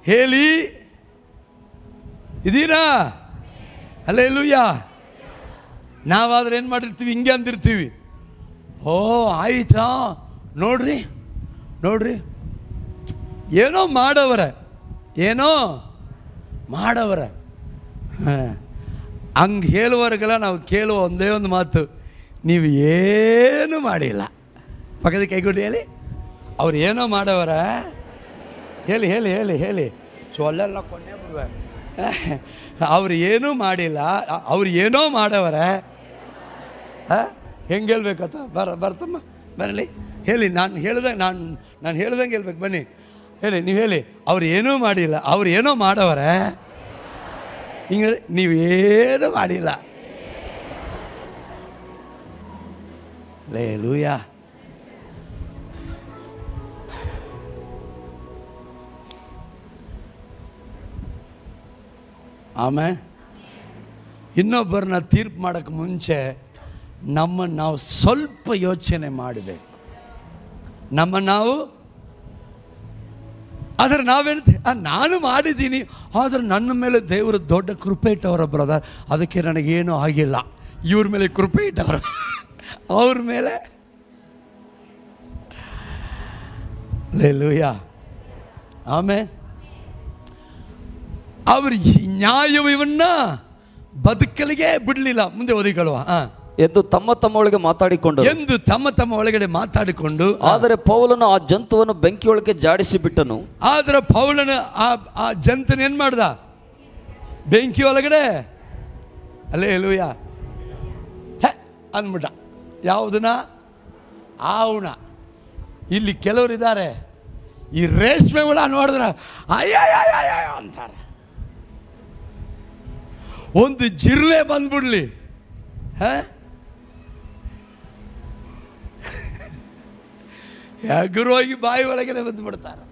ಹೇಳಿ ಇದೀರಾ? ಹಲ್ಲೆಲೂಯಾ. ನಾವಾದ್ರೆ ಏನು ಮಾಡಿರ್ತೀವಿ, ಹಿಂಗೆ ಅಂದಿರ್ತೀವಿ, ಓ ಆಯ್ತಾ, ನೋಡ್ರಿ ಏನೋ ಮಾಡವರ ಹಂಗೆ ಹೇಳುವವರೆಗೆಲ್ಲ ನಾವು ಕೇಳುವ ಒಂದೇ ಒಂದು ಮಾತು, ನೀವು ಏನು ಮಾಡಿಲ್ಲ. ಪಕ್ಕದ ಕೈಗೊಡ್ಡಿ ಹೇಳಿ, ಅವ್ರು ಏನೋ ಮಾಡವರ, ಹೇಳಿ ಸೊ ಅಲ್ಲೆಲ್ಲ ಕೊನೆ ಬಿಡುವ, ಅವ್ರು ಏನೂ ಮಾಡಿಲ್ಲ, ಅವ್ರು ಏನೋ ಮಾಡವರ. ಹೆಂಗೆ ಹೇಳ್ಬೇಕತ್ತ? ಬರ್ತಮ್ಮ ಬರಲಿ ಹೇಳಿ. ನಾನು ಹೇಳ್ದಂಗೆ ಹೇಳ್ಬೇಕು. ಬನ್ನಿ ಹೇಳಿ, ನೀವು ಹೇಳಿ, ಅವ್ರು ಏನೂ ಮಾಡಿಲ್ಲ, ಅವ್ರು ಏನೋ ಮಾಡವರ. ಹಿಂಗೆ ನೀವೇನು ಮಾಡಿಲ್ಲ. ಹಲ್ಲೆಲೂಯಾ. ಆಮೇಲೆ ಇನ್ನೊಬ್ಬರನ್ನ ತೀರ್ಪು ಮಾಡೋಕ್ಕೆ ಮುಂಚೆ ನಮ್ಮನ್ನು ನಾವು ಸ್ವಲ್ಪ ಯೋಚನೆ ಮಾಡಬೇಕು. ಆದರೆ ನಾವೇನು, ನಾನು ಮಾಡಿದ್ದೀನಿ, ಆದರೆ ನನ್ನ ಮೇಲೆ ದೇವರು ದೊಡ್ಡ ಕೃಪೆ ಇಟ್ಟವರ ಬ್ರದರ್, ಅದಕ್ಕೆ ನನಗೇನೂ ಆಗಿಲ್ಲ. ಇವ್ರ ಮೇಲೆ ಕೃಪೆ ಇಟ್ಟವರು, ಅವ್ರ ಮೇಲೆ ಹಲ್ಲೆಲೂಯಾ. ಆಮೇಲೆ ಅವರು ನ್ಯಾಯವು ಇವನ್ನ ಬದುಕಲಿಗೆ ಬಿಡಲಿಲ್ಲ. ಮುಂದೆ ಓದಿಕೊಳ್ಳುವ ಎಂದು ತಮ್ಮ ತಮ್ಮ ಒಳಗಡೆ ಮಾತಾಡಿಕೊಂಡು ಆದರೆ ಪೌಲನು ಆ ಜಂತುವನ್ನು ಬೆಂಕಿಯೊಳಗೆ ಜಾಡಿಸಿ ಬಿಟ್ಟನು. ಆದರೆ ಪೌಲನು ಆ ಜಂತನ ಏನು ಮಾಡ್ದ? ಬೆಂಕಿ ಒಳಗಡೆ ಅಲ್ಲೇ ಲೂಯ ಅಂದ್ಬಿಟ್ಟ. ಯಾವುದನ್ನ? ಆವಣ. ಇಲ್ಲಿ ಕೆಲವರಿದ್ದಾರೆ, ಈ ರೇಷ್ಮೆ ಹುಳ ನೋಡಿದ್ರೆ ಅಯ್ಯ ಅಂತಾರೆ. ಒಂದು ಜಿರ್ಲೆ ಬಂದ್ಬಿಡ್ಲಿ, ಎಗರೋಗಿ ಬಾಯಿ ಒಳಗೆಲ್ಲ ಬಂದುಬಿಡ್ತಾರೆ.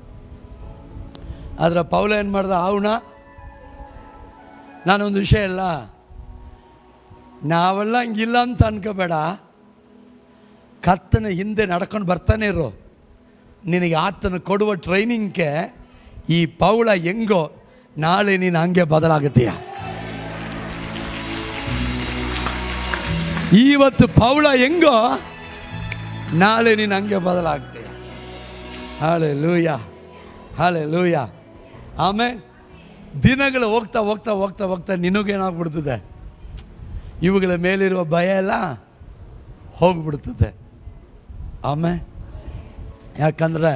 ಆದ್ರೆ ಪೌಲ ಏನು ಮಾಡ್ದ? ಅವನ ನಾನೊಂದು ವಿಷಯ ಇಲ್ಲ, ನಾವೆಲ್ಲ ಹಂಗಿಲ್ಲ ಅಂತ ಅನ್ಕೋಬೇಡ. ಕರ್ತನ ಹಿಂದೆ ನಡ್ಕೊಂಡು ಬರ್ತಾನೆ ಇರು. ನಿನಗೆ ಆತನ ಕೊಡುವ ಟ್ರೈನಿಂಗ್ಗೆ ಈ ಪೌಳ ಹೆಂಗೋ ನಾಳೆ ನೀನು ಹಂಗೆ ಬದಲಾಗುತ್ತೀಯ. ಇವತ್ತು ಪೌಳ ಹೆಂಗೋ ನಾಳೆ ನೀನು ಹಂಗೆ ಬದಲಾಗ್ತೀಯ. Hallelujah, hallelujah. ಆಮೇಲೆ ದಿನಗಳು ಹೋಗ್ತಾ ಹೋಗ್ತಾ ಹೋಗ್ತಾ ಹೋಗ್ತಾ ನಿನಗೇನಾಗ್ಬಿಡ್ತದೆ? ಇವುಗಳ ಮೇಲಿರುವ ಭಯ ಎಲ್ಲ ಹೋಗ್ಬಿಡ್ತದೆ. ಆಮೇಲೆ ಯಾಕಂದರೆ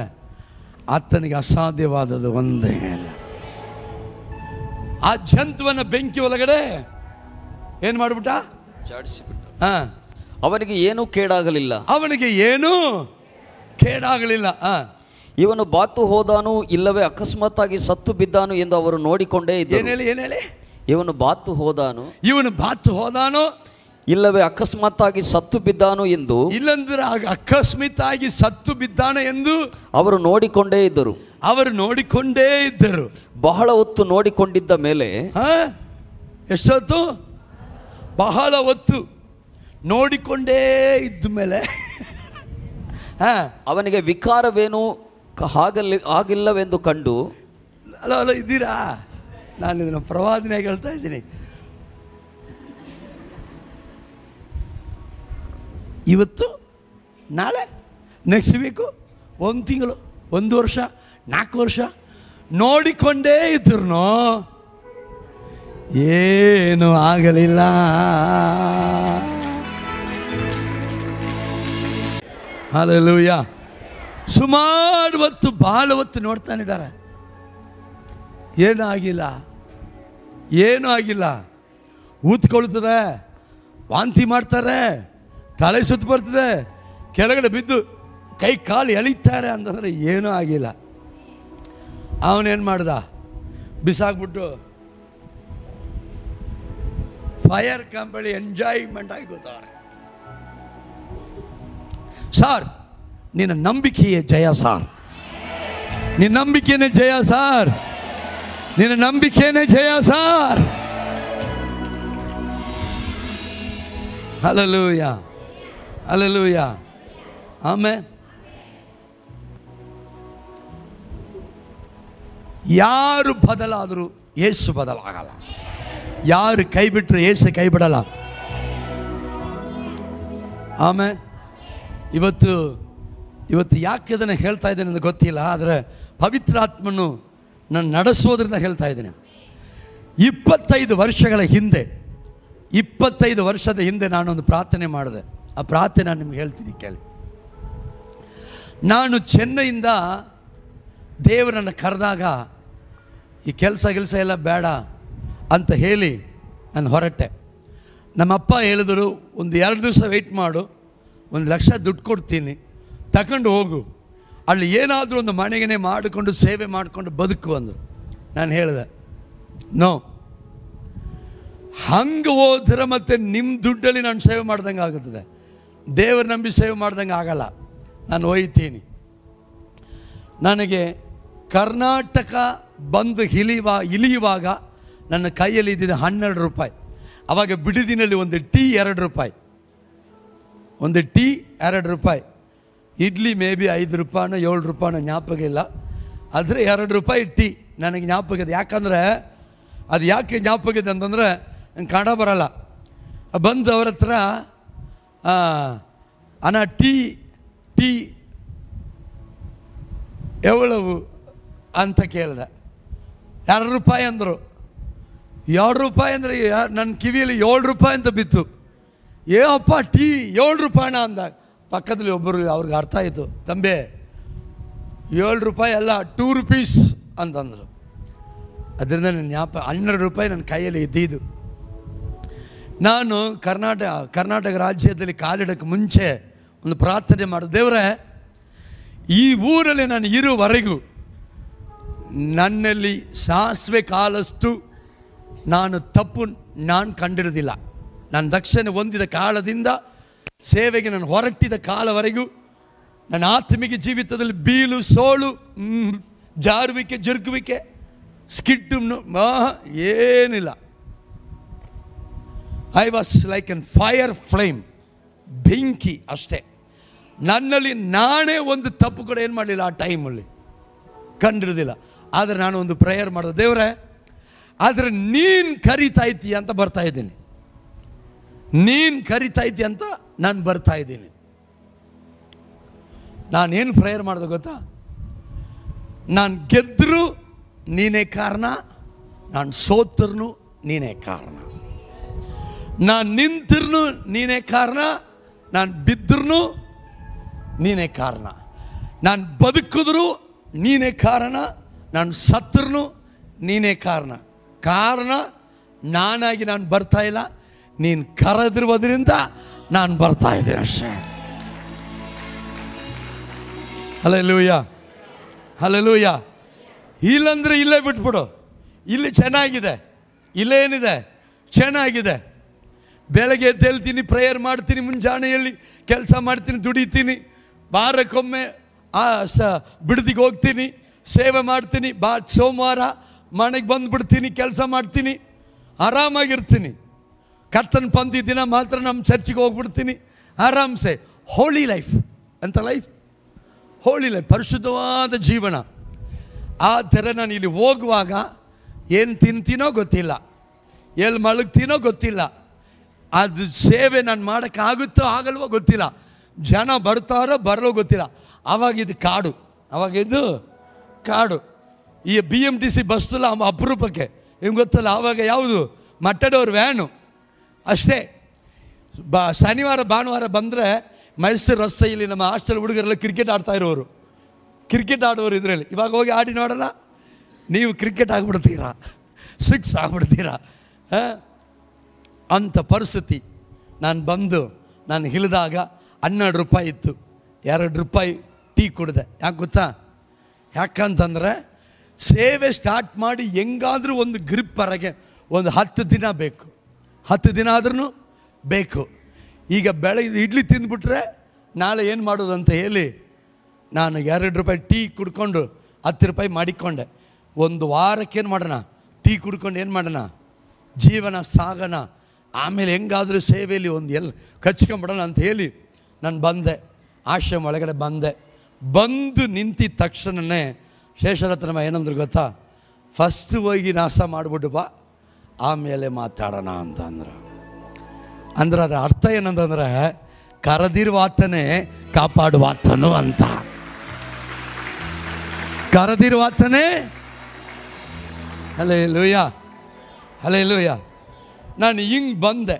ಆತನಿಗೆ ಅಸಾಧ್ಯವಾದದ್ದು ಒಂದೇ ಇಲ್ಲ. ಆ ಜಂತುವನ್ನ ಬೆಂಕಿ ಒಳಗಡೆ ಏನು ಮಾಡಿಬಿಟ್ಟ? ಜಾಡಿಸಿಬಿಟ್ಟ. ಅವನಿಗೆ ಏನೂ ಕೇಡಾಗಲಿಲ್ಲ. ಅವನಿಗೆ ಏನೂ ಕೇಡಾಗಲಿಲ್ಲ. ಇವನು ಬಾತು ಹೋದಾನು ಇಲ್ಲವೇ ಅಕಸ್ಮಾತ್ತಾಗಿ ಸತ್ತು ಬಿದ್ದಾನು ಎಂದು ಅವರು ನೋಡಿಕೊಂಡೇ ಇದ್ದರು. ಏನು ಹೇಳಿ? ಇವನು ಬಾತು ಹೋದಾನು ಇಲ್ಲವೇ ಅಕಸ್ಮಾತ್ತಾಗಿ ಸತ್ತು ಬಿದ್ದಾನು ಎಂದು, ಇಲ್ಲಂದ್ರೆ ಅಕಸ್ಮಾತ್ತಾಗಿ ಸತ್ತು ಬಿದ್ದಾನು ಎಂದು ಅವರು ನೋಡಿಕೊಂಡೇ ಇದ್ದರು. ಬಹಳ ಹೊತ್ತು ನೋಡಿಕೊಂಡಿದ್ದ ಮೇಲೆ, ಎಷ್ಟೊತ್ತು? ಬಹಳ ಹೊತ್ತು ನೋಡಿಕೊಂಡೇ ಇದ್ದ ಮೇಲೆ ಅವನಿಗೆ ವಿಕಾರವೇನು ಆಗಿಲ್ಲವೆಂದು ಕಂಡು. ಅಲ್ಲ ಇದ್ದೀರಾ? ನಾನು ಇದನ್ನು ಪ್ರವಾದನೆಯಾಗಿ ಹೇಳ್ತಾ ಇದ್ದೀನಿ. ಇವತ್ತು, ನಾಳೆ, ನೆಕ್ಸ್ಟ್ ವೀಕು, 1 ತಿಂಗಳು, 1 ವರ್ಷ, 4 ವರ್ಷ ನೋಡಿಕೊಂಡೇ ಇದ್ರು ಏನು ಆಗಲಿಲ್ಲ. ಹಲ್ಲೆಲೂಯಾ. ಸುಮಾರು ಹೊತ್ತು, ಭಾಳ ಹೊತ್ತು ನೋಡ್ತಾನಿದ್ದಾರೆ, ಏನೂ ಆಗಿಲ್ಲ. ಊದ್ಕೊಳ್ತದೆ, ವಾಂತಿ ಮಾಡ್ತಾರೆ, ತಲೆ ಸುತ್ತು ಬರ್ತದೆ, ಕೆಳಗಡೆ ಬಿದ್ದು ಕೈ ಕಾಲು ಎಳಿತಾರೆ ಅಂತಂದರೆ ಏನೂ ಆಗಿಲ್ಲ. ಅವನೇನು ಮಾಡ್ದ? ಬಿಸಾಕ್ಬಿಟ್ಟು ಫೈರ್ ಕಂಪನಿ ಎಂಜಾಯ್ಮೆಂಟ್ ಆಗಿ ಗೊತ್ತವ್ರೆ. ಸಾರ್, ನಿನ್ನ ನಂಬಿಕೆಯೇ ಜಯ ಸಾರ್, ನಿನ್ನ ನಂಬಿಕೆನೇ ಜಯ ಸಾರ್, ನಿನ್ನ ನಂಬಿಕೆನೇ ಜಯ ಸಾರ್. Hallelujah, hallelujah. ಆಮೇಲೆ ಯಾರು ಬದಲಾದರೂ ಯೇಸು ಬದಲಾಗಲ್ಲ. ಯಾರು ಕೈ ಬಿಟ್ಟರು ಯೇಸು ಕೈ ಬಿಡಲ್ಲ. ಆಮೇಲೆ ಇವತ್ತು ಯಾಕೆ ಅದನ್ನು ಹೇಳ್ತಾ ಇದ್ದೇನೆ ಅಂತ ಗೊತ್ತಿಲ್ಲ, ಆದರೆ ಪವಿತ್ರಾತ್ಮನು ನಾನು ನಡೆಸೋದ್ರಿಂದ ಹೇಳ್ತಾ ಇದ್ದೇನೆ. 25 ವರ್ಷಗಳ ಹಿಂದೆ, 25 ವರ್ಷದ ಹಿಂದೆ ನಾನೊಂದು ಪ್ರಾರ್ಥನೆ ಮಾಡಿದೆ. ಆ ಪ್ರಾರ್ಥನೆ ನಾನು ನಿಮ್ಗೆ ಹೇಳ್ತೀನಿ ಕೇಳಿ. ನಾನು ಚೆನ್ನೈಯಿಂದ ದೇವರನ್ನು ಕರೆದಾಗ ಈ ಕೆಲಸ ಎಲ್ಲ ಬೇಡ ಅಂತ ಹೇಳಿ ನಾನು ಹೊರಟೆ. ನಮ್ಮಪ್ಪ ಹೇಳಿದ್ರು, ಒಂದು 2 ದಿವಸ ವೆಯ್ಟ್ ಮಾಡು, 1 ಲಕ್ಷ ದುಡ್ಡು ಕೊಡ್ತೀನಿ, ತಗೊಂಡು ಹೋಗು, ಅಲ್ಲಿ ಏನಾದರೂ ಒಂದು ಮನೆಗೇ ಮಾಡಿಕೊಂಡು ಸೇವೆ ಮಾಡಿಕೊಂಡು ಬದುಕು ಅಂದರು. ನಾನು ಹೇಳಿದೆ, ನೋ, ಹಂಗೆ ಹೋದ್ರೆ ಮತ್ತೆ ನಿಮ್ಮ ದುಡ್ಡಲ್ಲಿ ನಾನು ಸೇವೆ ಮಾಡ್ದಂಗೆ ಆಗುತ್ತದೆ, ದೇವ್ರ ನಂಬಿ ಸೇವೆ ಮಾಡ್ದಂಗೆ ಆಗಲ್ಲ, ನಾನು ಒಯ್ತೀನಿ. ನನಗೆ ಕರ್ನಾಟಕ ಬಂದು ಇಳಿಯುವಾಗ ನನ್ನ ಕೈಯಲ್ಲಿ ಇದ್ದಿದ್ದು 12 ರೂಪಾಯಿ. ಆವಾಗ ಬಿಡಿದಿನಲ್ಲಿ ಒಂದು ಟೀ 2 ರೂಪಾಯಿ, ಒಂದು ಟೀ 2 ರೂಪಾಯಿ, ಇಡ್ಲಿ ಮೇ ಬಿ 5 ರೂಪಾಯಿನೋ 7 ರೂಪಾಯಿನೋ ಜ್ಞಾಪಕ ಇಲ್ಲ, ಆದರೆ 2 ರೂಪಾಯಿ ಟೀ ನನಗೆ ಜ್ಞಾಪಕ ಇದೆ. ಯಾಕಂದರೆ ಅದು ಯಾಕೆ ಜ್ಞಾಪಕ ಇದೆ ಅಂತಂದರೆ ನಂಗೆ ಕನ್ನಡ ಬರಲ್ಲ. ಬಂದು ಅವ್ರ ಹತ್ರ ಅಣ್ಣ ಟೀ ಎವಳವು ಅಂತ ಕೇಳಿದೆ. 2 ರೂಪಾಯಿ ಅಂದರು. 2 ರೂಪಾಯಿ ಅಂದರೆ ನನ್ನ ಕಿವಿಯಲ್ಲಿ 7 ರೂಪಾಯಿ ಅಂತ ಬಿತ್ತು. ಅಪ್ಪ ಟೀ 7 ರೂಪಾಯಿನ ಅಂದಾಗ ಪಕ್ಕದಲ್ಲಿ ಒಬ್ಬರು, ಅವ್ರಿಗೆ ಅರ್ಥ ಆಯಿತು, ತಂಬೆ 7 ರೂಪಾಯಿ ಅಲ್ಲ 2 rupees ಅಂತಂದರು. ಅದರಿಂದ ನನ್ನ ಜ್ಞಾಪಕ 12 ರೂಪಾಯಿ ನನ್ನ ಕೈಯಲ್ಲಿ ಇದ್ದಿದ್ದು. ನಾನು ಕರ್ನಾಟಕ ರಾಜ್ಯದಲ್ಲಿ ಕಾಲಿಡೋಕ್ಕೆ ಮುಂಚೆ ಒಂದು ಪ್ರಾರ್ಥನೆ ಮಾಡೋದು, ದೇವರೇ ಈ ಊರಲ್ಲಿ ನಾನು ಇರುವವರೆಗೂ ನನ್ನಲ್ಲಿ ಸಾಸಿವೆ ಕಾಲಷ್ಟು ನಾನು ಕಂಡಿರೋದಿಲ್ಲ. ನಾನು ರಕ್ಷಣೆ ಹೊಂದಿದ ಕಾಲದಿಂದ ಸೇವೆಗೆ ನಾನು ಹೊರಟಿದ ಕಾಲವರೆಗೂ ನನ್ನ ಆತ್ಮಿಕ ಜೀವಿತದಲ್ಲಿ ಬೀಲು, ಸೋಳು, ಜಾರುವಿಕೆ, ಜರುಗುವಿಕೆ, ಸ್ಕಿಟ್ಟು ಏನಿಲ್ಲ. I was like an fire flame, ಬೆಂಕಿ ಅಷ್ಟೇ. ನನ್ನಲ್ಲಿ ನಾನೇ ಒಂದು ತಪ್ಪು ಕೂಡ ಏನು ಮಾಡಲಿಲ್ಲ, ಆ ಟೈಮಲ್ಲಿ ಕಂಡಿರೋದಿಲ್ಲ. ಆದರೆ ನಾನು ಒಂದು ಪ್ರೇಯರ್ ಮಾಡಿದೆ, ದೇವರೇ ಆದರೆ ನೀನು ಕರಿತಾ ಇದ್ದೀಯ ಅಂತ ಬರ್ತಾ ಇದ್ದೀನಿ, ನೀನು ಕರಿತಾ ಇದ್ದೀಯ ಅಂತ ನಾನು ಬರ್ತಾ ಇದ್ದೀನಿ. ನಾನೇನು ಪ್ರೇಯರ್ ಮಾಡಿದೆ ಗೊತ್ತಾ? ನಾನು ಗೆದ್ದರೂ ನೀನೇ ಕಾರಣ, ನಾನು ಸೋತರೂ ನೀನೇ ಕಾರಣ, ನಾನು ನಿಂತರೂ ನೀನೇ ಕಾರಣ, ನಾನು ಬಿದ್ದರೂ ನೀನೇ ಕಾರಣ, ನಾನು ಬದುಕಿದ್ರೂ ನೀನೇ ಕಾರಣ, ನಾನು ಸತ್ತರೂ ನೀನೇ ಕಾರಣ. ಕಾರಣ ನಾನಾಗಿ ನಾನು ಬರ್ತಾ ಇಲ್ಲ, ನೀನು ಕರೆದಿರುವುದರಿಂದ ನಾನು ಬರ್ತಾ ಇದ್ದೀನಿ ಅಷ್ಟೇ. Hallelujah, hallelujah. ಇಲ್ಲಂದರೆ ಇಲ್ಲೇ ಬಿಟ್ಬಿಡು, ಇಲ್ಲಿ ಚೆನ್ನಾಗಿದೆ, ಇಲ್ಲೇನಿದೆ ಚೆನ್ನಾಗಿದೆ. ಬೆಳಗ್ಗೆ ಎದ್ದೇಳ್ತೀನಿ, ಪ್ರೇಯರ್ ಮಾಡ್ತೀನಿ, ಮುಂಜಾನೆಯಲ್ಲಿ ಕೆಲಸ ಮಾಡ್ತೀನಿ, ದುಡಿತೀನಿ, ವಾರಕ್ಕೊಮ್ಮೆ ಬಿಡದಿಗೆ ಹೋಗ್ತೀನಿ, ಸೇವೆ ಮಾಡ್ತೀನಿ, ಸೋಮವಾರ ಮನೆಗೆ ಬಂದುಬಿಡ್ತೀನಿ, ಕೆಲಸ ಮಾಡ್ತೀನಿ, ಆರಾಮಾಗಿರ್ತೀನಿ. ಕರ್ತನ ಪಂಥಿ ದಿನ ಮಾತ್ರ ನಮ್ಮ ಚರ್ಚಿಗೆ ಹೋಗ್ಬಿಡ್ತೀನಿ, ಆರಾಮ್ಸೆ. ಹೋಳಿ ಲೈಫ್ ಅಂತ, ಲೈಫ್ ಹೋಳಿ ಲೈಫ್, ಪರಿಶುದ್ಧವಾದ ಜೀವನ. ಆ ಥರ ನಾನು ಇಲ್ಲಿ ಹೋಗುವಾಗ ಏನು ತಿಂತೀನೋ ಗೊತ್ತಿಲ್ಲ, ಎಲ್ಲಿ ಮಲಗ್ತೀನೋ ಗೊತ್ತಿಲ್ಲ, ಅದು ಸೇವೆ ನಾನು ಮಾಡೋಕ್ಕಾಗುತ್ತೋ ಆಗಲ್ವೋ ಗೊತ್ತಿಲ್ಲ, ಜನ ಬರ್ತಾರೋ ಬರಲೋ ಗೊತ್ತಿಲ್ಲ. ಆವಾಗಿದ್ದು ಕಾಡು, ಆವಾಗಿದ್ದು ಕಾಡು. ಈ BMTC ಬಸ್ಸಲ್ಲ ಅಪರೂಪಕ್ಕೆ ನಿಮ್ಗೆ ಗೊತ್ತಲ್ಲ, ಆವಾಗ ಯಾವುದು ಮಟ್ಟಡೋರು ವ್ಯಾನು ಅಷ್ಟೇ. ಶನಿವಾರ ಭಾನುವಾರ ಬಂದರೆ ಮೈಸೂರು ರಸ್ತೆಯಲ್ಲಿ ನಮ್ಮ ಹಾಸ್ಟೆಲ್ ಹುಡುಗರೆಲ್ಲ ಕ್ರಿಕೆಟ್ ಆಡ್ತಾ ಇರೋರು, ಕ್ರಿಕೆಟ್ ಆಡೋರು ಇದರಲ್ಲಿ. ಇವಾಗ ಹೋಗಿ ಆಡಿ ನೋಡೋಣ, ನೀವು ಕ್ರಿಕೆಟ್ ಆಗಿಬಿಡ್ತೀರಾ, 6 ಆಗಿಬಿಡ್ತೀರಾ ಅಂಥ ಪರಿಸ್ಥಿತಿ. ನಾನು ಇಳಿದಾಗ 12 ರೂಪಾಯಿ ಇತ್ತು, 2 ರೂಪಾಯಿ ಟೀ ಕುಡಿದೆ. ಯಾಕೆ ಗೊತ್ತಾ? ಯಾಕಂತಂದರೆ ಸೇವೆ ಸ್ಟಾರ್ಟ್ ಮಾಡಿ ಹೆಂಗಾದರೂ ಒಂದು ಗ್ರಿಪ್ ಬರೋಕ್ಕೆ ಒಂದು 10 ದಿನ ಬೇಕು, 10 ದಿನ ಆದ್ರೂ ಬೇಕು. ಈಗ ಬೆಳಗ್ಗೆ ಇಡ್ಲಿ ತಿಂದುಬಿಟ್ರೆ ನಾಳೆ ಏನು ಮಾಡೋದು ಅಂತ ಹೇಳಿ ನಾನು 2 ರೂಪಾಯಿ ಟೀ ಕುಡ್ಕೊಂಡು 10 ರೂಪಾಯಿ ಮಾಡಿಕೊಂಡೆ. ಒಂದು ವಾರಕ್ಕೆ ಏನು ಮಾಡೋಣ, ಟೀ ಕುಡ್ಕೊಂಡು ಏನು ಮಾಡೋಣ, ಜೀವನ ಸಾಗೋಣ, ಆಮೇಲೆ ಹೆಂಗಾದರೂ ಸೇವೆಯಲ್ಲಿ ಒಂದು ಕಚ್ಕೊಂಬಿಡೋಣ ಅಂತ ಹೇಳಿ ನಾನು ಬಂದೆ. ಆಶ್ರಮ ಒಳಗಡೆ ಬಂದು ನಿಂತಿದ್ದ ತಕ್ಷಣವೇ ಶೇಷರತ್ನಮ್ಮ ಏನಂದ್ರೆ ಗೊತ್ತಾ, ಫಸ್ಟ್ ಹೋಗಿ ನಾಶ ಮಾಡಿಬಿಟ್ಟು ಬಾ, ಆಮೇಲೆ ಮಾತಾಡೋಣ ಅಂತಂದ್ರೆ. ಅದರ ಅರ್ಥ ಏನಂತಂದರೆ, ಕರೆದಿರುವಾತನೇ ಕಾಪಾಡುವಾತನು ಅಂತ. ಕರೆದಿರುವಾತನೇ, ಹಲ್ಲೆಲೂಯಾ, ಹಲ್ಲೆಲೂಯಾ. ನಾನು ಹಿಂಗೆ ಬಂದೆ,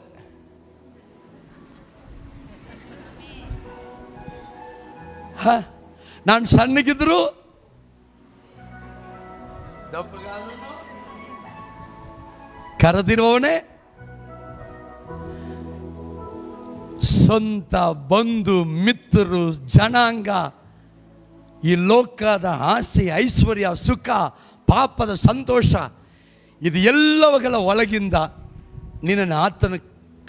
ನಾನು ಸಣ್ಣಗಿದ್ರು ಕರೆದಿರುವವನೇ, ಸ್ವಂತ ಬಂಧು ಮಿತ್ರರು ಜನಾಂಗ, ಈ ಲೋಕದ ಆಸೆ ಐಶ್ವರ್ಯ ಸುಖ ಪಾಪದ ಸಂತೋಷ ಇದು ಎಲ್ಲವುಗಳ ಒಳಗಿಂದ ನಿನ್ನನ್ನು ಆತನ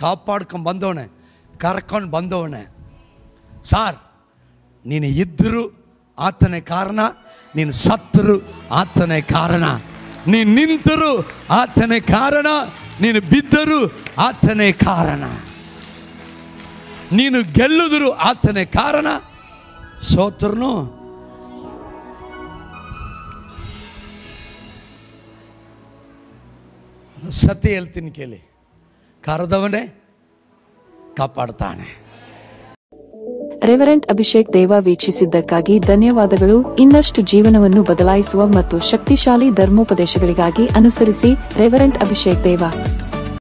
ಕಾಪಾಡ್ಕೊಂಡು ಬಂದವನೇ, ಕರ್ಕೊಂಡು ಬಂದವನೇ. ಸಾರ್, ನೀನು ಇದ್ದರೂ ಆತನೇ ಕಾರಣ, ನೀನು ಸತ್ತರೂ ಆತನೇ ಕಾರಣ, ನೀನು ನಿಂತರೂ ಆತನೇ ಕಾರಣ, ನೀನು ಬಿದ್ದರೂ ಆತನೇ ಕಾರಣ, ನೀನು ಗೆಲ್ಲುದರೂ ಆತನೇ ಕಾರಣ, ಸೋತರೂ ಸತ್ಯ ಹೇಳ್ತೀನಿ ಕೇಳಿ, ಕರೆದವನೇ ಕಾಪಾಡ್ತಾನೆ. ರೆವರೆಂಟ್ ಅಭಿಷೇಕ್ ದೇವ ವೀಕ್ಷಿಸಿದ್ದಕ್ಕಾಗಿ ಧನ್ಯವಾದಗಳು. ಇನ್ನಷ್ಟು ಜೀವನವನ್ನು ಬದಲಾಯಿಸುವ ಮತ್ತು ಶಕ್ತಿಶಾಲಿ ಧರ್ಮೋಪದೇಶಗಳಿಗಾಗಿ ಅನುಸರಿಸಿ ರೆವರೆಂಟ್ ಅಭಿಷೇಕ್ ದೇವ.